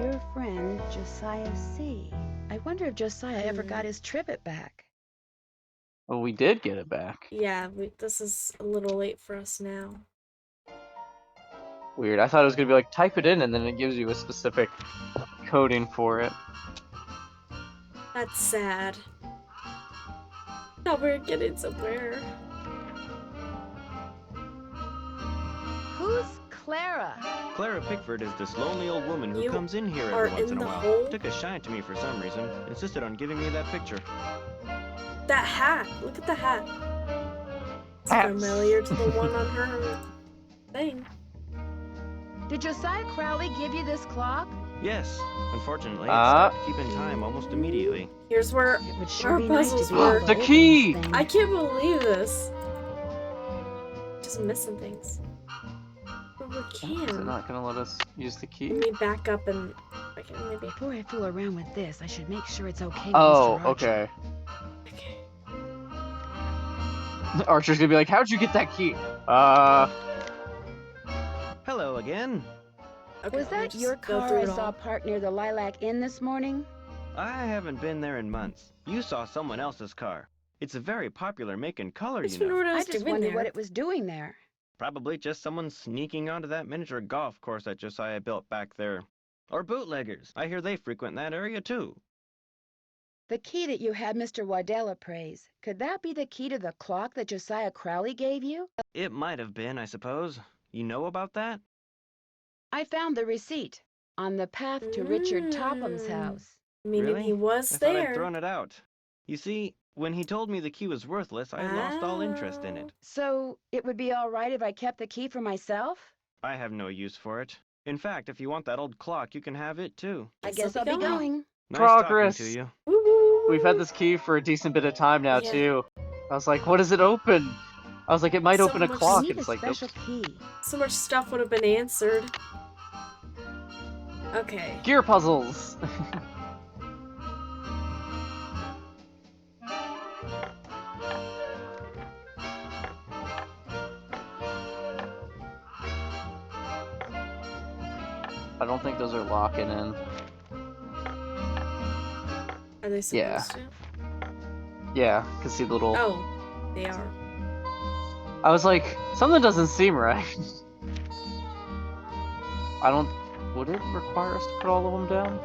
Your friend, Josiah C. I wonder if Josiah ever got his trivet back. Well, we did get it back. Yeah, this is a little late for us now. Weird. I thought it was gonna be like, type it in and then it gives you a specific coding for it. That's sad. Now we're getting somewhere. Who's Clara? Clara Pickford is this lonely old woman who You comes in here are every once in in a the while. hole? Took a shine to me for some reason. Insisted on giving me that picture. That hat. Look at the hat. It's familiar to the one on her thing. Did Josiah Crowley give you this clock? Yes. Unfortunately, it stopped keeping time almost immediately. Here's where It would sure our be nice to puzzles be were. able to The open key! this thing. I can't believe this. Just missing things. But we Is it can. not gonna let us use the key? Let me back up and okay, maybe. Before I fool around with this, I should make sure it's okay with Oh, Mr. Archer. okay. Archer's gonna be like, how'd you get that key? Hello again. Okay, Was let me that just your go car through I it saw all. parked near the Lilac Inn this morning? I haven't been there in months. You saw someone else's car. It's a very popular make and color, I just you know. wondered what I I was just doing wondered there. what it was doing there. Probably just someone sneaking onto that miniature golf course that Josiah built back there. Or bootleggers. I hear they frequent that area too. The key that you had Mr. Waddell appraise, could that be the key to the clock that Josiah Crowley gave you? It might have been, I suppose. You know about that? I found the receipt on the path to Richard Topham's house. Meaning Really? he was I there. thought I'd thrown it out. You see, when he told me the key was worthless, I lost all interest in it. So it would be all right if I kept the key for myself? I have no use for it. In fact, if you want that old clock, you can have it too. I guess I'll be going. Nice Progress. talking to you. We've had this key for a decent bit of time now, Yeah. too. I was like, what does it open? I was like, it might So open a much- clock. I need And it's a like, nope. special key. So much stuff would have been answered. Okay. Gear puzzles. I don't think those are locking in. Are they supposed Yeah. to? Yeah, can see the little. Oh, they are. I was like, something doesn't seem right. I don't. Would it require us to put all of them down?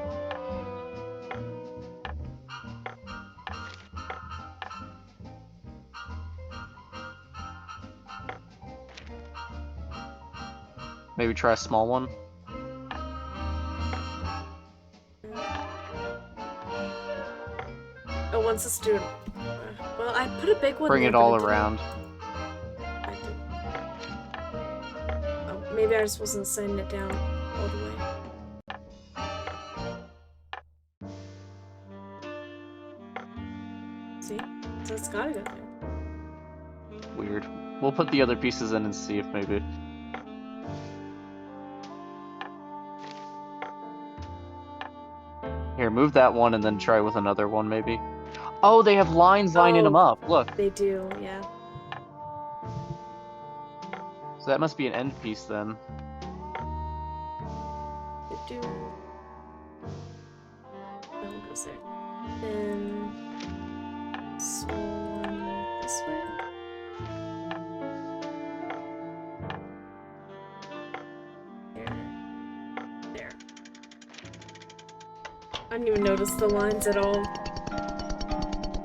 Maybe try a small one. Oh, once a student. Well, I put a big one Bring there, it but all didn't- around. I didn't. Oh, maybe I just wasn't setting it down all the way. See? So it's gotta go there. Weird. We'll put the other pieces in and see if maybe. Here, move that one and then try with another one maybe. Oh, they have lines lining them up. Look. They do, yeah. So that must be an end piece then. They do. That one goes there. Then this one this way. There. I didn't even notice the lines at all.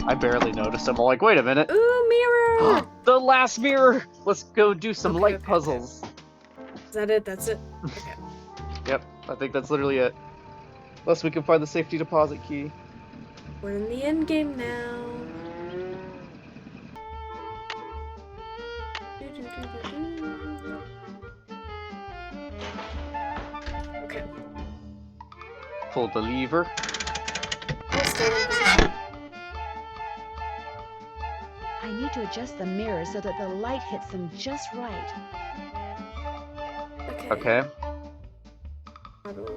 I barely noticed them. I'm like, wait a minute. Ooh, mirror! The last mirror! Let's go do some light puzzles. Is that it? That's it? Okay. Yep, I think that's literally it. Unless we can find the safety deposit key. We're in the end game now. Okay. Pull the lever. I need to adjust the mirror so that the light hits them just right. Okay.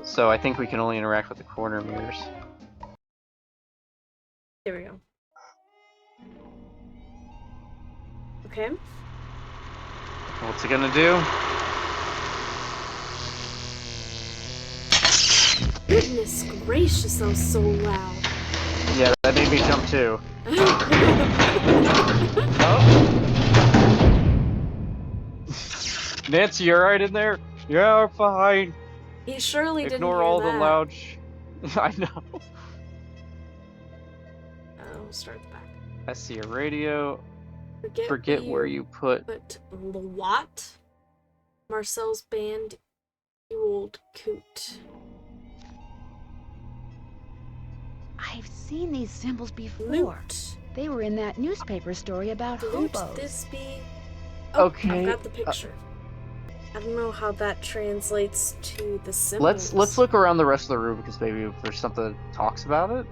So I think we can only interact with the corner mirrors. There we go. Okay. What's it gonna do? Goodness gracious, that was so loud. Yeah, that made me jump too. Nancy, you alright in there? Yeah, I'm fine. He surely didn't Ignore hear all that. the loud I know. We'll start at the back. I see a radio. Forget, Forget where you put. what? Marcel's band, you old coot. I've seen these symbols before. Loot. They were in that newspaper story about Loot hobos. this be. Oh, Okay, I've got the picture. I don't know how that translates to the symbols. Let's look around the rest of the room because maybe if there's something that talks about it.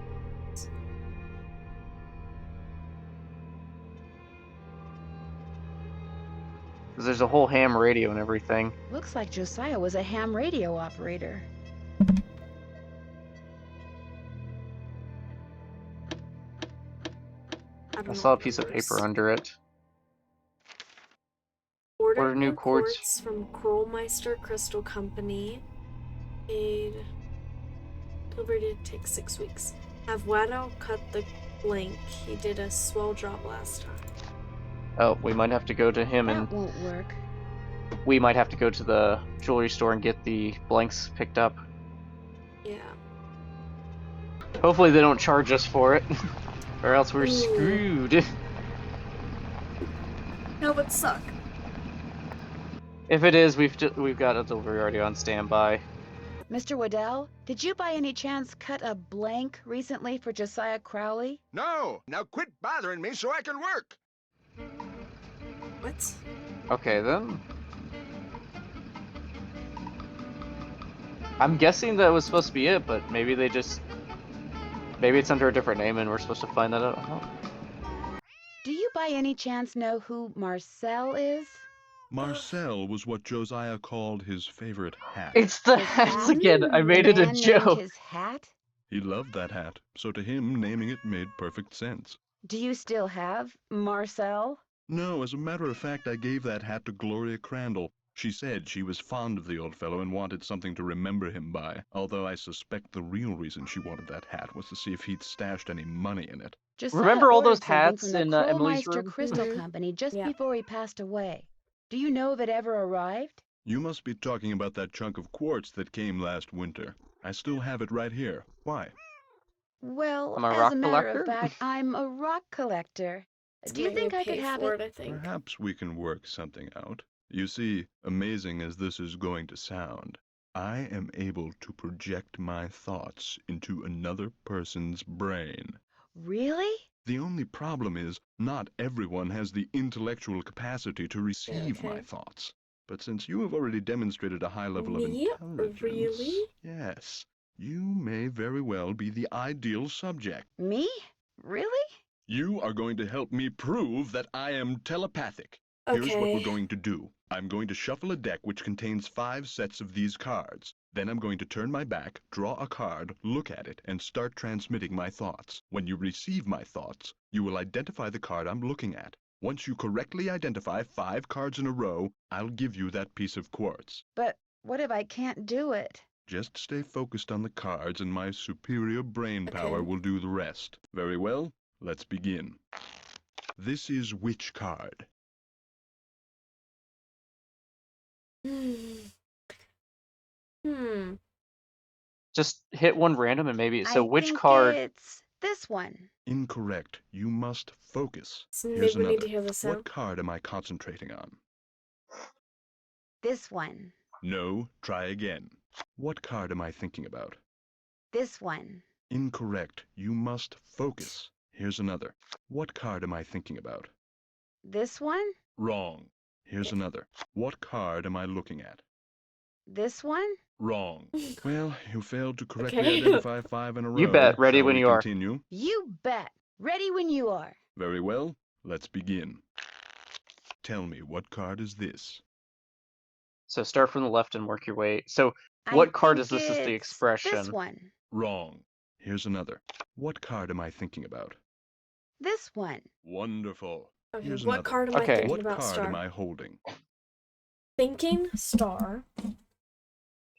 Because there's a whole ham radio and everything. Looks like Josiah was a ham radio operator. I saw a piece of paper under it. Ordered new new quartz. quartz from Krollmeister Crystal Company. Paid. Delivery to take 6 weeks. Have Watto cut the blank. He did a swell job last time. Oh, we might have to go to him and That won't work. we might have to go to the jewelry store and get the blanks picked up. Yeah. Hopefully they don't charge us for it, or else we're screwed. That would suck. If it is, we've got a delivery already on standby. Mr. Waddell, did you by any chance cut a blank recently for Josiah Crowley? No! Now quit bothering me so I can work! What? Okay, then. I'm guessing that was supposed to be it, but maybe they just... Maybe it's under a different name and we're supposed to find that out. Oh. Do you by any chance know who Marcel is? Marcel was what Josiah called his favorite hat. It's the hats again. I made it a joke. His hat? He loved that hat, so to him, naming it made perfect sense. Do you still have Marcel? No, as a matter of fact, I gave that hat to Gloria Crandall. She said she was fond of the old fellow and wanted something to remember him by, although I suspect the real reason she wanted that hat was to see if he'd stashed any money in it. Josiah Remember all those ordered something hats from the in Emily's Krollmeister room? Crystal Company just before he passed away. Do you know if it ever arrived? You must be talking about that chunk of quartz that came last winter. I still have it right here. Why? Well, I'm a as rock a matter collector? of fact, I'm a rock collector. Do you think I could have it? I think. Perhaps we can work something out. You see, amazing as this is going to sound, I am able to project my thoughts into another person's brain. Really? The only problem is, not everyone has the intellectual capacity to receive my thoughts. But since you have already demonstrated a high level of intelligence... Really? Yes, you may very well be the ideal subject. Me? Really? You are going to help me prove that I am telepathic. Here's what we're going to do. I'm going to shuffle a deck which contains 5 sets of these cards. Then I'm going to turn my back, draw a card, look at it, and start transmitting my thoughts. When you receive my thoughts, you will identify the card I'm looking at. Once you correctly identify 5 cards in a row, I'll give you that piece of quartz. But what if I can't do it? Just stay focused on the cards and my superior brain power will do the rest. Very well, let's begin. This is which card? Just hit one random and maybe... So I which think card... it's this one. Incorrect. You must focus. So Here's maybe we need another. to hear the sound. What card am I concentrating on? This one. No, try again. What card am I thinking about? This one. Incorrect. You must focus. Here's another. What card am I thinking about? This one? Wrong. Here's another. What card am I looking at? This one? Wrong. Well, you failed to correctly Okay. identify 5 in a row. You bet. Ready Shall when we you are. continue? You bet. Ready when you are. Very well. Let's begin. Tell me, what card is this? So start from the left and work your way. So what card is think this as the it's expression? This one. Wrong. Here's another. What card am I thinking about? This one. Wonderful. Okay, Here's what another. card am I thinking What about, card Star? am I holding? Thinking star.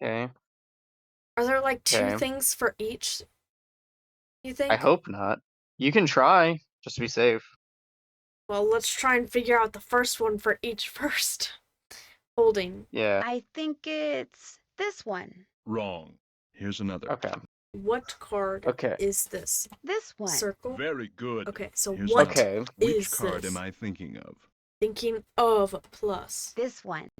Okay. Are there like 2 Okay. things for each? You think? I hope not. You can try, just to be safe. Well, let's try and figure out the first one for each first. Holding. Yeah. I think it's this one. Wrong. Here's another. Okay. What card Okay. is this? This one. Circle. Very good. Okay, so Here's what another. Which is card this? am I thinking of? Thinking of plus. This one.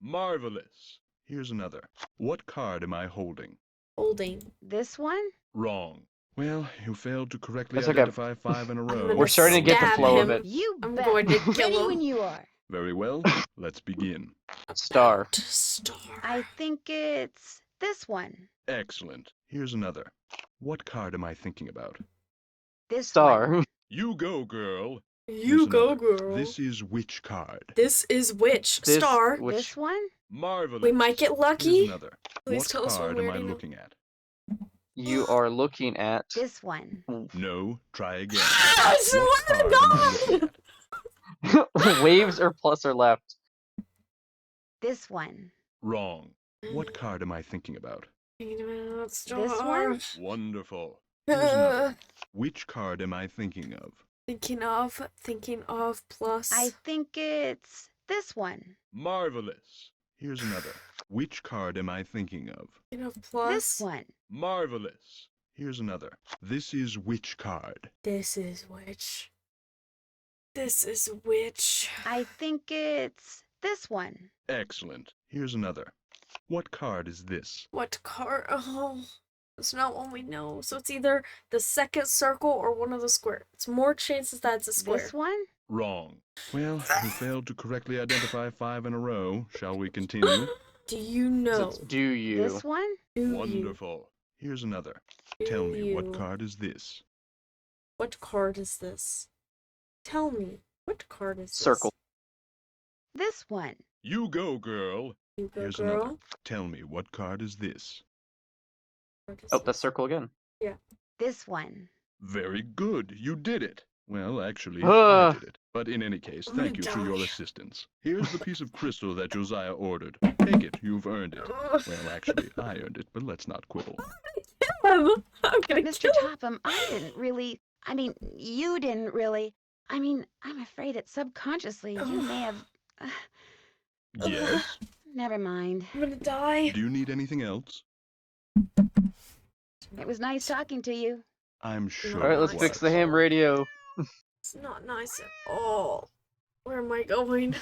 Marvelous. Here's another. What card am I holding? Holding. This one? Wrong. Well, you failed to correctly That's okay. identify 5 in a row. gonna We're starting to get the stab flow of him. it. You I'm bet. going to kill Ready him. when you are. Very well. Let's begin. Star. Star. I think it's this one. Excellent. Here's another. What card am I thinking about? This Star. one. You go, girl. You Here's go, another. girl. This is which card? This is which? This- Star. which- This one? Marvelous. We might get Here's lucky. another. Please What tell us one card we am I already know. looking at? You are looking at... This one. No, try again. I swear What to card am I God! looking at? Waves or plus or left? This one. Wrong. What card am I thinking about? Thinking about star. This one? Wonderful. Here's another. Which card am I thinking of? Thinking of plus. I think it's this one. Marvelous. Here's another. Which card am I thinking of? Thinking of plus. This one. Marvelous. Here's another. This is which card? This is which? This is which? I think it's this one. Excellent. Here's another. What card is this? What card? Oh, it's not one we know. So it's either the second circle or one of the squares. It's more chances that it's a square. This one? Wrong. Well, you failed to correctly identify 5 in a row. Shall we continue? Do you know? Do you? This one? Wonderful. Here's another. Tell me, what card is this? What card is this? Tell me, what card is this? Circle. This one. You go, girl. You go, Here's girl. another. Tell me, what card is this? Oh, that's circle again. Yeah. This one. Very good. You did it. Well, actually, Ah. I did it. But in any case, I'm thank you gonna for your die. assistance. Here's the piece of crystal that Josiah ordered. Take it. You've earned it. Well, actually, I earned it, but let's not quibble. I'm gonna Mr. kill him. Topham, I didn't really. I mean, you didn't really. I mean, I'm afraid that subconsciously you may have. Yes? Never mind. I'm gonna die. Do you need anything else? It was nice talking to you. I'm sure. All right, let's it fix the was. ham radio. It's not nice at all. Where am I going?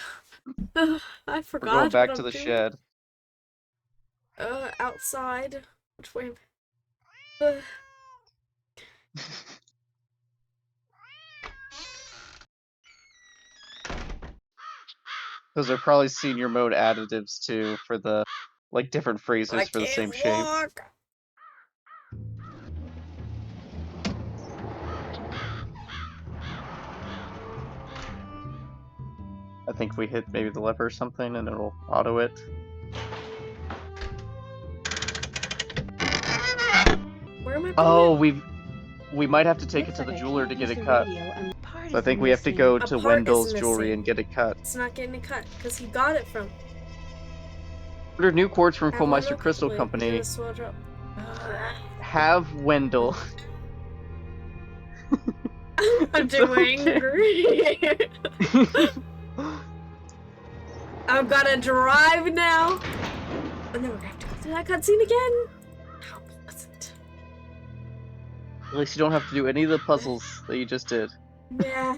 I forgot. We're going back what to I'm the doing. shed. Outside. Which way? Those are probably senior mode additives too for the like different phrases I for the same can't shape. walk. I think we hit maybe the lever or something and it'll auto it. Where am I? Oh, we might have to take it to the jeweler to get it cut. So I think we have to go to part is Wendell's jewelry missing. and get it cut. It's not getting it cut because he got it from. Ordered new quartz from Have Kohlmeister Wendell- Crystal wait, Company. just switch up. Have Wendell. I'm too angry. I've got to drive now. And then we're gonna have to go through that cutscene again. How pleasant. At least you don't have to do any of the puzzles that you just did. Yeah.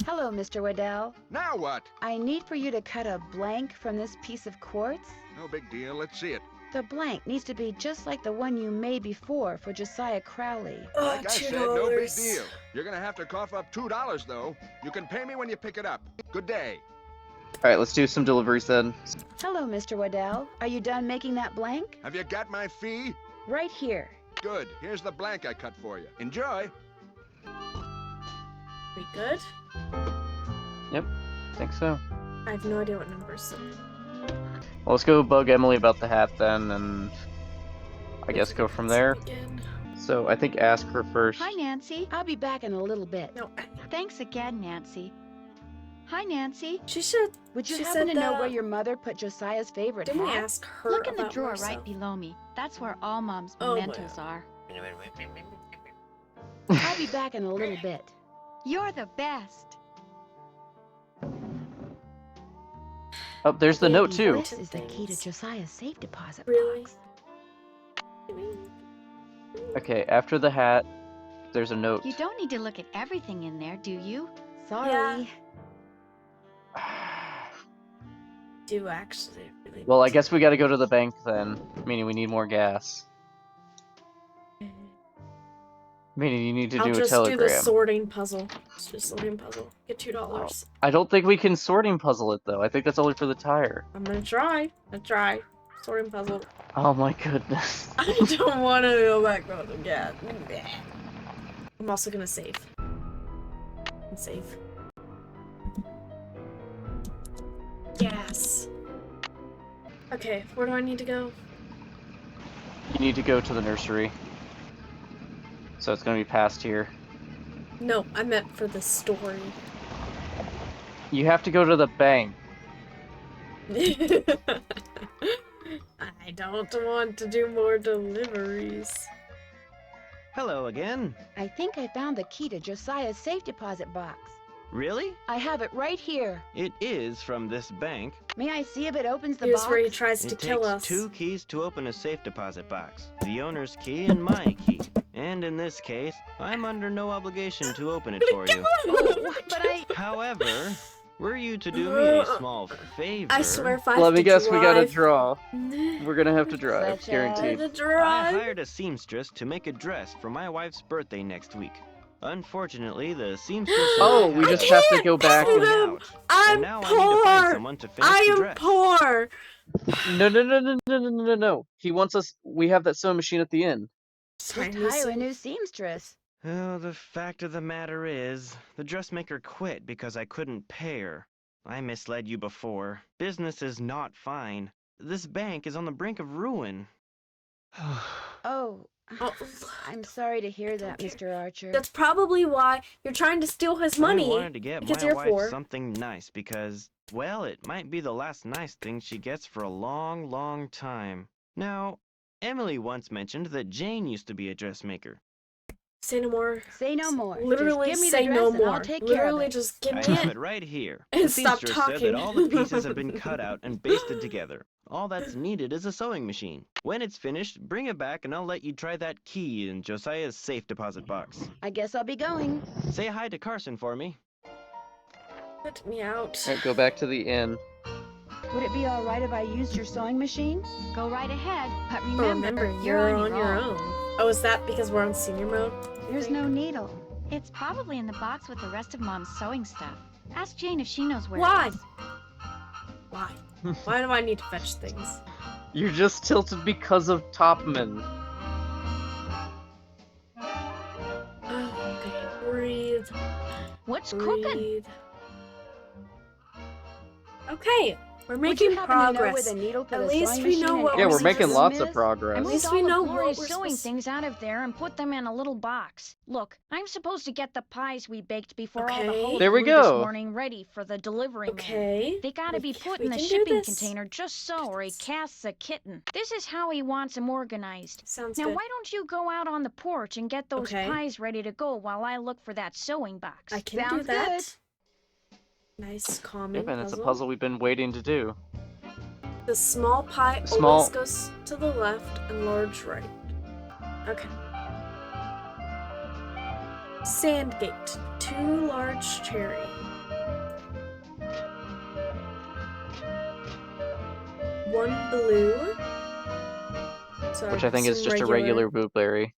Hello, Mr. Waddell. Now what? I need for you to cut a blank from this piece of quartz. No big deal. Let's see it. The blank needs to be just like the one you made before for Josiah Crowley. Like I said, no big deal. You're gonna have to cough up $2, though. You can pay me when you pick it up. Good day. Alright, let's do some deliveries then. Hello, Mr. Waddell. Are you done making that blank? Have you got my fee? Right here. Good. Here's the blank I cut for you. Enjoy. We good? Yep, I think so. I have no idea what numbers. Well, let's go bug Emily about the hat then, and I guess go from there. Again. So I think ask her first. Hi, Nancy. I'll be back in a little bit. No, Thanks again, Nancy. Hi, Nancy. she should. Would you She happen said to know that- where your mother put Josiah's favorite Didn't we hat? ask her Look in the about drawer more right stuff? below me. That's where all Mom's Oh, mementos well. are. I'll be back in a little bit. You're the best. Oh, there's the note too. This is the key to Josiah's safe deposit Really? box. Okay, after the hat, there's a note. You don't need to look at everything in there, do you? Sorry. Do actually really. Well, I guess we gotta go to the bank then, meaning we need more gas. Meaning you need to I'll do a just telegram. do the sorting puzzle. It's just a sorting puzzle. Get $2. I don't think we can sorting puzzle it though. I think that's only for the tire. I'm gonna try. Sorting puzzle. Oh my goodness. I don't want to go back on again. I'm also gonna save. Save. Yes. Okay, where do I need to go? You need to go to the nursery. So it's gonna be past here. No, I meant for the story. You have to go to the bank. I don't want to do more deliveries. Hello again. I think I found the key to Josiah's safe deposit box. Really? I have it right here. It is from this bank. May I see if it opens the Here's box? where he tries to It kill takes us. 2 keys to open a safe deposit box. The owner's key and my key. And in this case, I'm under no obligation to open it for you. However, were you to do me a small favor... I swear if I Let have me to guess, we gotta drive- draw. We're gonna have to drive, Such a- guaranteed. I hired a seamstress to make a dress for my wife's birthday next week. Unfortunately, the seamstress... Oh, we just have to go back and... and... I'm now I need to find poor. someone to finish I the am dress. poor. No. He wants us... We have that sewing machine at the inn. Just hire a new seamstress. Oh, the fact of the matter is, the dressmaker quit because I couldn't pay her. I misled you before. Business is not fine. This bank is on the brink of ruin. Oh, I'm sorry to hear that, Mr. Archer. That's probably why you're trying to steal his money. I wanted to get because my you're wife poor. something nice because, well, it might be the last nice thing she gets for a long, long time. Now, Emily once mentioned that Jane used to be a dressmaker. Say no more. Say no more. Literally just give me say the dress no and more. I'll take Literally care of it. just give me I have it. it right here. And The stop seamstress said talking. that all the pieces have been cut out and basted together. All that's needed is a sewing machine. When it's finished, bring it back and I'll let you try that key in Josiah's safe deposit box. I guess I'll be going. Say hi to Carson for me. Let me out. Alright, go back to the inn. Would it be all right if I used your sewing machine? Go right ahead, but Oh, remember, you're on your own. Oh, is that because we're on senior mode? There's no needle. It's probably in the box with the rest of Mom's sewing stuff. Ask Jane if she knows where Why? it is. Why? Why do I need to fetch things? You're just tilted because of Topman. Okay, breathe. What's breathe. cooking? Okay, we're Would making you happen to know where progress. the needle for At the least sewing we know machine what and Yeah, we're we're everything making is? lots of I progress. At moved least all we of know Gloria's what we're sewing supposed- things out of there and put them in a little box. Look, I'm supposed to get the pies we baked before all the Okay. Holy There we Brew this go. morning ready for the delivery man. Okay. They gotta be put we in the can do shipping this. container just so, or he casts a kitten. This is how he wants them organized. Sounds Now, good. why don't you go out on the porch and get those Okay. pies ready to go while I look for that sewing box? I can do Sounds that. good. Nice, common Yep, and it's a puzzle we've been waiting to do. The small pie Small- always goes to the left and large right. Okay. Sandgate. 2 large cherry. 1 blue. So Which I think is some just a regular blueberry.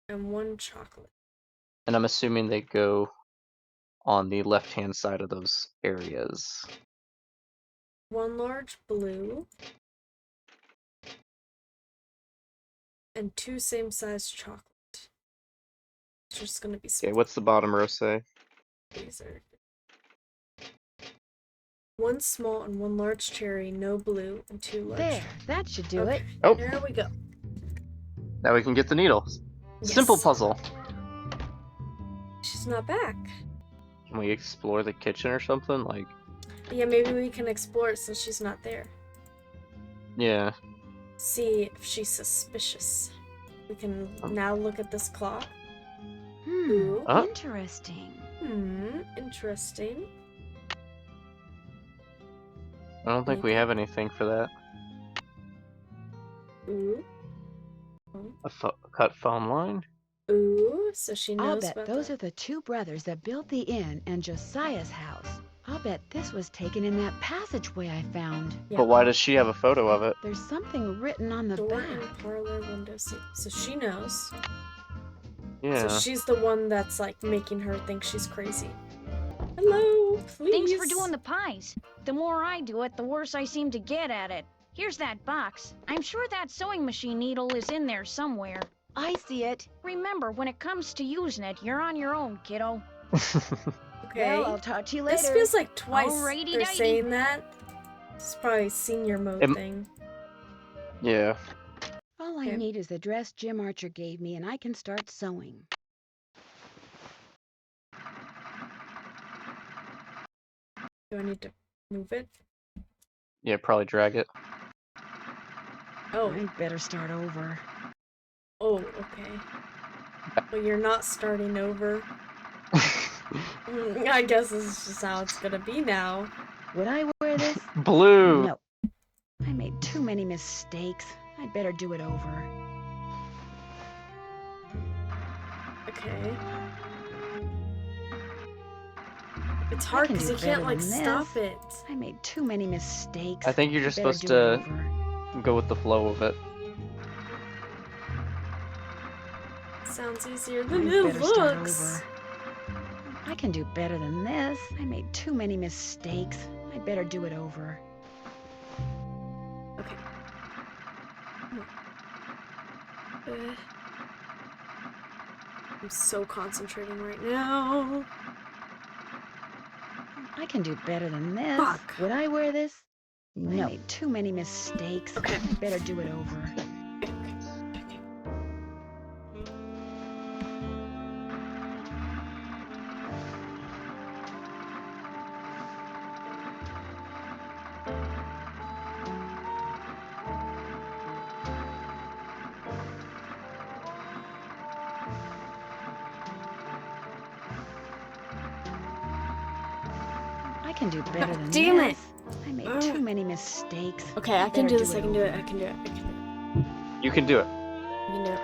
And 1 chocolate. And I'm assuming they go on the left-hand side of those areas. 1 large blue. And 2 same size chocolate. It's just gonna be Okay, what's the bottom row say? These are 1 small and 1 large cherry, no blue, and 2 large. There, that should do Okay, it. Oh. There we go. Now we can get the needle. Simple Yes. puzzle. She's not back. Can we explore the kitchen or something? Like, Yeah, maybe we can explore it since she's not there. yeah. See if she's suspicious. We can now look at this clock. Ooh. Interesting. Interesting. I don't think we have anything for that. Ooh. A cut phone line? Ooh, so she I'll knows bet about those that. are the 2 brothers that built the inn and Josiah's house. I'll bet this was taken in that passageway I found. But why does she have a photo of it? There's something written on the Door back. and parlor window seat. So she knows. Yeah. So she's the one that's like making her think she's crazy. Hello, please. Thanks for doing the pies. The more I do it, the worse I seem to get at it. Here's that box. I'm sure that sewing machine needle is in there somewhere. I see it. Remember, when it comes to using it, you're on your own, kiddo. Okay. Well, I'll talk to you later. This feels like twice Alrighty they're dighty. saying that. It's probably senior mode thing. Yeah. All I Okay. need is the dress Jim Archer gave me, and I can start sewing. Do I need to move it? Yeah, probably drag it. Oh. I'd better start over. Oh, okay. Well, you're not starting over. I guess this is just how it's gonna be now. Would I wear this? Blue. No. I made too many mistakes. I'd better do it over. Okay. It's hard because you can't, like, stop it. I made too many mistakes. I think you're just Better supposed do it to over. go with the flow of it. Sounds easier than I'd it better start looks. over. I can do better than this. I made too many mistakes. I'd better do it over. Okay. I'm so concentrating right now. I can do better than this. Fuck. Would I wear this? No. I made too many mistakes. Okay. I'd better do it over. I can do better than Damn this. it. I made too many mistakes. Okay, I can Better do this. I can do over. it. I can do it. I can do it. You can do it. I can do it.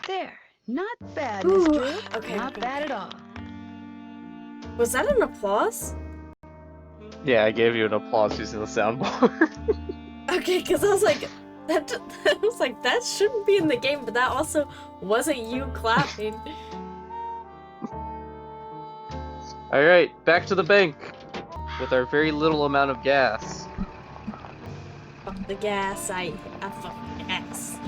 There. Not bad, Ooh, Miss Drew. okay, Not okay, bad okay. at all. Was that an applause? Yeah, I gave you an applause using the soundboard. Okay, because I was like, that shouldn't be in the game, but that also wasn't you clapping. Alright, back to the bank with our very little amount of gas. Fuck the gas, I fuck gas.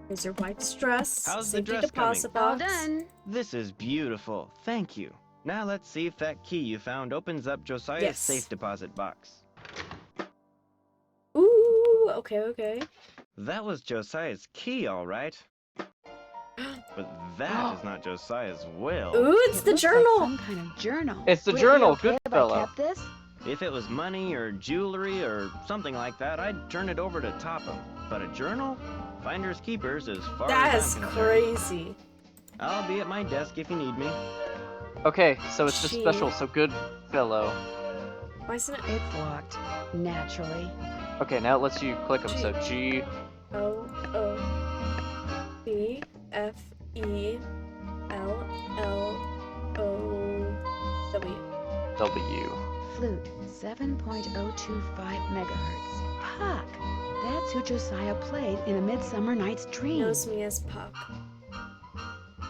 Here's your wife's dress. How's the safety dress coming? deposit All box. done. This is beautiful. Thank you. Now let's see if that key you found opens up Josiah's Yes. safe deposit box. Ooh, okay. That was Josiah's key, all right. But that is not Josiah's will. Ooh, it's It the looks like journal. some kind of journal. It's the Would journal, It be okay good if I fellow. kept this? If it was money or jewelry or something like that, I'd turn it over to Topham. But a journal? Finders keepers as far That as is I'm concerned. crazy. I'll be at my desk if you need me. Okay, so it's just Gee. special, so good fellow. Why isn't it It's locked. Naturally. Okay, now it lets you click them, so G, O B F E L L O W? W. Flute, 7.025 megahertz. Puck. That's who Josiah played in A Midsummer Night's Dream. Knows me as Puck.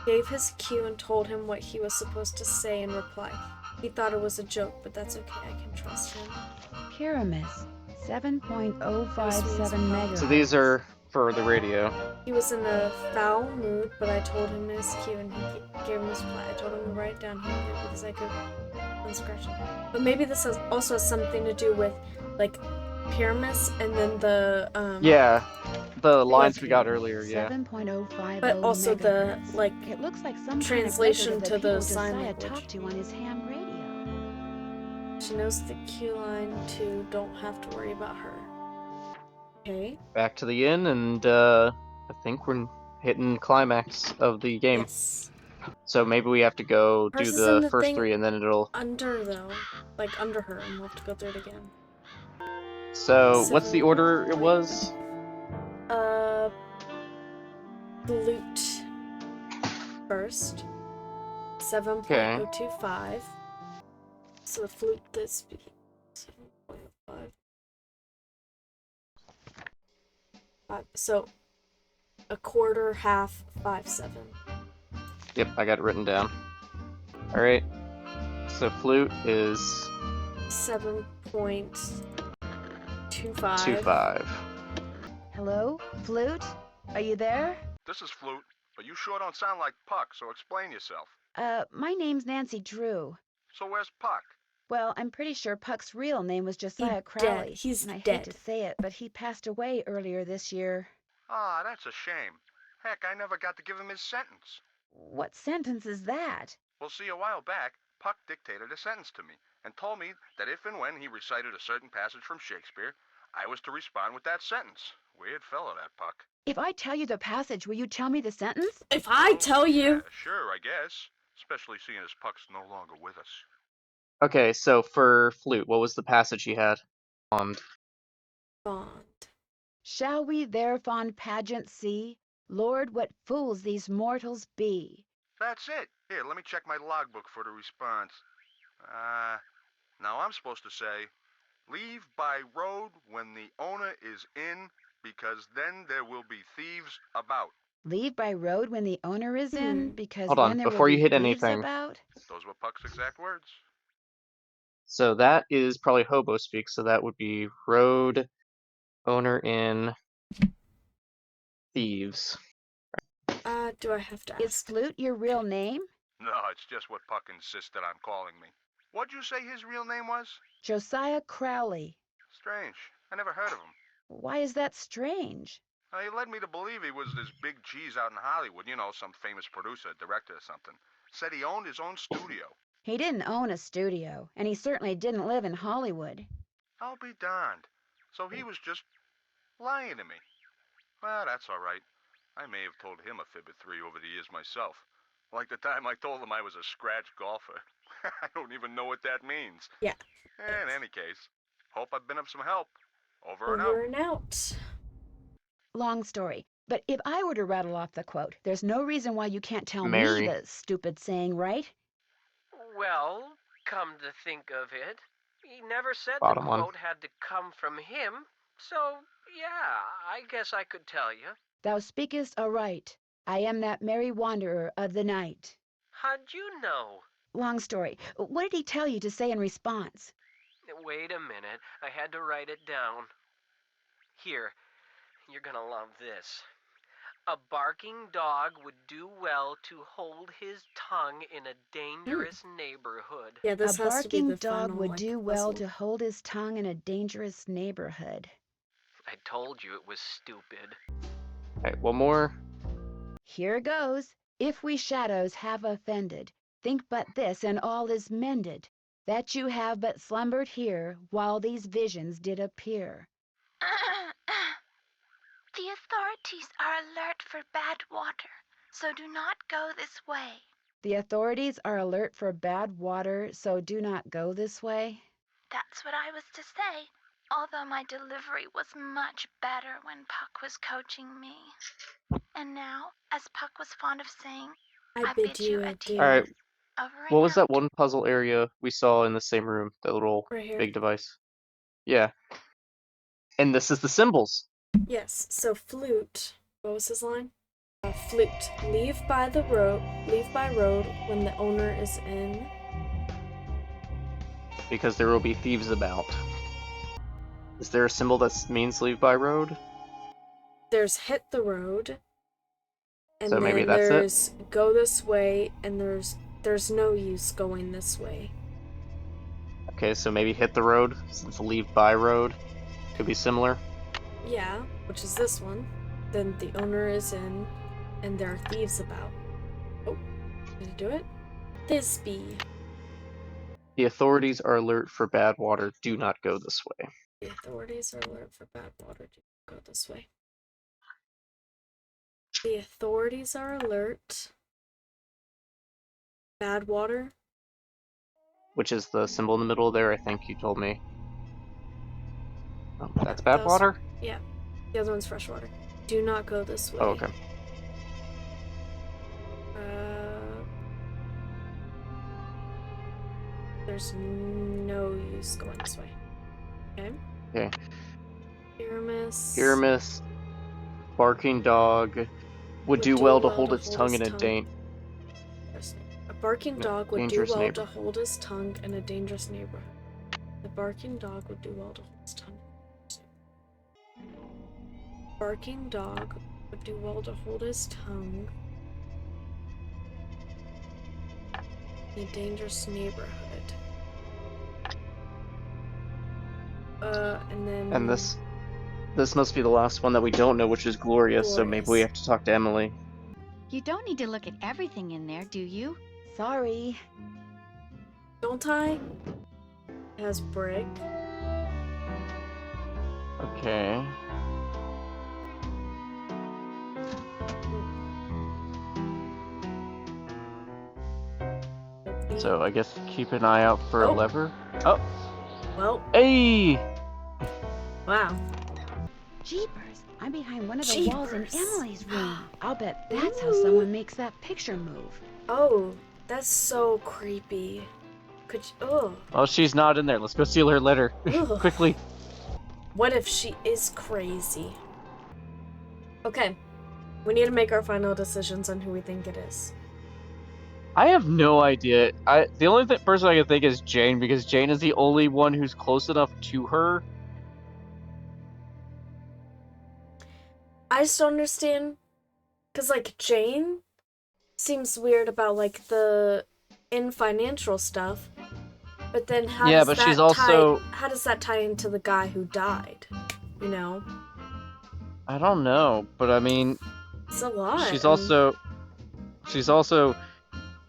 Gave his cue and told him what he was supposed to say in reply. He thought it was a joke, but that's okay. I can trust him. Pyramus, 7.057 megahertz. So these are for the radio. He was in a foul mood, but I told him his cue and he gave him his reply. I told him to write it down here because I could unscratch it. But maybe this also has something to do with, like, Pyramus and then the, Yeah, the lines we got earlier, yeah. 7.050 but also the, megahertz. like, It looks like some translation kind of to record the of the sign people Josiah language. talked to on his ham radio. She knows the cue line too. Don't have to worry about her. Okay. Back to the inn, and I think we're hitting climax of the game. Yes. So maybe we have to go Hers do is in the the first thing 3, and then it'll... Under though, like under her, and we'll have to go through it again. So, what's the order it was? Flute first. 7.025. So the flute this be 7.05. So a quarter, half, 5/7. Yep, I got it written down. Alright. So flute is 7.25. Hello? Flute? Are you there? This is Flute, but you sure don't sound like Puck, so explain yourself. My name's Nancy Drew. So where's Puck? Well, I'm pretty sure Puck's real name was Josiah Crowley. He's and I dead. hate to say it, but he passed away earlier this year. Ah, that's a shame. Heck, I never got to give him his sentence. What sentence is that? Well, see, a while back, Puck dictated a sentence to me and told me that if and when he recited a certain passage from Shakespeare, I was to respond with that sentence. Weird fellow, that Puck. If I tell you the passage, will you tell me the sentence? If I tell you... Sure, I guess. Especially seeing as Puck's no longer with us. okay. So for flute, what was the passage he had? Bond. Shall we their fond pageant see? Lord, what fools these mortals be. That's it. Here, let me check my logbook for the response. Now I'm supposed to say, leave by road when the owner is in, because then there will be thieves about. Leave by road when the owner is in, because Hold then on, there before will you be hit thieves anything. about. Those were Puck's exact words. So that is probably hobo speak, so that would be road, owner in, thieves. Do I have to ask? Is Flute your real name? No, it's just what Puck insisted on calling me. What'd you say his real name was? Josiah Crowley. Strange. I never heard of him. Why is that strange? He led me to believe he was this big cheese out in Hollywood, you know, some famous producer, director or something. Said he owned his own studio. He didn't own a studio, and he certainly didn't live in Hollywood. I'll be darned. So he was just lying to me. Well, that's all right. I may have told him a fib or three over the years myself. Like the time I told him I was a scratch golfer. I don't even know what that means. Yeah. In any case, hope I've been of some help. Over Over and out. Long story, but if I were to rattle off the quote, there's no reason why you can't tell Mary. me the stupid saying, right? Well, come to think of it, he never said Bottom the one. quote had to come from him, so yeah, I guess I could tell you. Thou speakest aright. I am that merry wanderer of the night. How'd you know? Long story. What did he tell you to say in response? Wait a minute, I had to write it down. Here, you're gonna love this. A barking dog would do well to hold his tongue in a dangerous neighborhood. Yeah, this A has to be barking the dog final, would like, do well puzzle. to hold his tongue in a dangerous neighborhood. I told you it was stupid. Okay, one more. Here goes. If we shadows have offended, think but this and all is mended, that you have but slumbered here while these visions did appear. The authorities are alert for bad water, so do not go this way. The authorities are alert for bad water, so do not go this way. That's what I was to say, although my delivery was much better when Puck was coaching me. And now, as Puck was fond of saying, I bid you adieu. Alright, over what and was out. that one puzzle area we saw in the same room? That little Right here. big device. Yeah. And this is the symbols. Yes, so flute. What was his line? Flute. Leave by road when the owner is in. Because there will be thieves about. Is there a symbol that means leave by road? There's hit the road. And So then maybe that's it? there's go this way, and there's no use going this way. Okay, so maybe hit the road, since leave by road could be similar. Yeah, which is this one. Then the owner is in, and there are thieves about. Oh, did I do it? Thisbe. The authorities are alert for bad water. Do not go this way. The authorities are alert for bad water. Do not go this way. The authorities are alert. Bad water. Which is the symbol in the middle there, I think you told me. Oh, that's bad Those- water? Yeah. The other one's fresh water. Do not go this way. Oh, okay. There's no use going this way. Okay. Okay. Pyramus. Pyramus, barking dog, would do well to hold its tongue in a barking dog would do dangerous well neighbor. to hold his tongue in a dangerous neighborhood. The barking dog would do well to hold his tongue. Barking dog would do well to hold his tongue in a dangerous neighborhood. And then... And this must be the last one that we don't know, which is Gloria, so maybe we have to talk to Emily. You don't need to look at everything in there, do you? Sorry. Don't I? It has brick. Okay. So I guess keep an eye out for a lever. Oh. Well. Hey. Wow. Jeepers! I'm behind one of the walls in Emily's room. I'll bet that's how someone makes that picture move. Oh, that's so creepy. Could you, oh. Oh, she's not in there. Let's go steal her letter. Quickly. What if she is crazy? Okay. We need to make our final decisions on who we think it is. I have no idea. The only person I can think is Jane, because Jane is the only one who's close enough to her. I just don't understand, because, like, Jane seems weird about, like, the financial stuff, but then how does that tie into the guy who died, you know? I don't know, but I mean... It's a lot. She's also,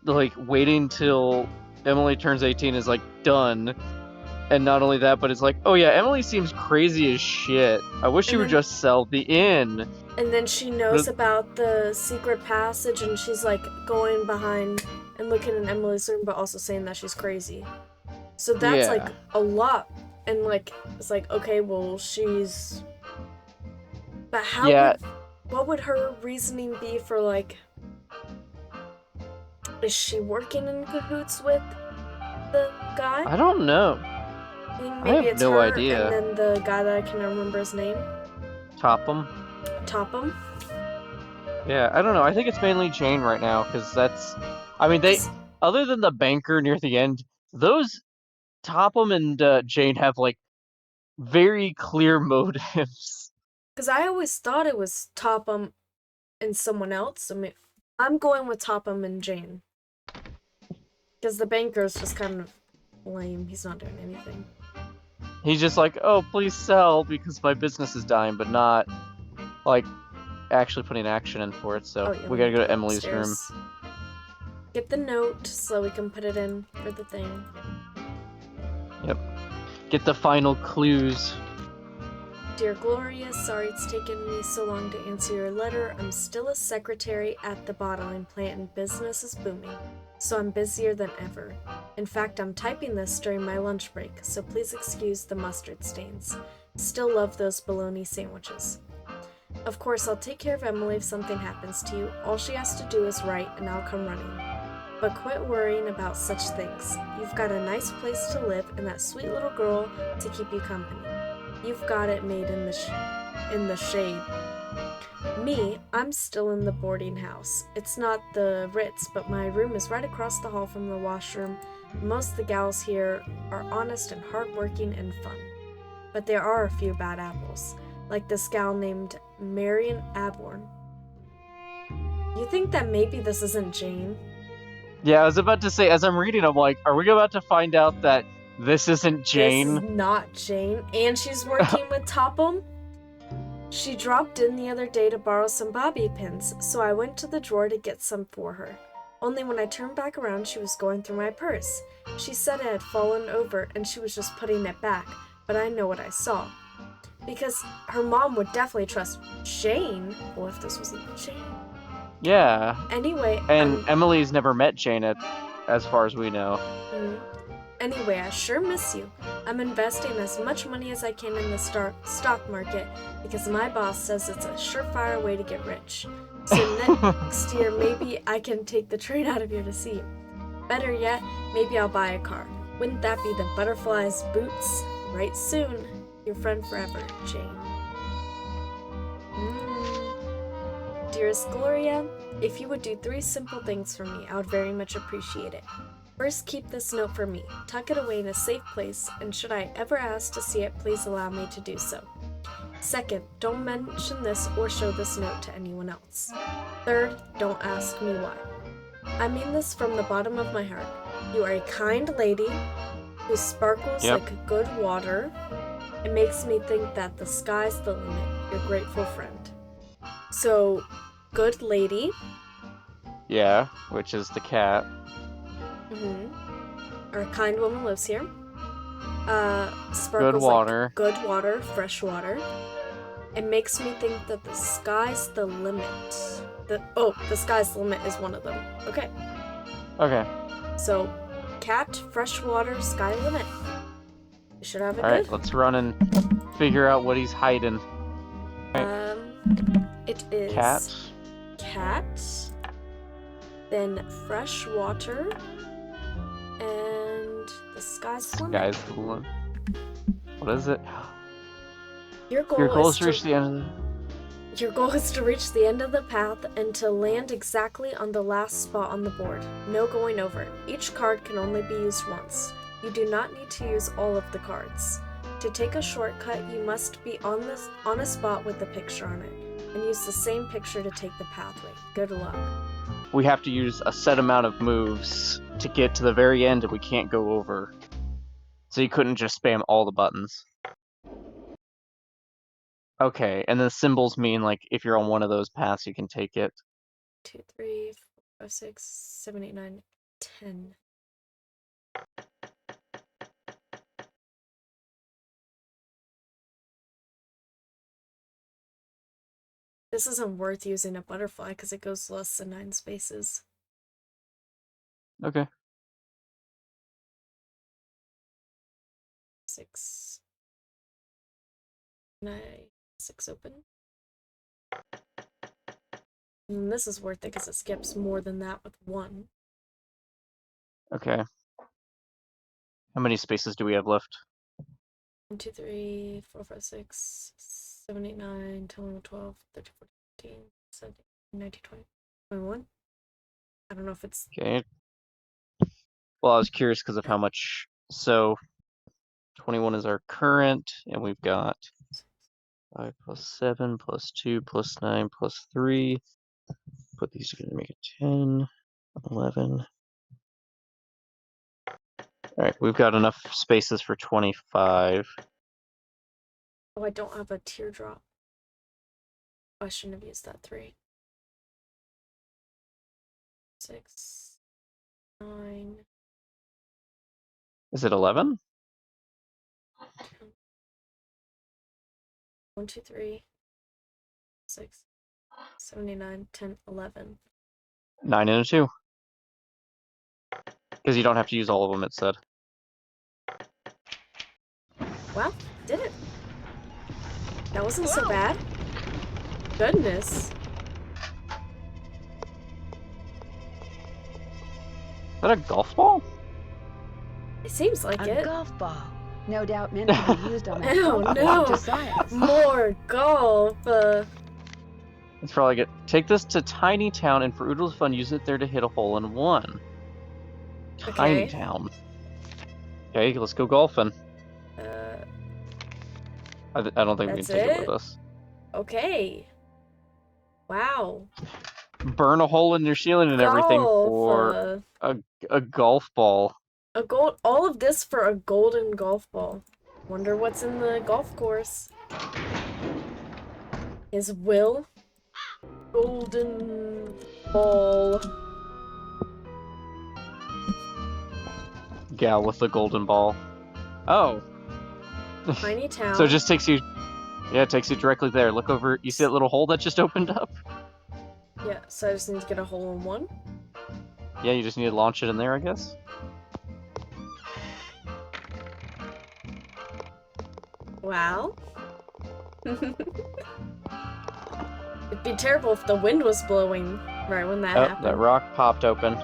like, waiting till Emily turns 18 is, like, done. And not only that, but it's like, oh yeah, Emily seems crazy as shit. I wish she would just sell the inn. And then she knows about the secret passage, and she's like going behind and looking in Emily's room, but also saying that she's crazy. So that's like a lot. And like, it's like, okay, well, she's... But how what would her reasoning be for like... Is she working in cahoots with the guy? I don't know. Maybe have no idea. And then the guy that I can't remember his name. Topham. Topham? Yeah, I don't know. I think it's mainly Jane right now, because that's... I mean, other than the banker near the end, those Topham and Jane have, like, very clear motives. Because I always thought it was Topham and someone else. I mean, I'm going with Topham and Jane. Because the banker's just kind of lame. He's not doing anything. He's just like, oh, please sell because my business is dying, but not, like, actually putting action in for it. So we gotta go to Emily's room. Get the note so we can put it in for the thing. Yep. Get the final clues. Dear Gloria, sorry it's taken me so long to answer your letter. I'm still a secretary at the bottling plant and business is booming, so I'm busier than ever. In fact, I'm typing this during my lunch break, so please excuse the mustard stains. Still love those bologna sandwiches. Of course, I'll take care of Emily if something happens to you. All she has to do is write, and I'll come running. But quit worrying about such things. You've got a nice place to live and that sweet little girl to keep you company. You've got it made in the shade. Me, I'm still in the boarding house. It's not the Ritz, but my room is right across the hall from the washroom. Most of the gals here are honest and hardworking and fun. But there are a few bad apples, like this gal named Marion Aborn. You think that maybe this isn't Jane? Yeah, I was about to say, as I'm reading, I'm like, are we about to find out that this isn't Jane? This is not Jane, and she's working with Topham? She dropped in the other day to borrow some bobby pins, so I went to the drawer to get some for her. Only when I turned back around, she was going through my purse. She said it had fallen over, and she was just putting it back, but I know what I saw. Because her mom would definitely trust Jane. Well, if this wasn't Jane. Yeah. Anyway. And Emily's never met Jane, as far as we know. Anyway, I sure miss you. I'm investing as much money as I can in the stock market because my boss says it's a surefire way to get rich. So next year, maybe I can take the train out of here to see you. Better yet, maybe I'll buy a car. Wouldn't that be the butterfly's boots? Right soon. Your friend forever, Jane. Dearest Gloria, if you would do 3 simple things for me, I would very much appreciate it. First, keep this note for me. Tuck it away in a safe place, and should I ever ask to see it, please allow me to do so. Second, don't mention this or show this note to anyone else. Third, don't ask me why. I mean this from the bottom of my heart. You are a kind lady who sparkles like good water. It makes me think that the sky's the limit. Your grateful friend. So, good lady. Yeah, which is the cat. Our kind woman lives here. Sparkles Good water. like good water, fresh water. It makes me think that the sky's the limit. The sky's the limit is one of them. Okay. Okay. So, cat, fresh water, sky limit. You should have it Alright, good. let's run and figure out what he's hiding. It is cat, then fresh water, and the sky's the limit. Guys, what is it? Your goal is to reach the end of Your goal is to reach the end of the path and to land exactly on the last spot on the board. No going over. Each card can only be used once. You do not need to use all of the cards. To take a shortcut, you must be on a spot with a picture on it, and use the same picture to take the pathway. Good luck. We have to use a set amount of moves to get to the very end, and we can't go over. So you couldn't just spam all the buttons. Okay, and the symbols mean, like, if you're on one of those paths, you can take it. 2, 3, 4, 5, 6, 7, 8, 9, 10. This isn't worth using a butterfly because it goes less than 9 spaces. Okay. 6. 9. 6 open. And this is worth it because it skips more than that with 1. Okay. How many spaces do we have left? 1, 2, 3, 4, 5, 6, 7, 8, 9, 10, 11, 12, 13, 14, 15, 17, 19, 20, 21. I don't know if it's... Okay. Well, I was curious because of how much... So, 21 is our current, and we've got 5 plus 7 plus 2 plus 9 plus 3. Put these together to make it 10, 11. Alright, we've got enough spaces for 25. Oh, I don't have a teardrop. I shouldn't have used that 3. 6, 9. Is it 11? 1, 2, 3, 6, 79, 10, 11. 9 and a 2. Because you don't have to use all of them, it said. Well, did it. That wasn't so bad. Goodness. Is that a golf ball? It seems like A it. golf ball. No doubt meant to be used on that Oh golf no! to science. More golf. It's probably good. Take this to Tiny Town, and for Oodles Fun, use it there to hit a hole in 1. Tiny Okay. Town. Okay, let's go golfing. I don't think we can That's take it it? with us. Okay. Wow. Burn a hole in your ceiling and everything Golf, for a golf ball. All of this for a golden golf ball. Wonder what's in the golf course. His will. Golden ball. Gal with the golden ball. Oh. Tiny town. So it just takes you... Yeah, it takes you directly there. Look over... You see that little hole that just opened up? Yeah, so I just need to get a hole in 1. Yeah, you just need to launch it in there, I guess. Wow. It'd be terrible if the wind was blowing right when that happened. That rock popped open.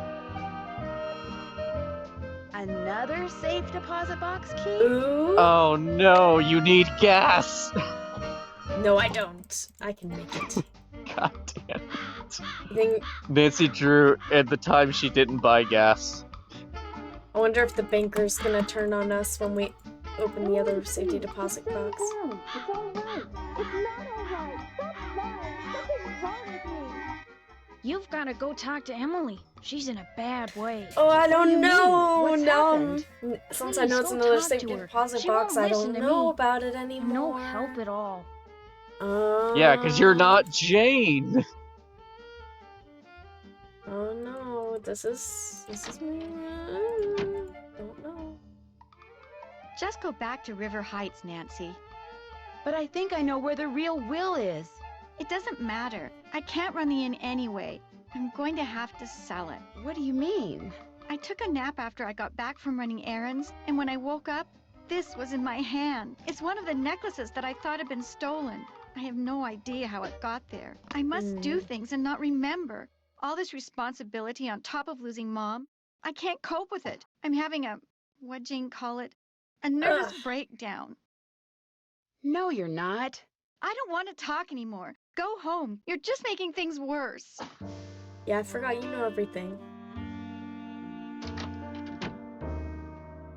Another safe deposit box key? Ooh. Oh no, you need gas! No, I don't. I can make it. God damn it. I think. Nancy Drew at the time she didn't buy gas. I wonder if the banker's gonna turn on us when we open the other safety deposit box. It's all right. It's not all right. That's fine. Something's wrong with me. You've got to go talk to Emily. She's in a bad way. Oh, I What do you don't mean? know. What's No, happened? since I Please, know it's go another talk to safety her. deposit She box, won't I listen don't to know me. about it anymore. No help at all. Yeah, because you're not Jane. Oh no, this is me. Don't know. Just go back to River Heights, Nancy. But I think I know where the real Will is. It doesn't matter. I can't run the inn anyway. I'm going to have to sell it. What do you mean? I took a nap after I got back from running errands, and when I woke up, this was in my hand. It's one of the necklaces that I thought had been stolen. I have no idea how it got there. I must do things and not remember. All this responsibility on top of losing Mom. I can't cope with it. I'm having what'd Jane call it? A nervous breakdown. No, you're not. I don't want to talk anymore. Go home. You're just making things worse. Yeah, I forgot you know everything.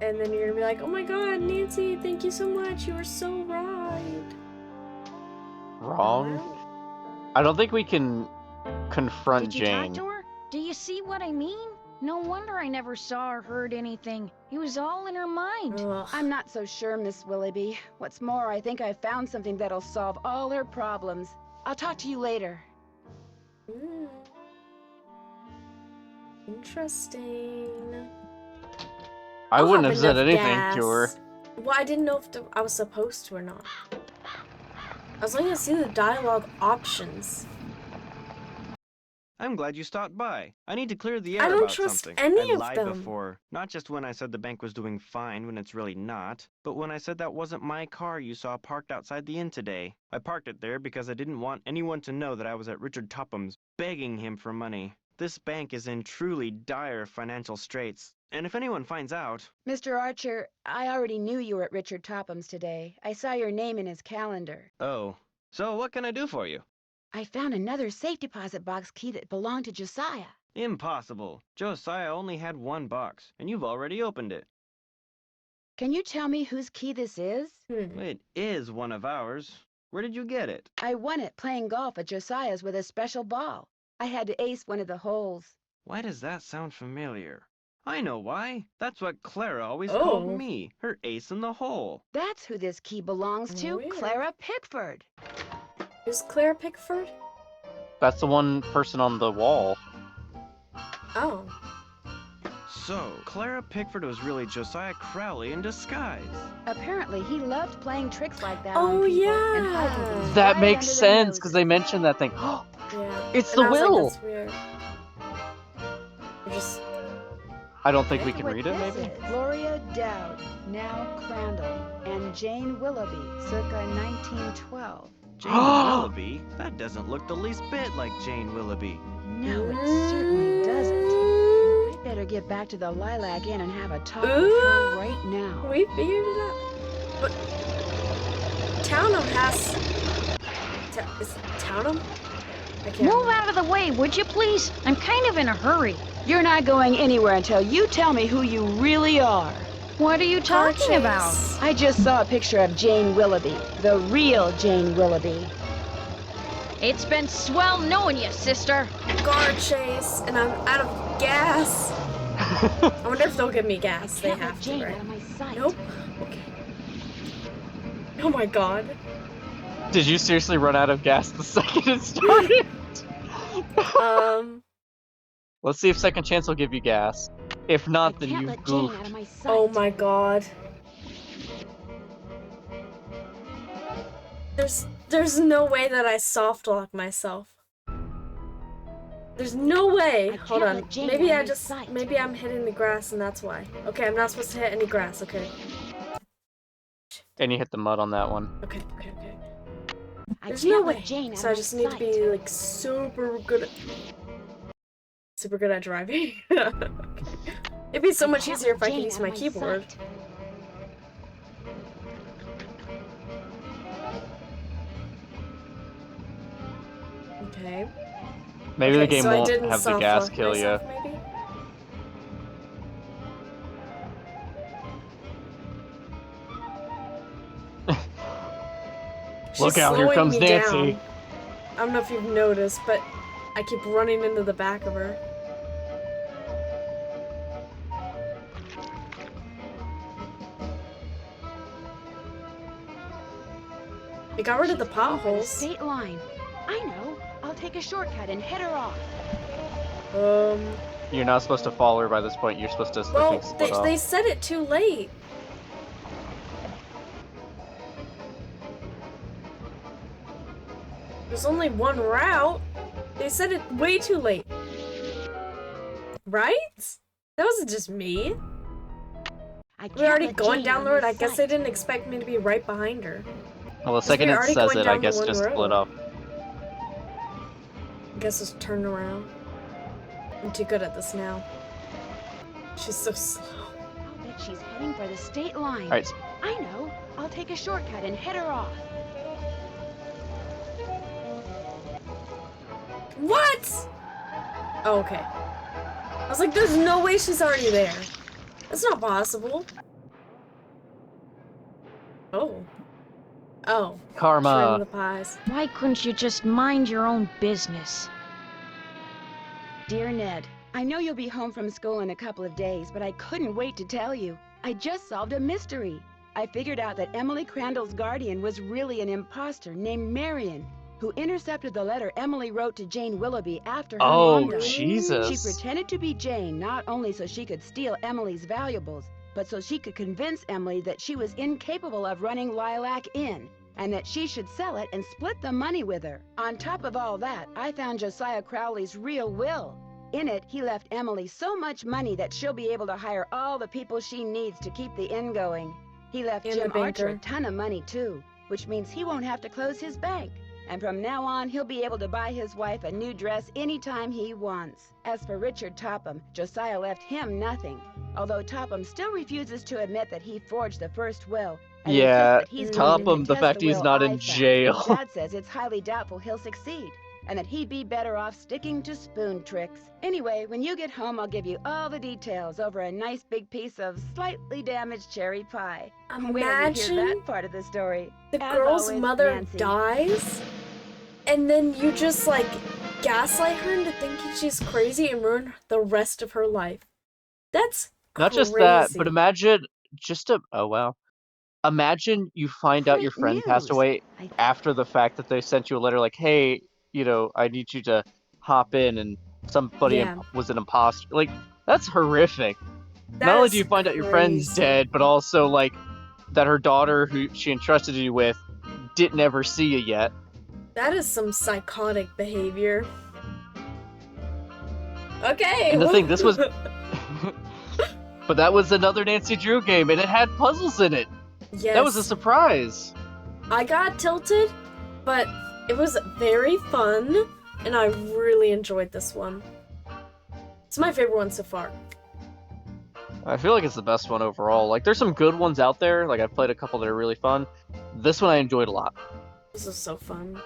And then you're gonna be like, oh my god, Nancy, thank you so much. You were so right. Wrong? I don't think we can confront Did you Jane. talk to her? Do you see what I mean? No wonder I never saw or heard anything. It was all in her mind. I'm not so sure, Miss Willoughby. What's more, I think I found something that'll solve all her problems. I'll talk to you later. Interesting. I I'll wouldn't have have said enough anything to her. gas. Well, I didn't know if I was supposed to or not. I was looking to see the dialogue options. I'm glad you stopped by. I need to clear the I air don't about trust something. any I of lied them. before. Not just when I said the bank was doing fine when it's really not, but when I said that wasn't my car you saw parked outside the inn today. I parked it there because I didn't want anyone to know that I was at Richard Topham's begging him for money. This bank is in truly dire financial straits, and if anyone finds out... Mr. Archer, I already knew you were at Richard Topham's today. I saw your name in his calendar. Oh, so what can I do for you? I found another safe deposit box key that belonged to Josiah. Impossible. Josiah only had one box, and you've already opened it. Can you tell me whose key this is? It is one of ours. Where did you get it? I won it playing golf at Josiah's with a special ball. I had to ace one of the holes. Why does that sound familiar? I know why. That's what Clara always called me. Her ace in the hole. That's who this key belongs to, Weird. Clara Pickford. Who's Claire Pickford? That's the one person on the wall. Oh. So, Clara Pickford was really Josiah Crowley in disguise. Apparently, he loved playing tricks like that Oh, on people yeah. and hiding things That right makes under their sense, because they mentioned that thing. Yeah. It's And the I was will! Like, that's weird. I don't think we Guess can what read it, this maybe? is? Gloria Dowd, now Crandall, and Jane Willoughby, circa 1912. Jane Willoughby? That doesn't look the least bit like Jane Willoughby. No, it certainly doesn't. I better get back to the Lilac Inn and have a talk with her right now. We figured it out. But Townham has... Is it Townham? I can't Move out of the way, would you please? I'm kind of in a hurry. You're not going anywhere until you tell me who you really are. What are you talking about? I just saw a picture of Jane Willoughby, the real Jane Willoughby. It's been swell knowing you, sister. Car chase, and I'm out of gas. I wonder if they'll give me gas. They have to, right? Nope. Okay. Oh my god. Did you seriously run out of gas the second it started? Let's see if Second Chance will give you gas. If not, then you goofed. Oh my god. There's no way that I soft lock myself. There's no way. Hold on. Maybe maybe I'm hitting the grass and that's why. Okay, I'm not supposed to hit any grass, okay. And you hit the mud on that one. Okay. There's no way. So I just need to be like super good at driving. Okay. It'd be so much easier if I could use my keyboard. Okay. Maybe the Okay, game so I won't didn't have the gas self-lock kill you. myself, maybe? Look She's out, here slowing comes me Nancy. down. I don't know if you've noticed, but I keep running into the back of her. They got rid of the potholes. State line. I know. I'll take a shortcut and head her off. You're not supposed to follow her by this point. You're supposed to I Well, think, split off. they said it too late. There's only one route. They said it way too late. Right? That wasn't just me. We're already going down the road. I guess they didn't expect me to be right behind her. Well, the second it already says going it, I down the guess one just road. split off. I guess just turn around. I'm too good at this now. She's so slow. I'll bet she's heading for the state line. Alright. I know. I'll take a shortcut and head her off. What? Oh, okay. I was like, there's no way she's already there. That's not possible. Oh. Oh. Karma. Trim the pies. Why couldn't you just mind your own business? Dear Ned, I know you'll be home from school in a couple of days, but I couldn't wait to tell you. I just solved a mystery. I figured out that Emily Crandall's guardian was really an imposter named Marion, who intercepted the letter Emily wrote to Jane Willoughby after her mom died. Jesus. She pretended to be Jane not only so she could steal Emily's valuables, but so she could convince Emily that she was incapable of running Lilac Inn, and that she should sell it and split the money with her. On top of all that, I found Josiah Crowley's real will. In it, he left Emily so much money that she'll be able to hire all the people she needs to keep the inn going. He left And the Jim Archer a banker. ton of money too, which means he won't have to close his bank. And from now on, he'll be able to buy his wife a new dress anytime he wants. As for Richard Topham, Josiah left him nothing. Although Topham still refuses to admit that he forged the first will. And Yeah, insists that he's going to Topham, the contest fact he's will not I in found. jail. Dad says it's highly doubtful he'll succeed, and that he'd be better off sticking to spoon tricks. Anyway, when you get home, I'll give you all the details over a nice big piece of slightly damaged cherry pie. Wait till you Imagine hear that part of the story. The As girl's always, mother Nancy. dies, and then you just like gaslight her into thinking she's crazy and ruin the rest of her life. That's Not crazy. just that, but imagine oh wow. Imagine you find out your Great friend passed news. away after the fact that they sent you a letter like, hey, I need you to hop in and somebody Yeah. was an imposter. Like, that's horrific. That Not only is do you find out your friend's crazy. dead, but also like that her daughter who she entrusted you with didn't ever see you yet. That is some psychotic behavior. Okay. And the thing, this was but that was another Nancy Drew game and it had puzzles in it. Yes. That was a surprise. I got tilted, but it was very fun, and I really enjoyed this one. It's my favorite one so far. I feel like it's the best one overall. Like, there's some good ones out there. Like, I've played a couple that are really fun. This one I enjoyed a lot. This is so fun.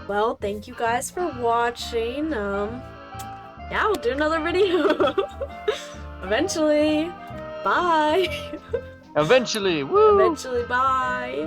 Well, thank you guys for watching. Yeah, we'll do another video. Eventually. Bye. Eventually, woo! Eventually, bye.